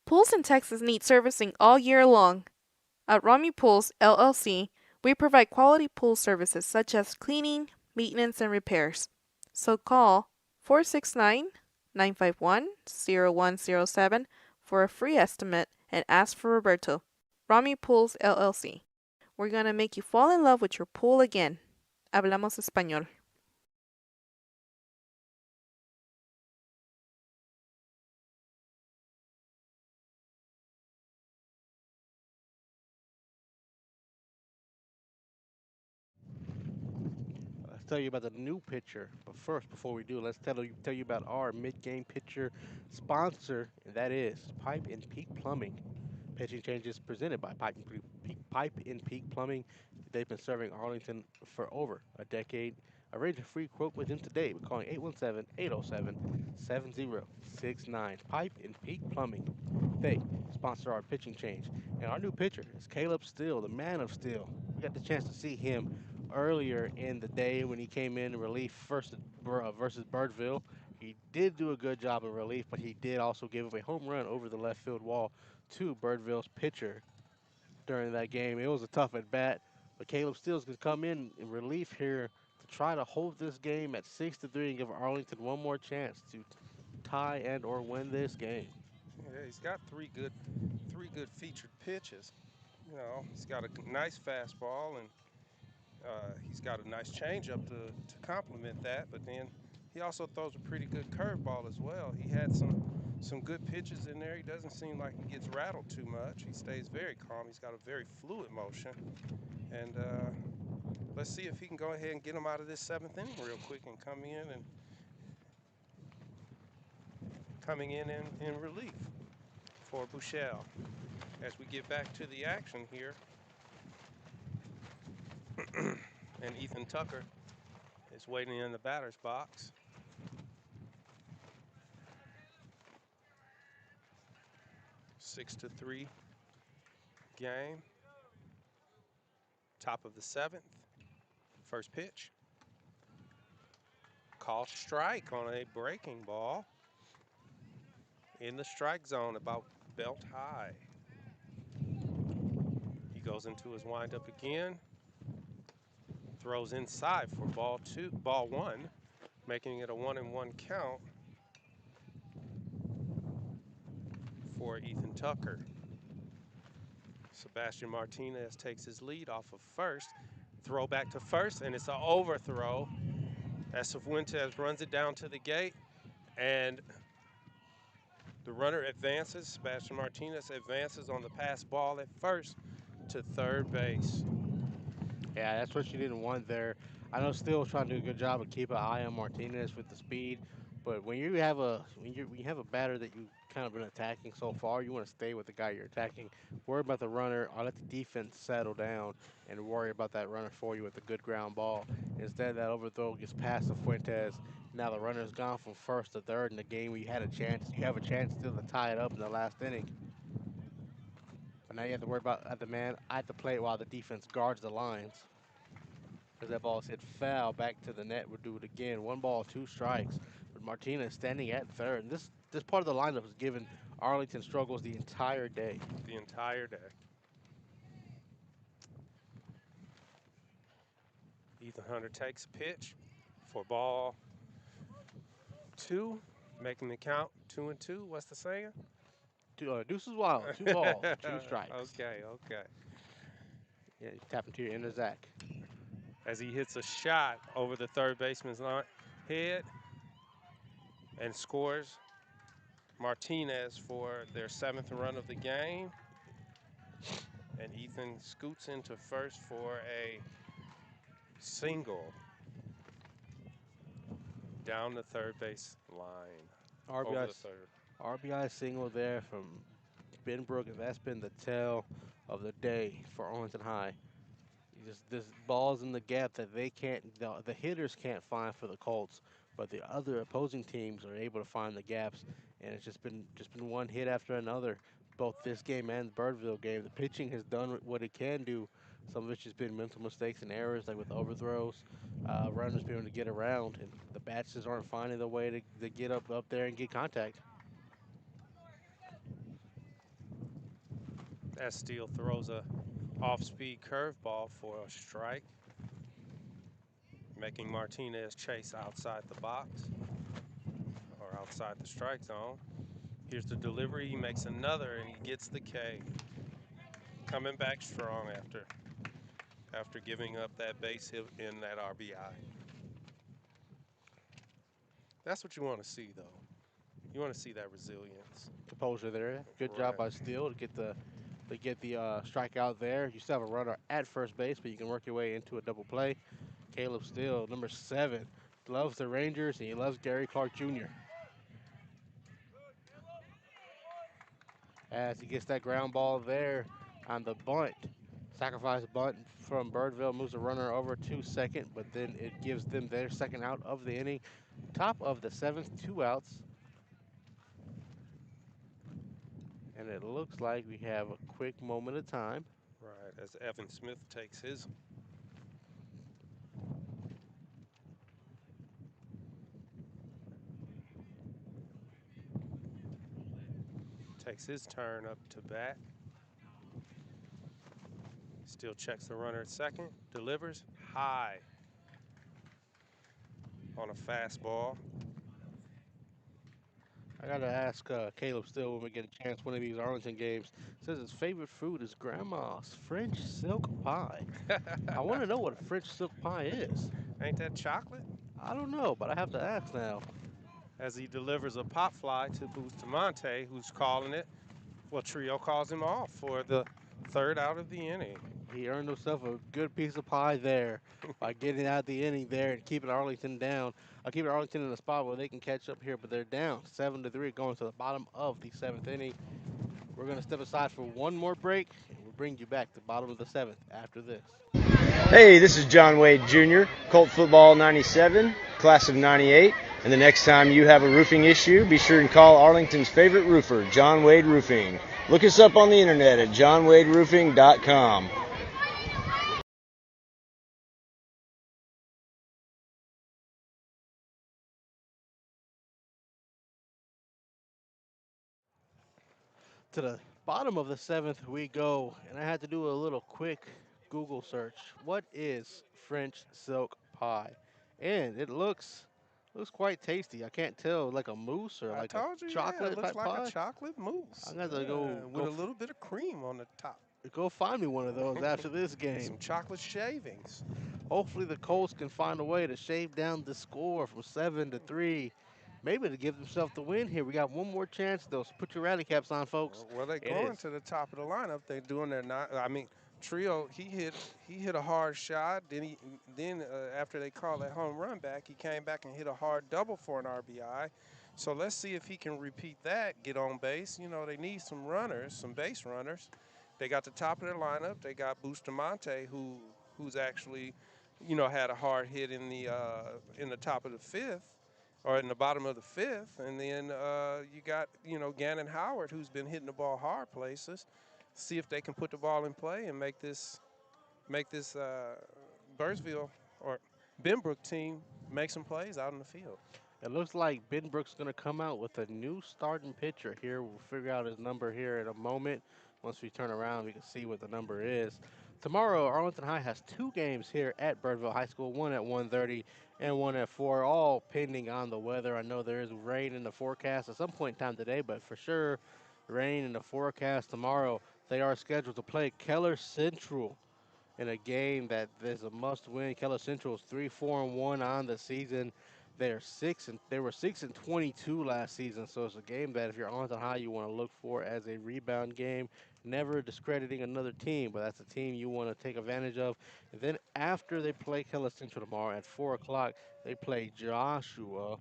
Pools in Texas need servicing all year long. At Rami Pools, LLC, we provide quality pool services such as cleaning, maintenance, and repairs. So call 469-951-0107 for a free estimate and ask for Roberto. Rami Pools, LLC. We're going to make you fall in love with your pool again. Hablamos español. Let's tell you about the new pitcher. But first, before we do, let's tell you about our mid-game pitcher sponsor, and that is Pipe and Peak Plumbing. Pitching changes presented by Pipe and Peak Plumbing. They've been serving Arlington for over a decade. Arrange a free quote with them today by calling 817-807-7069. Pipe and Peak Plumbing. They sponsor our pitching change. And our new pitcher is Caleb Steele, the man of steel. We got the chance to see him earlier in the day when he came in relief versus Birdville. He did do a good job in relief, but he did also give up a home run over the left field wall to Birdville's pitcher during that game. It was a tough at bat, but Caleb Steele's going to come in relief here to try to hold this game at 6-3 and give Arlington one more chance to tie and or win this game. Yeah, he's got three good featured pitches. You know, he's got a nice fastball and he's got a nice changeup to complement that. But then he also throws a pretty good curveball as well. He had some good pitches in there. He doesn't seem like he gets rattled too much. He stays very calm. He's got a very fluid motion. And let's see if he can go ahead and get him out of this 7th inning real quick and coming in relief for Buechele. As we get back to the action here, and Ethan Tucker is waiting in the batter's box. Six to 3 game. Top of the 7th. First pitch. Called strike on a breaking ball. In the strike zone, about belt high. He goes into his windup again. Throws inside for ball 1, making it a 1-1 count for Ethan Tucker. Sebastian Martinez takes his lead off of first. Throw back to first, and it's an overthrow. As Fuentes runs it down to the gate, and the runner advances. Sebastian Martinez advances on the pass ball at first to third base. Yeah, that's what you didn't want there. I know Steele's trying to do a good job of keeping an eye on Martinez with the speed, but when you have a batter that you kind of been attacking so far, you want to stay with the guy you're attacking. Worry about the runner, or let the defense settle down and worry about that runner for you with a good ground ball. Instead, that overthrow gets past the Fuentes. Now the runner's gone from first to third in the game where you have a chance still to tie it up in the last inning. But now you have to worry about the man at the plate while the defense guards the lines. As that ball is hit foul back to the net, we'll do it again. 1 ball, 2 strikes. But Martinez standing at third. And this part of the lineup has given Arlington struggles the entire day. The entire day. Ethan Hunter takes a pitch for ball 2, making the count 2-2. What's the saying? Deuces wild. 2 balls, 2 strikes. Okay. Yeah, you tap into your inner Zach. As he hits a shot over the third baseman's head and scores Martinez for their 7th run of the game. And Ethan scoots into first for a single down the third base line. Over the third. RBI single there from Benbrook, and that's been the tell of the day for Arlington High. This ball's in the gap that the hitters can't find for the Colts, but the other opposing teams are able to find the gaps, and it's just been one hit after another, both this game and the Birdville game. The pitching has done what it can do. Some of it's just been mental mistakes and errors, like with overthrows, runners being able to get around, and the bats just aren't finding the way to get up there and get contact. As Steele throws a off-speed curveball for a strike, making Martinez chase outside the box or outside the strike zone. Here's the delivery. He makes another, and he gets the K. Coming back strong after giving up that base hit in that RBI. That's what you want to see, though. You want to see that resilience. Composure there. Good job by Steele to get the strikeout there. You still have a runner at first base, but you can work your way into a double play. Caleb Steele, number 7, loves the Rangers, and he loves Gary Clark Jr. As he gets that ground ball there on the bunt. Sacrifice bunt from Birdville moves the runner over to second, but then it gives them their second out of the inning. Top of the 7th, 2 outs. And it looks like we have a quick moment of time. Right, as Evan Smith takes his turn up to bat. Still checks the runner at second, delivers high on a fastball. I gotta ask Caleb still when we get a chance one of these Arlington games. Says his favorite food is Grandma's French silk pie. I want to know what a French silk pie is. Ain't that chocolate? I don't know, but I have to ask now. As he delivers a pop fly to Bustamante, who's calling it. Well, Trio calls him off for the third out of the inning. He earned himself a good piece of pie there by getting out the inning there and keeping Arlington down. Keeping Arlington in a spot where they can catch up here, but they're down 7-3 going to the bottom of the seventh inning. We're going to step aside for one more break, and we'll bring you back to the bottom of the seventh after this. Hey, this is John Wade Jr., Colt Football 97, class of 98. And the next time you have a roofing issue, be sure and call Arlington's favorite roofer, John Wade Roofing. Look us up on the internet at johnwaderoofing.com. To the bottom of the seventh we go, and I had to do a little quick Google search. What is French silk pie? And it looks quite tasty. I can't tell like a mousse or I like a told you, chocolate it looks type like pie. a chocolate mousse. I'm gonna have to with a little bit of cream on the top. go find me one of those after this game. Some chocolate shavings. Hopefully the Colts can find a way to shave down the score from 7-3. Maybe to give themselves the win here. We got one more chance though. So put your rally caps on, folks. Well, they're It going is. to the top of the lineup. They're doing their nine. I mean, Trio. He hit a hard shot. Then after they called that home run back, he came back and hit a hard double for an RBI. So let's see if he can repeat that. Get on base. You know, they need some runners, some base runners. They got the top of their lineup. They got Bustamante, who's actually, had a hard hit in the top of the fifth. Or in the bottom of the fifth, and then you got Gannon Howard, who's been hitting the ball hard places. See if they can put the ball in play and make this Birdsville or Benbrook team make some plays out in the field. It looks like Benbrook's going to come out with a new starting pitcher here. We'll figure out his number here in a moment. Once we turn around, we can see what the number is. Tomorrow, Arlington High has two games here at Birdville High School, one at 1:30 and one at 4, all pending on the weather. I know there is rain in the forecast at some point in time today, but for sure, rain in the forecast tomorrow. They are scheduled to play Keller Central in a game that is a must-win. Keller Central is 3-4-1 on the season. They were 6-22 last season, so it's a game that if you're on the high, you want to look for as a rebound game. Never discrediting another team, but that's a team you want to take advantage of. And then after they play Keller Central tomorrow at 4 o'clock, they play Joshua,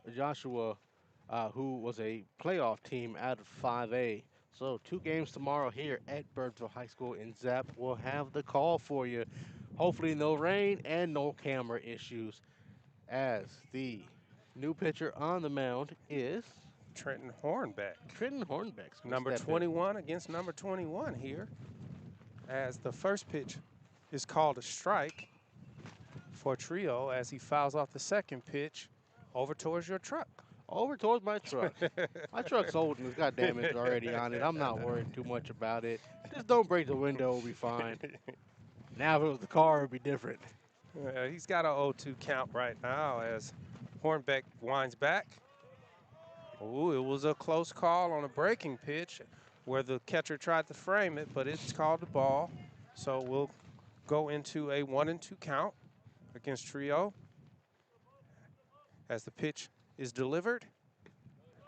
who was a playoff team out of 5A. So 2 games tomorrow here at Birdville High School, and Zap will have the call for you. Hopefully no rain and no camera issues, as the new pitcher on the mound is Trenton Hornbeck. Trenton Hornbeck's gonna Number step in. 21 against number 21 here, as the first pitch is called a strike for Trio as he fouls off the second pitch over towards your truck. Over towards my truck. My truck's old and it's got damage already on it. I'm not worried too much about it. Just don't break the window, we'll be fine. Now if it was the car, it'd be different. He's got an 0-2 count right now as Hornbeck winds back. Ooh, it was a close call on a breaking pitch where the catcher tried to frame it, but it's called the ball. So we'll go into a 1-2 count against Trio as the pitch is delivered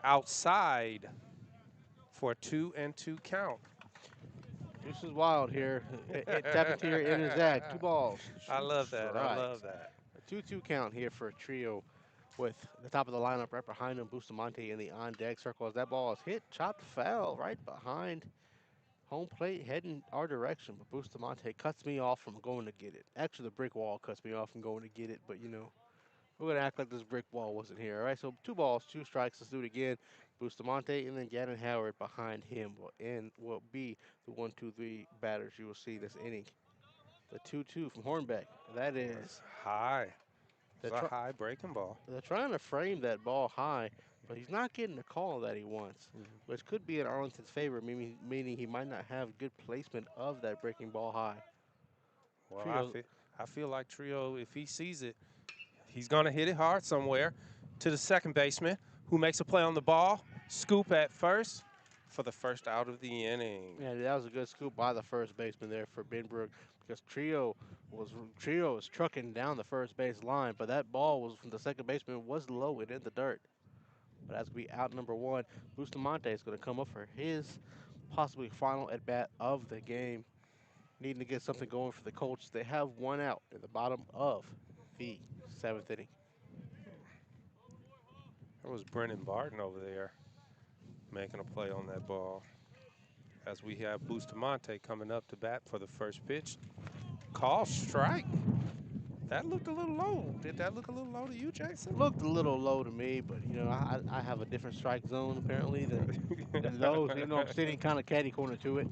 outside for a 2-2 count. This is wild here. Tapping here in his act. 2 balls. I love that. I Strikes. love that. A 2-2 count here for a Trio with the top of the lineup right behind him, Bustamante in the on-deck circle as that ball is hit, chopped foul right behind home plate, heading our direction. But Bustamante cuts me off from going to get it. Actually, the brick wall cuts me off from going to get it, but we're going to act like this brick wall wasn't here. All right, so 2 balls, 2 strikes. Let's do it again. Bustamante and then Gannon Howard behind him will be the 1-2-3 batters you will see this inning. The 2-2 from Hornbeck. That is high. It's They're a high breaking ball. They're trying to frame that ball high, but he's not getting the call that he wants, which could be in Arlington's favor, meaning he might not have good placement of that breaking ball high. Well, I feel like Trio, if he sees it, He's going to hit it hard somewhere to the second baseman, who makes a play on the ball. Scoop at first for the first out of the inning. Yeah, that was a good scoop by the first baseman there for Benbrook, because Trio was trucking down the first base line, but that ball was from the second baseman was low and in the dirt. But that's going to be out number one. Bustamante is going to come up for his possibly final at bat of the game, needing to get something going for the Colts. They have one out in the bottom of the seventh inning. There was Brennan Barton over there making a play on that ball. As we have Bustamante coming up to bat for the first pitch. Call strike. That looked a little low. Did that look a little low to you, Jason? Looked a little low to me, but I have a different strike zone apparently than those. Even though I'm sitting kind of catty corner to it.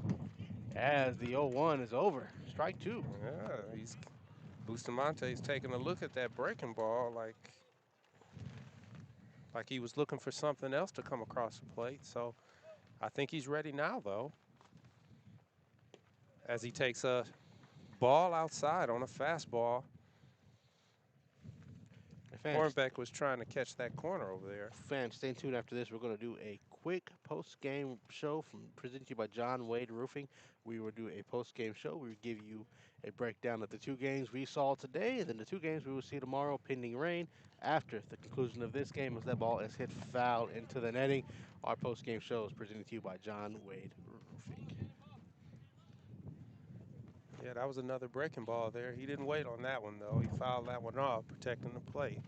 As the 0-1 is over, strike two. Yeah, Bustamante's taking a look at that breaking ball like he was looking for something else to come across the plate. So I think he's ready now, though, as he takes a ball outside on a fastball. Hornbeck was trying to catch that corner over there. Fans, stay tuned after this. We're going to do a quick post-game show presented to you by John Wade Roofing. We will do a post-game show. We will give you a breakdown of the two games we saw today and then the two games we will see tomorrow pending rain. After the conclusion of this game, as that ball is hit foul into the netting, our post-game show is presented to you by John Wade Roofing. Yeah, that was another breaking ball there. He didn't wait on that one, though. He fouled that one off, protecting the plate.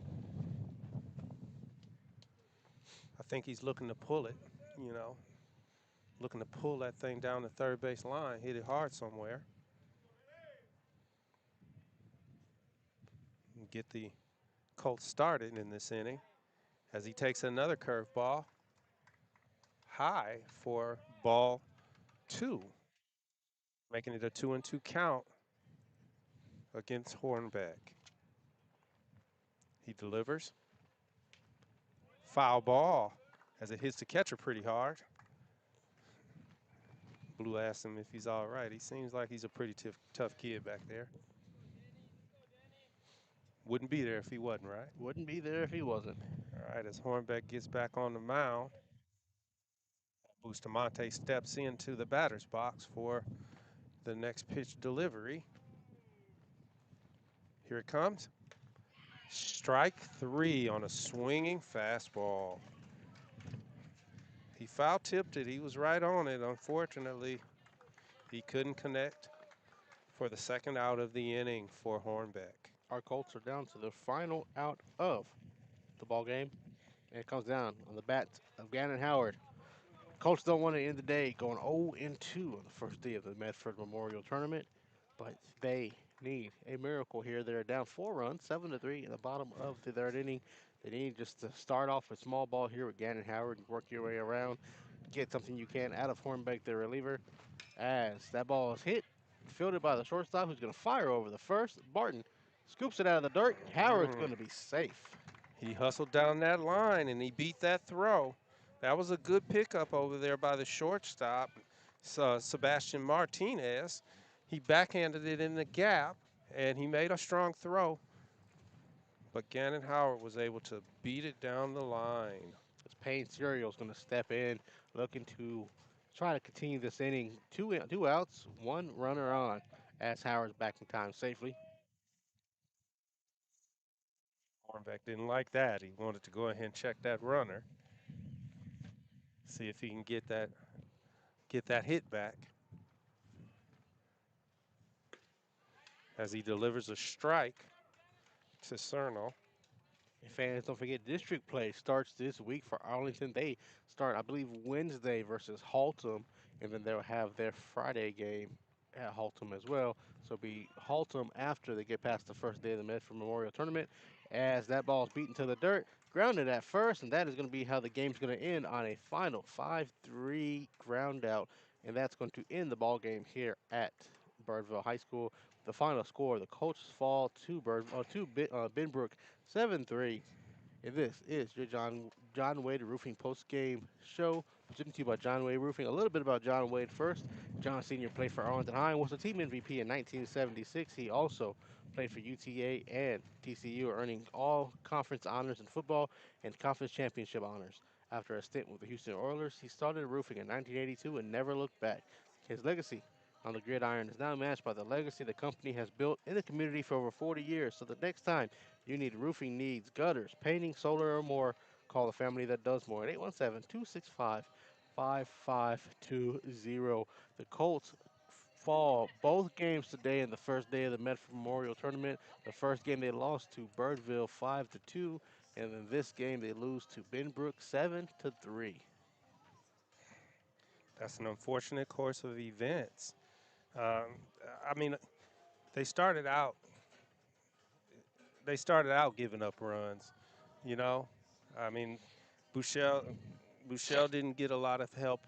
I think he's looking to pull it, looking to pull that thing down the third base line, hit it hard somewhere. And get the Colts started in this inning as he takes another curveball high for ball two, making it a 2-2 count against Hornbeck. He delivers. Foul ball as it hits the catcher pretty hard. Blue asked him if he's all right. He seems like he's a pretty tough kid back there. Wouldn't be there if he wasn't, right? Wouldn't be there if he wasn't. All right, as Hornbeck gets back on the mound, Bustamante steps into the batter's box for the next pitch delivery. Here it comes. Strike three on a swinging fastball. He foul tipped it. He was right on it. Unfortunately, he couldn't connect for the second out of the inning for Hornbeck. Our Colts are down to the final out of the ball game, and it comes down on the bat of Gannon Howard. Colts don't want to end the day going 0-2 on the first day of the Medford Memorial Tournament, but they need a miracle here. They're down 4 runs, 7-3 in the bottom of the third inning. They need just to start off with small ball here with Gannon Howard and work your way around, get something you can out of Hornbeck, the reliever, as that ball is hit, fielded by the shortstop, who's going to fire over the first. Barton scoops it out of the dirt. Howard's going to be safe. He hustled down that line, and he beat that throw. That was a good pickup over there by the shortstop, Sebastian Martinez. He backhanded it in the gap, and he made a strong throw. But Gannon Howard was able to beat it down the line. As Payne Serial's going to step in, looking to try to continue this inning. Two outs, one runner on, as Howard's back in time safely. Hornbeck didn't like that. He wanted to go ahead and check that runner, see if he can get that hit back. As he delivers a strike to Cerno. Fans, don't forget district play starts this week for Arlington. They start, I believe, Wednesday versus Haltom, and then they'll have their Friday game at Haltom as well. So it'll be Haltom after they get past the first day of the Medford Memorial Tournament. As that ball is beaten to the dirt, grounded at first, and that is going to be how the game's going to end on a final 5-3 ground out, and that's going to end the ball game here at Birdville High School. The final score: the Colts fall to Benbrook 7-3. And this is your John Wade Roofing post-game show presented to you by John Wade Roofing. A little bit about John Wade first. John Sr. played for Arlington High and was the team MVP in 1976. He also played for UTA and TCU, earning all conference honors in football and conference championship honors. After a stint with the Houston Oilers, he started roofing in 1982 and never looked back. His legacy on the gridiron is now matched by the legacy the company has built in the community for over 40 years. So the next time you need roofing needs, gutters, painting, solar, or more, call the family that does more at 817-265-5520. The Colts fall both games today in the first day of the Medford Memorial Tournament. The first game they lost to Birdville 5-2, and in this game they lose to Benbrook 7-3. That's an unfortunate course of events. I mean, they started out giving up runs. You know, I mean, Bouchel didn't get a lot of help,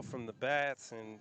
from the bats, and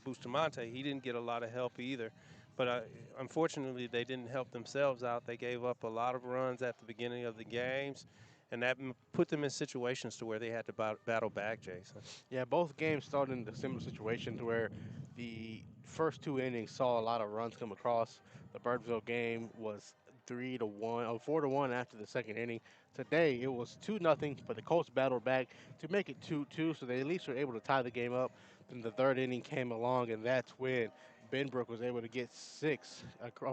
Bustamante, he didn't get a lot of help either. But unfortunately, they didn't help themselves out. They gave up a lot of runs at the beginning of the games, and that put them in situations to where they had to battle back, Jason. Yeah, both games started in a similar situation to where the first two innings saw a lot of runs come across. The Birdville game was 3-1, 4-1 after the second inning. Today it was 2-0, but the Colts battled back to make it 2-2, so they at least were able to tie the game up. Then the third inning came along, and that's when Benbrook was able to get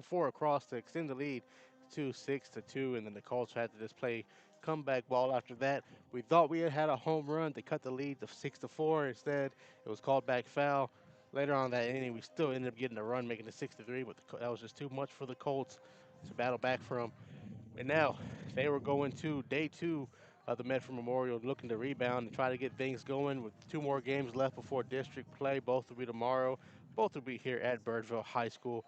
four across to extend the lead to 6-2, and then the Colts had to just play comeback ball after that. We thought we had a home run. They cut the lead to 6-4. Instead, it was called back foul. Later on that inning, we still ended up getting a run, making it 6-3, but that was just too much for the Colts to battle back from. And now they were going to day two of the Medford Memorial, looking to rebound and try to get things going with 2 more games left before district play. Both will be tomorrow. Both will be here at Birdville High School.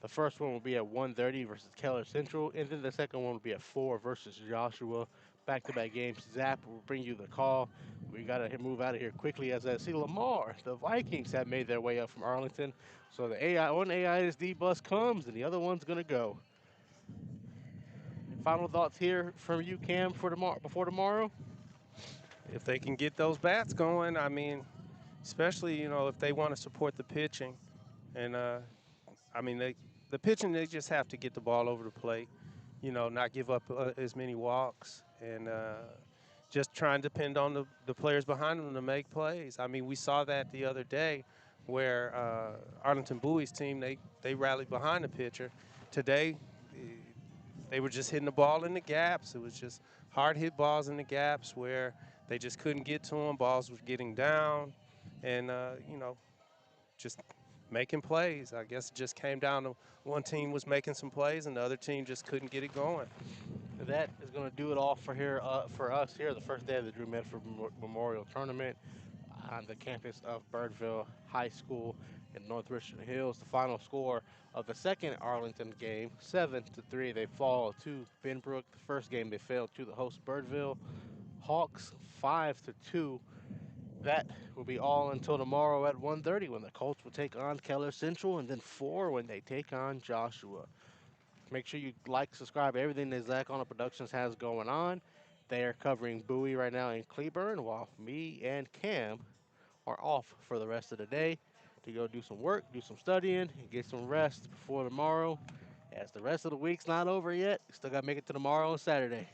The first one will be at 1:30 versus Keller Central, and then the second one will be at 4 versus Joshua. Back-to-back games. Zap will bring you the call. We got to move out of here quickly as I see Lamar. The Vikings have made their way up from Arlington. So the one AISD bus comes, and the other one's going to go. Final thoughts here from you, Cam, for tomorrow, before tomorrow? If they can get those bats going, I mean, especially, if they want to support the pitching. And, the pitching, they just have to get the ball over the plate, not give up as many walks, and just try and depend on the players behind them to make plays. I mean, we saw that the other day where Arlington Bowie's team, they rallied behind the pitcher. Today, they were just hitting the ball in the gaps. It was just hard hit balls in the gaps where they just couldn't get to them. Balls were getting down, and just making plays. I guess it just came down to one team was making some plays, and the other team just couldn't get it going. That is going to do it all for us here, the first day of the Drew Medford Memorial Tournament on the campus of Birdville High School in North Richland Hills. The final score of the second Arlington game, 7-3. They fall to Benbrook. The first game they failed to the host Birdville Hawks, 5-2. That will be all until tomorrow at 1:30 when the Colts will take on Keller Central, and then 4 when they take on Joshua. Make sure you like, subscribe, everything that Zach on the Productions has going on. They are covering Bowie right now in Cleburne, while me and Cam are off for the rest of the day to go do some work, do some studying, and get some rest before tomorrow. As the rest of the week's not over yet, still got to make it to tomorrow and Saturday.